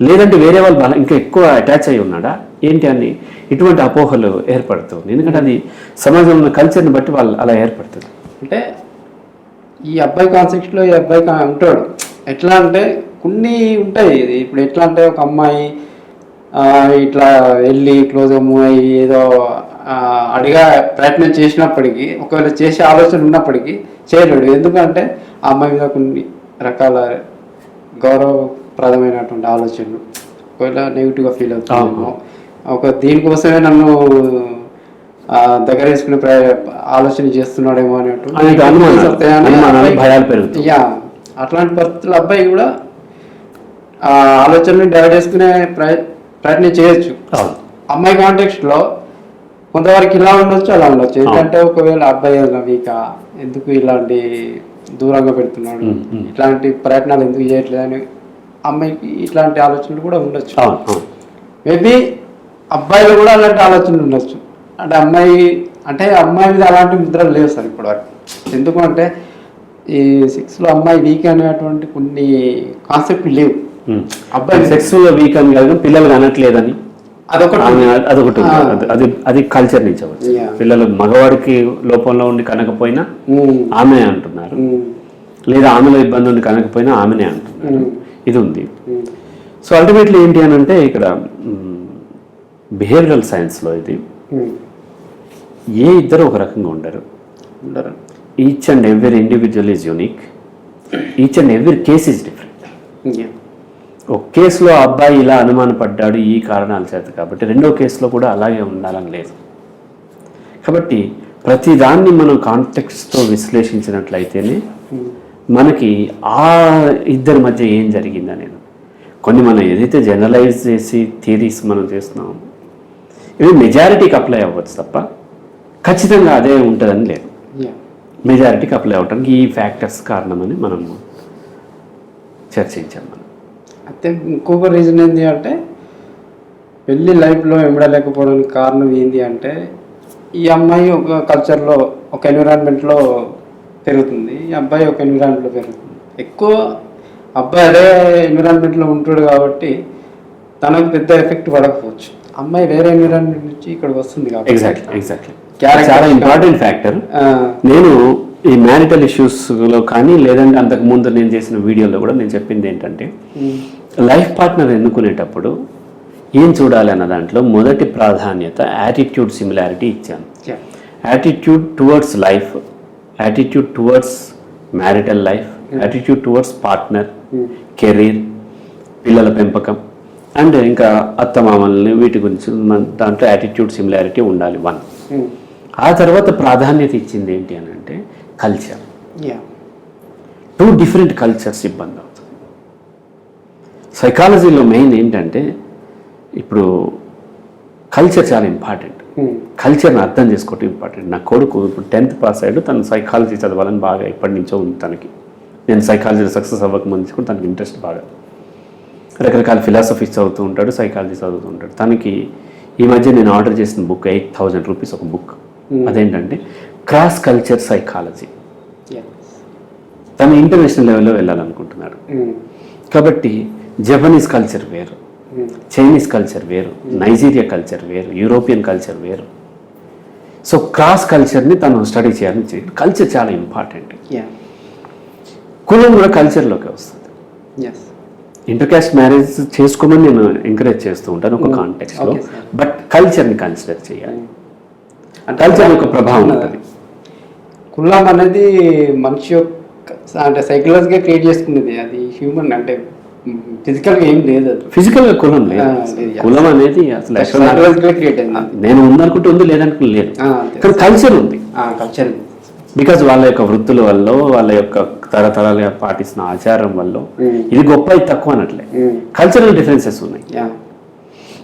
లేదంటే వేరే వాళ్ళు ఇంకా ఎక్కువ అటాచ్ అయి ఉన్నాడా ఏంటి అని ఇటువంటి అపోహలు ఏర్పడుతుంది. ఎందుకంటే అది సమాజంలో ఉన్న కల్చర్ని బట్టి వాళ్ళు అలా ఏర్పడుతుంది. అంటే ఈ అబ్బాయి కాన్సెప్ట్లో ఈ అబ్బాయి ఉంటాడు ఎట్లా అంటే కొన్ని ఉంటాయి. ఇప్పుడు ఎట్లా అంటే ఒక అమ్మాయి ఇట్లా వెళ్ళి క్లోజ్గా మూవ్ అయ్యి ఏదో అడిగా ప్రయత్నం చేసినప్పటికీ, ఒకవేళ చేసే ఆలోచన ఉన్నప్పటికీ చేయలేడు. ఎందుకంటే ఆ అమ్మాయి మీద కొన్ని రకాల గౌరవప్రదమైనటువంటి ఆలోచనలు, ఒకవేళ నెగిటివ్గా ఫీల్ అవుతామేమో, ఒక దీనికోసమే నన్ను దగ్గర వేసుకునే ఆలోచన చేస్తున్నాడేమో అనేటువంటి భయాలు పెరుగుతాయి. అట్లాంటి పరిస్థితులు అబ్బాయి కూడా ఆ ఆలోచనని డైవర్ట్ చేసుకునే ప్రయత్నం చేయొచ్చు. అమ్మాయి కాంటెక్స్ట్లో కొంతవరకు ఇలా ఉండొచ్చు, అలా ఉండొచ్చు. ఏంటంటే ఒకవేళ అబ్బాయి వీక ఎందుకు ఇలాంటి దూరంగా పెడుతున్నాడు, ఇట్లాంటి ప్రయత్నాలు ఎందుకు చేయట్లేదు అని అమ్మాయికి ఇట్లాంటి ఆలోచనలు కూడా ఉండొచ్చు. మేబీ అబ్బాయిలో కూడా అలాంటి ఆలోచనలు ఉండొచ్చు. అంటే అమ్మాయి మీద అలాంటి ముద్రలు లేవు సార్ ఇప్పటి వరకు. ఎందుకంటే ఈ సెక్స్లో అమ్మాయి వీక్ అనేటువంటి కొన్ని కాన్సెప్ట్ లేవు. అబ్బాయి సెక్స్లో వీక్ అని కాదు, పిల్లలు అనట్లేదని అదొకటి అది కల్చర్ నుంచి అవ్వచ్చు. పిల్లలు మగవాడికి లోపంలో ఉండి కనకపోయినా ఆమె అంటున్నారు, లేదా ఆమెలో ఇబ్బంది ఉండి కనకపోయినా ఆమెనే అంటున్నారు. ఇది ఉంది. సో అల్టిమేట్లీ ఏంటి అని అంటే ఇక్కడ బిహేవియరల్ సైన్స్లో ఇది ఏ ఇద్దరు ఒక రకంగా ఉండరు. Each and every individual is unique, each and every case is different. ఒక కేసులో అబ్బాయి ఇలా అనుమానపడ్డాడు ఈ కారణాల చేత, కాబట్టి రెండో కేసులో కూడా అలాగే ఉండాలని లేదు. కాబట్టి ప్రతిదాన్ని మనం కాంటెక్స్ట్తో విశ్లేషించినట్లయితేనే మనకి ఆ ఇద్దరి మధ్య ఏం జరిగింది అనేది, కొన్ని మనం ఏదైతే జనరలైజ్ చేసి థియరీస్ మనం చేస్తున్నామో ఇవి మెజారిటీకి అప్లై అవ్వచ్చు తప్ప ఖచ్చితంగా అదే ఉంటుందని లేదు. మెజారిటీకి అప్లై అవడానికి ఈ ఫ్యాక్టర్స్ కారణమని మనం చర్చించాం మనం. అయితే ఇంకొక రీజన్ ఏంటి అంటే పెళ్ళి లైఫ్లో ఇమడలేకపోవడానికి కారణం ఏంటి అంటే ఈ అమ్మాయి ఒక కల్చర్లో ఒక ఎన్విరాన్మెంట్లో పెరుగుతుంది, ఈ అబ్బాయి ఒక ఎన్విరాన్మెంట్లో పెరుగుతుంది. ఎక్కువ అబ్బాయి అదే ఎన్విరాన్మెంట్లో ఉంటాడు కాబట్టి తనకు పెద్ద ఎఫెక్ట్ పడకపోవచ్చు. అమ్మాయి వేరే ఎన్విరాన్మెంట్ నుంచి ఇక్కడికి వస్తుంది కాబట్టి ఎగ్జాక్ట్లీ చాలా ఇంపార్టెంట్ ఫ్యాక్టర్. నేను ఈ మ్యారిటల్ ఇష్యూస్లో కానీ లేదంటే అంతకు ముందు నేను చేసిన వీడియోలో కూడా నేను చెప్పింది ఏంటంటే లైఫ్ పార్ట్నర్ ఎన్నుకునేటప్పుడు ఏం చూడాలి అన్న దాంట్లో మొదటి ప్రాధాన్యత యాటిట్యూడ్ సిమిలారిటీ ఇచ్చాను. Attitude towards life, attitude towards marital life, attitude towards partner, career, పిల్లల పెంపకం అండ్ ఇంకా అత్తమామల్ని వీటి గురించి దాంట్లో యాటిట్యూడ్ సిమిలారిటీ ఉండాలి 1. ఆ తర్వాత ప్రాధాన్యత ఇచ్చింది ఏంటి అని అంటే కల్చర్. 2 డిఫరెంట్ కల్చర్స్ ఇబ్బంది అవుతుంది. సైకాలజీలో మెయిన్ ఏంటంటే ఇప్పుడు కల్చర్ చాలా ఇంపార్టెంట్. కల్చర్ని అర్థం చేసుకోవటం ఇంపార్టెంట్. నా కొడుకు ఇప్పుడు 10th పాస్ అయ్యాడు, తను సైకాలజీ చదవాలని బాగా ఎప్పటి నుంచో ఉంది తనకి. నేను సైకాలజీలో సక్సెస్ అవ్వక ముందు కూడా తనకి ఇంట్రెస్ట్ బాగా. రకరకాల ఫిలాసఫీస్ చదువుతూ ఉంటాడు, సైకాలజీ చదువుతూ ఉంటాడు. తనకి ఈ మధ్య నేను ఆర్డర్ చేసిన బుక్ 8,000 రూపీస్ ఒక బుక్. అదేంటంటే క్రాస్ కల్చర్ సైకాలజీ. తను ఇంటర్నేషనల్ లెవెల్లో వెళ్ళాలనుకుంటున్నాడు కాబట్టి జపనీస్ కల్చర్ వేరు, చైనీస్ కల్చర్ వేరు, నైజీరియా కల్చర్ వేరు, యూరోపియన్ కల్చర్ వేరు. సో క్రాస్ కల్చర్ని తను స్టడీ చేయాలని కల్చర్ చాలా ఇంపార్టెంట్. కులం కూడా కల్చర్లోకి వస్తుంది. ఇంటర్కాస్ట్ మ్యారేజ్ చేసుకోమని నేను ఎంకరేజ్ చేస్తూ ఉంటాను ఒక కాంటెక్స్లో, బట్ కల్చర్ని కన్సిడర్ చేయాలి. కల్చర్ యొక్క ప్రభావం ఉంటుంది. కులం అనేది మనిషి యొక్క అంటే సైకలాజిగా క్రియేట్ చేసుకునేది, అది హ్యూమన్ అంటే ఫిజికల్గా ఏం లేదు. అది ఫిజికల్గా కులం లేదు. కులం అనేది అసలు క్రియేట్ అయింది. నేను ఉందనుకుంటే ఉంది, లేదనుకుంటే లేదు. కానీ కల్చర్ ఉంది. కల్చర్ బికాజ్ వాళ్ళ యొక్క వృత్తుల వల్ల, వాళ్ళ యొక్క తరతరాలుగా పాటిస్తున్న ఆచారం వల్ల ఇది గొప్ప, ఇది తక్కువ అనట్లే. కల్చరల్ డిఫరెన్సెస్ ఉన్నాయి.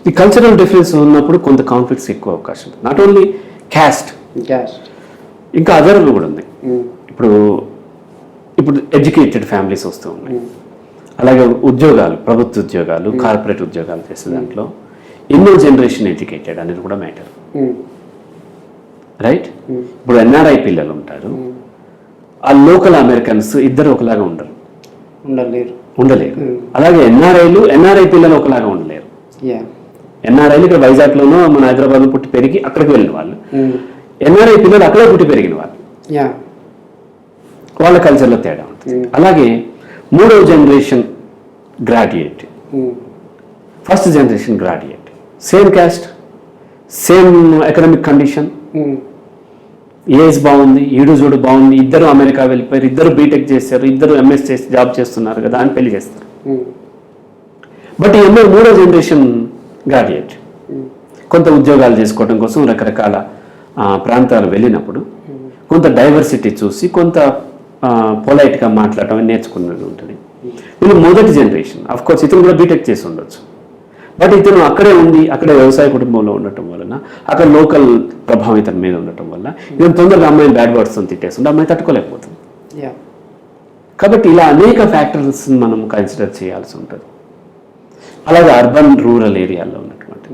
ఈ కల్చరల్ డిఫరెన్స్ ఉన్నప్పుడు కొంత కాన్ఫ్లిక్ట్స్ ఎక్కువ అవకాశం. నాట్ ఓన్లీ క్యాస్ట్, ఇంకా అదర్ కూడా ఉంది. ఇప్పుడు ఎడ్యుకేటెడ్ ఫ్యామిలీస్ వస్తూ ఉన్నాయి. అలాగే ఉద్యోగాలు, ప్రభుత్వ ఉద్యోగాలు, కార్పొరేట్ ఉద్యోగాలు చేసే దాంట్లో ఎన్నో జనరేషన్ ఎడ్యుకేటెడ్ అనేది కూడా మ్యాటర్, రైట్? ఇప్పుడు ఎన్ఆర్ఐ పిల్లలు ఉంటారు, ఆ లోకల్ అమెరికన్స్ ఇద్దరు ఒకలాగా ఉండలేరు. అలాగే ఎన్ఆర్ఐ పిల్లలు ఒకలాగా ఉండలేరు. ఎన్ఆర్ఐలు ఇక్కడ వైజాగ్లోనో మన హైదరాబాద్లో పుట్టి పెరిగి అక్కడికి వెళ్ళిన వాళ్ళు, ఎన్ఆర్ఐ పిల్లలు అక్కడే పుట్టి పెరిగిన వాళ్ళు, వాళ్ళ కల్చర్లో తేడా ఉంటుంది. అలాగే 3వ generation graduate, first generation graduate, same caste, same economic condition, age బాగుంది, ఈడు చూడు బాగుంది, ఇద్దరు అమెరికా వెళ్ళిపోయారు, ఇద్దరు బీటెక్ చేశారు, ఇద్దరు ఎంఎస్ చేసి జాబ్ చేస్తున్నారు కదా అని పెళ్లి చేస్తారు. బట్ ఈ అమ్మాయి 3వ జనరేషన్ గ్రాడ్యుయేట్, కొంత ఉద్యోగాలు చేసుకోవడం కోసం రకరకాల ప్రాంతాలు వెళ్ళినప్పుడు కొంత డైవర్సిటీ చూసి కొంత పొలైట్గా మాట్లాడటం నేర్చుకున్నది ఉంటుంది. వీళ్ళు మొదటి జనరేషన్. అఫ్ కోర్స్ ఇతను కూడా బీటెక్ చేసి ఉండొచ్చు, బట్ ఇతను అక్కడే ఉండి అక్కడే వ్యవసాయ కుటుంబంలో ఉండటం వలన, అక్కడ లోకల్ ప్రభావం ఇతని మీద ఉండటం వల్ల ఇతను తొందరగా అమ్మాయిని బ్యాడ్ వర్డ్స్ తిట్టేస్తుంటే అమ్మాయి తట్టుకోలేకపోతుంది. కాబట్టి ఇలా అనేక ఫ్యాక్టర్స్ మనం కన్సిడర్ చేయాల్సి ఉంటుంది. అలాగే అర్బన్ రూరల్ ఏరియాలో ఉన్నటువంటి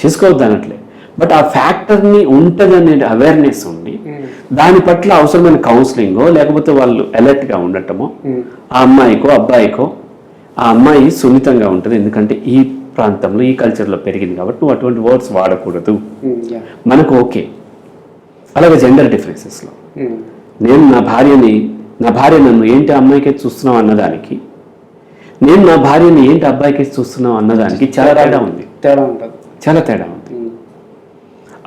చేసుకోవద్దు అనట్లే, బట్ ఆ ఫ్యాక్టర్ని ఉంటుందనే అవేర్నెస్ ఉండి దాని పట్ల అవసరమైన కౌన్సిలింగో లేకపోతే వాళ్ళు అలర్ట్గా ఉండటమో, ఆ అమ్మాయికో అబ్బాయికో, ఆ అమ్మాయి సున్నితంగా ఉంటుంది ఎందుకంటే ఈ ప్రాంతంలో ఈ కల్చర్లో పెరిగింది కాబట్టి నువ్వు అటువంటి వర్డ్స్ వాడకూడదు, మనకు ఓకే. అలాగే జెండర్ డిఫరెన్సెస్లో నేను నా భార్య నన్ను ఏంటి అమ్మాయికి చూస్తున్నావు అన్నదానికి, నేను నా భార్యని ఏంటి అబ్బాయికి చూస్తున్నావు అన్నదానికి చాలా తేడా ఉంది, చాలా తేడా ఉంది.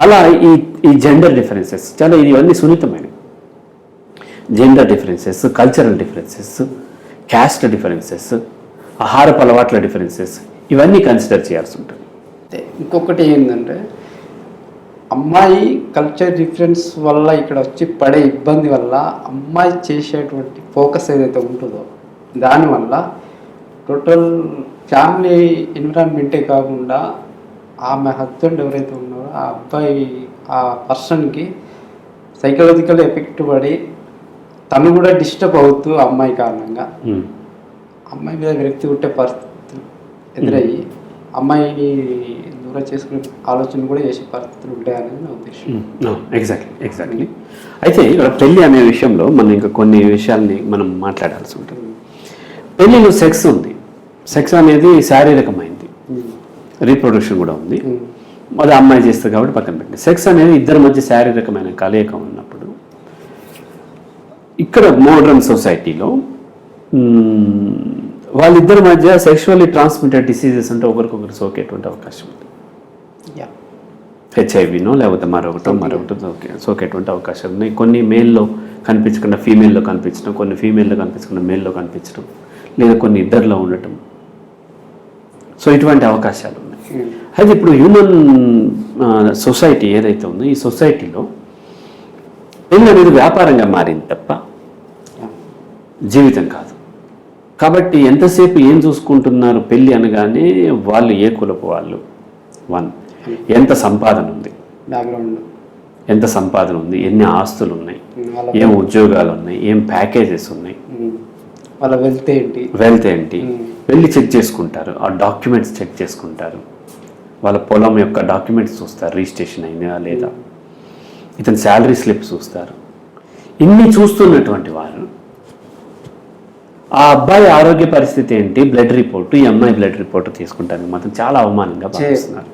అలా ఈ జెండర్ డిఫరెన్సెస్ చాలా ఇవన్నీ సున్నితమైనవి. Gender differences, cultural differences, caste differences, ఆహారపు అలవాట్ల డిఫరెన్సెస్, ఇవన్నీ కన్సిడర్ చేయాల్సి ఉంటుంది. ఇంకొకటి ఏంటంటే అమ్మాయి కల్చర్ డిఫరెన్స్ వల్ల ఇక్కడ వచ్చి పడే ఇబ్బంది వల్ల అమ్మాయి చేసేటువంటి ఫోకస్ ఏదైతే ఉంటుందో దానివల్ల టోటల్ ఫ్యామిలీ ఎన్విరాన్మెంటే కాకుండా ఆమె హస్బెండ్ ఎవరైతే ఉన్నారో ఆ అబ్బాయి ఆ పర్సన్కి సైకలాజికల్ ఎఫెక్ట్ పడి తను కూడా డిస్టర్బ్ అవుతూ అమ్మాయి కారణంగా ఉమ్, అమ్మాయి మీద విరక్తి పుట్టే పరిస్థితులు ఎదురయ్యి అమ్మాయిని దూరం చేసుకునే ఆలోచన కూడా చేసే పరిస్థితులు ఉంటాయనేది నా ఉద్దేశం. ఎగ్జాక్ట్లీ. అయితే ఇక్కడ పెళ్లి అనే విషయంలో మనం ఇంకా కొన్ని విషయాల్ని మనం మాట్లాడాల్సి ఉంటుంది. పెళ్లిలో సెక్స్ ఉంది. సెక్స్ అనేది శారీరకమైంది, రీప్రొడక్షన్ కూడా ఉంది. అది అమ్మాయి చేస్తుంది కాబట్టి పక్కన పెట్టండి. సెక్స్ అనేది ఇద్దరి మధ్య శారీరకమైన కలయిక ఉన్నప్పుడు ఇక్కడ మోడర్న్ సొసైటీలో వాళ్ళిద్దరి మధ్య సెక్షువల్లీ ట్రాన్స్మిటెడ్ డిసీజెస్ అంటే ఒకరికొకరు సోకేటువంటి అవకాశం ఉంది. హెచ్ఐవినో లేకపోతే మరొకటి సోకేటువంటి అవకాశాలు ఉన్నాయి. కొన్ని మేల్లో కనిపించకుండా ఫీమేల్లో కనిపించడం, కొన్ని ఫీమేల్లో కనిపించకుండా మేల్లో కనిపించడం, లేదా కొన్ని ఇద్దరిలో ఉండటం. సో ఇటువంటి అవకాశాలు ఉన్నాయి. అయితే ఇప్పుడు హ్యూమన్ సొసైటీ ఏదైతే ఉందో ఈ సొసైటీలో పెళ్ళి అనేది వ్యాపారంగా మారింది తప్ప జీవితం కాదు. కాబట్టి ఎంతసేపు ఏం చూసుకుంటున్నారు పెళ్ళి అనగానే వాళ్ళు ఏ కులపు వాళ్ళు, ఎంత సంపాదన ఉంది, ఎంత సంపాదన ఉంది, ఎన్ని ఆస్తులు ఉన్నాయి, ఏం ఉద్యోగాలు ఉన్నాయి, ఏం ప్యాకేజెస్ ఉన్నాయి, వాళ్ళ వెల్త్ ఏంటి వెళ్ళి చెక్ చేసుకుంటారు. ఆ డాక్యుమెంట్స్ చెక్ చేసుకుంటారు. వాళ్ళ పొలం యొక్క డాక్యుమెంట్స్ చూస్తారు, రిజిస్ట్రేషన్ అయినా లేదా, ఇతని శాలరీ స్లిప్ చూస్తారు. ఇన్ని చూస్తున్నటువంటి వారు ఆ అబ్బాయి ఆరోగ్య పరిస్థితి ఏంటి, బ్లడ్ రిపోర్టు, ఈ అమ్మాయి బ్లడ్ రిపోర్టు తీసుకుంటానికి మాత్రం చాలా అవమానంగా భావిస్తున్నారు.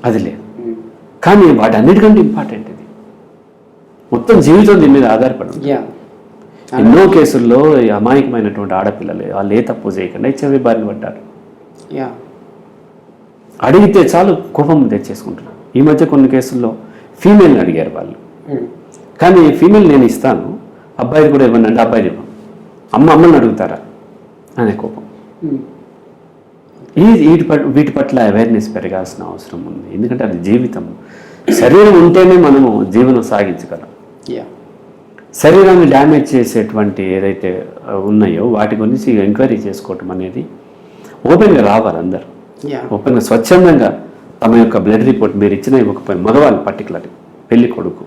అది లేదు. కానీ వాటన్నిటికంటే ఇంపార్టెంట్ ఇది. మొత్తం జీవితం దీని మీద ఆధారపడి ఎన్నో కేసుల్లో ఈ అమాయకమైనటువంటి ఆడపిల్లలు వాళ్ళు ఏ తప్పు చేయకుండా హెచ్ఐవి బారిన పడ్డారు. అడిగితే చాలు కోపం తెచ్చేసుకుంటున్నారు. ఈ మధ్య కొన్ని కేసుల్లో ఫీమేల్ని అడిగారు వాళ్ళు, కానీ ఫీమేల్ నేను ఇస్తాను, అబ్బాయిని కూడా ఇవ్వండి అంటే అబ్బాయిని ఇవ్వం, అమ్మని అడుగుతారా అనే కోపం. వీటి పట్ల అవేర్నెస్ పెరగాల్సిన అవసరం ఉంది. ఎందుకంటే అది జీవితం. శరీరం ఉంటేనే మనము జీవనం సాగించగలం. శరీరాన్ని డ్యామేజ్ చేసేటువంటి ఏదైతే ఉన్నాయో వాటి గురించి ఎంక్వైరీ చేసుకోవటం అనేది ఓపెన్గా రావాలి. అందరూ ఓపెన్గా స్వచ్ఛందంగా తమ యొక్క బ్లడ్ రిపోర్ట్ మీరు ఇచ్చిన ఇవ్వకపోయిన మగవాళ్ళు పర్టికులర్ పెళ్లి కొడుకు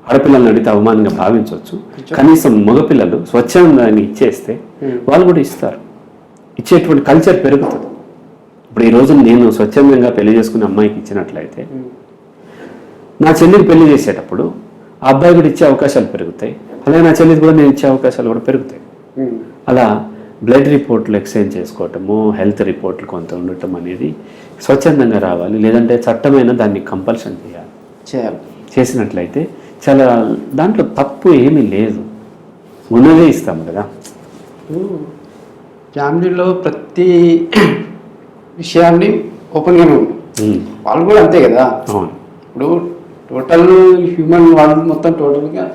ఆడపిల్లల్ని అడిగితే అవమానంగా భావించవచ్చు. కనీసం మగపిల్లలు స్వచ్ఛందాన్ని ఇచ్చేస్తే వాళ్ళు కూడా ఇస్తారు. ఇచ్చేటువంటి కల్చర్ పెరుగుతుంది. ఇప్పుడు ఈ రోజు నేను స్వచ్ఛందంగా పెళ్లి చేసుకునే అమ్మాయికి ఇచ్చినట్లయితే నా చెల్లికి పెళ్లి చేసేటప్పుడు ఆ అబ్బాయి కూడా ఇచ్చే అవకాశాలు పెరుగుతాయి. అలాగే నా చెల్లికి కూడా నేను ఇచ్చే అవకాశాలు కూడా పెరుగుతాయి. అలా బ్లడ్ రిపోర్ట్లు ఎక్స్చేంజ్ చేసుకోవటము, హెల్త్ రిపోర్ట్లు కొంత ఉండటం అనేది స్వచ్ఛందంగా రావాలి. లేదంటే చట్టమైన దాన్ని కంపల్షన్ చేయాలి. చేసినట్లయితే చాలా దాంట్లో తప్పు ఏమీ లేదు, ఉన్నదే ఇస్తాం కదా. ఫ్యామిలీలో ప్రతి విషయాన్ని ఓపెన్గానే ఉంటుంది. వాళ్ళు కూడా అంతే కదా. అవును. ఇప్పుడు టోటల్ హ్యూమన్ వాళ్ళు మొత్తం టోటల్గా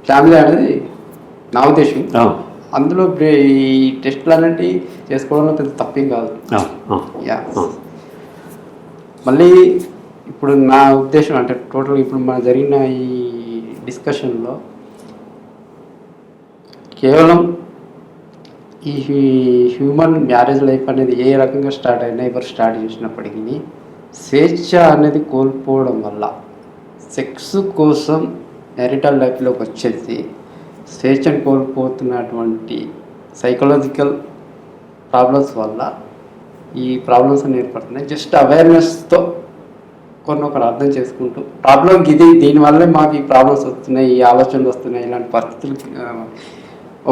ఫ్యామిలీ అనేది నా ఉద్దేశం. అందులో ఈ టెస్ట్లు అనేవి చేసుకోవడంలో పెద్ద తప్పేం కాదు. మళ్ళీ ఇప్పుడు నా ఉద్దేశం అంటే టోటల్ ఇప్పుడు మన జరిగిన ఈ డిస్కషన్లో కేవలం ఈ హ్యూమన్ మ్యారేజ్ లైఫ్ అనేది ఏ రకంగా స్టార్ట్ అయినా ఎవరు స్టార్ట్ చేసినప్పటికీ స్వేచ్ఛ అనేది కోల్పోవడం వల్ల సెక్స్ కోసం మ్యారిటల్ లైఫ్లోకి వచ్చేసి స్వేచ్ఛను కోల్పోతున్నటువంటి సైకలాజికల్ ప్రాబ్లమ్స్ వల్ల ఈ ప్రాబ్లమ్స్ అని ఏర్పడుతున్నాయి. జస్ట్ అవేర్నెస్తో ఒకరు అర్థం చేసుకుంటూ ప్రాబ్లం ఇది, దీనివల్లే మాకు ఈ ప్రాబ్లమ్స్ వస్తున్నాయి, ఈ ఆలోచనలు వస్తున్నాయి, ఇలాంటి పరిస్థితులు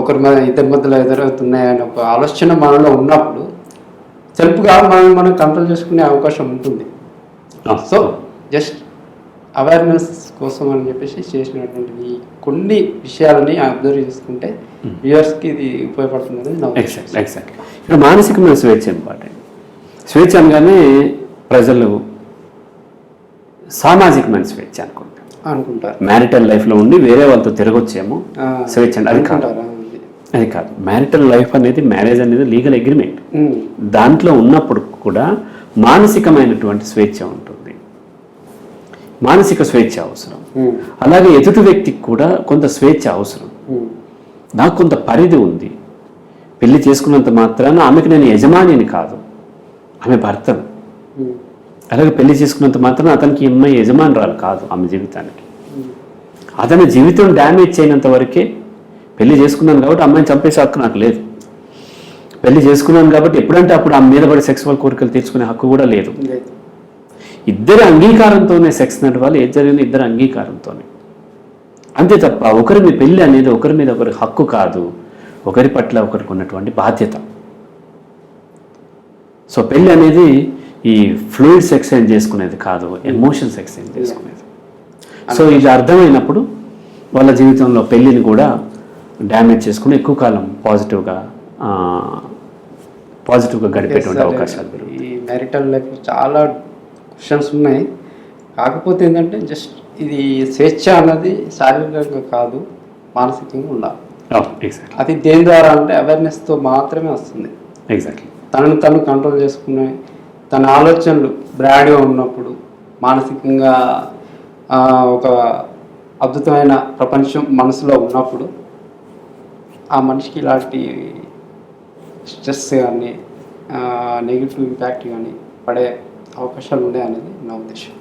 ఒకరి మీద ఇద్దరి మధ్యలో ఎదురవుతున్నాయి అనే ఒక ఆలోచన మనలో ఉన్నప్పుడు సెల్ఫ్గా మనం కంట్రోల్ చేసుకునే అవకాశం ఉంటుంది. సో జస్ట్ అవేర్నెస్ కోసం అని చెప్పేసి చేసినటువంటి కొన్ని విషయాలని అబ్జర్వ్ చేసుకుంటే వ్యూవర్స్కి ఇది ఉపయోగపడుతుంది అనేది నా ఎగ్జాక్ట్లీ. ఇక్కడ మానసికమైన స్వేచ్ఛ ఇంపార్టెంట్. స్వేచ్ఛ అనగానే ప్రజలు సామాజికమైన స్వేచ్ఛ అనుకుంటారు. మ్యారిటల్ లైఫ్లో ఉండి వేరే వాళ్ళతో తిరగొచ్చేమో స్వేచ్ఛ అది కాదు. మ్యారిటల్ లైఫ్ అనేది, మ్యారేజ్ అనేది లీగల్ అగ్రిమెంట్. దాంట్లో ఉన్నప్పుడు కూడా మానసికమైనటువంటి స్వేచ్ఛ ఉంటుంది. మానసిక స్వేచ్ఛ అవసరం. అలాగే ఎదుటి వ్యక్తికి కూడా కొంత స్వేచ్ఛ అవసరం. నాకు కొంత పరిధి ఉంది. పెళ్లి చేసుకున్నంత మాత్రాన ఆమెకు నేను యజమానిని కాదు, ఆమె భర్తను. అలాగే పెళ్లి చేసుకున్నంత మాత్రాన అతనికి అమ్మాయి యజమానురాలు కాదు ఆమె జీవితానికి. అతని జీవితం డ్యామేజ్ చేయనంత వరకే పెళ్లి చేసుకున్నాను కాబట్టి అమ్మాయిని చంపేసే హక్కు నాకు లేదు. పెళ్లి చేసుకున్నాను కాబట్టి ఎప్పుడంటే అప్పుడు ఆ మీద పడి సెక్సువల్ కోరికలు తీర్చుకునే హక్కు కూడా లేదు. ఇద్దరి అంగీకారంతోనే సెక్స్ నడవాలి, ఏది జరిగిన ఇద్దరి అంగీకారంతోనే, అంతే తప్ప ఒకరి మీద పెళ్లి అనేది ఒకరి మీద ఒకరి హక్కు కాదు, ఒకరి పట్ల ఒకరికి ఉన్నటువంటి బాధ్యత. సో పెళ్ళి అనేది ఈ ఫ్లూయిడ్స్ ఎక్స్చేంజ్ చేసుకునేది కాదు, ఎమోషన్స్ ఎక్స్చేంజ్ చేసుకునేది. సో ఇది అర్థమైనప్పుడు వాళ్ళ జీవితంలో పెళ్ళిని కూడా డ్యామేజ్ చేసుకుని ఎక్కువ కాలం పాజిటివ్గా గడిపేటువంటి అవకాశాలు. ఈ మ్యారిటల్ లైఫ్ చాలా క్వశ్చన్స్ ఉన్నాయి. కాకపోతే ఏంటంటే జస్ట్ ఇది స్వేచ్ఛ అన్నది శారీరకంగా కాదు, మానసికంగా ఉండాలి. అది దేని ద్వారా అంటే అవేర్నెస్తో మాత్రమే వస్తుంది. ఎగ్జాక్ట్లీ. తను కంట్రోల్ చేసుకునే తన ఆలోచనలు బ్రాడ్గా ఉన్నప్పుడు, మానసికంగా ఒక అద్భుతమైన ప్రపంచం మనసులో ఉన్నప్పుడు ఆ మనిషికి ఇలాంటి స్ట్రెస్ కానీ నెగిటివ్ ఇంపాక్ట్ కానీ పడే అవకాశాలు ఉన్నాయి అనేది నా ఉద్దేశం.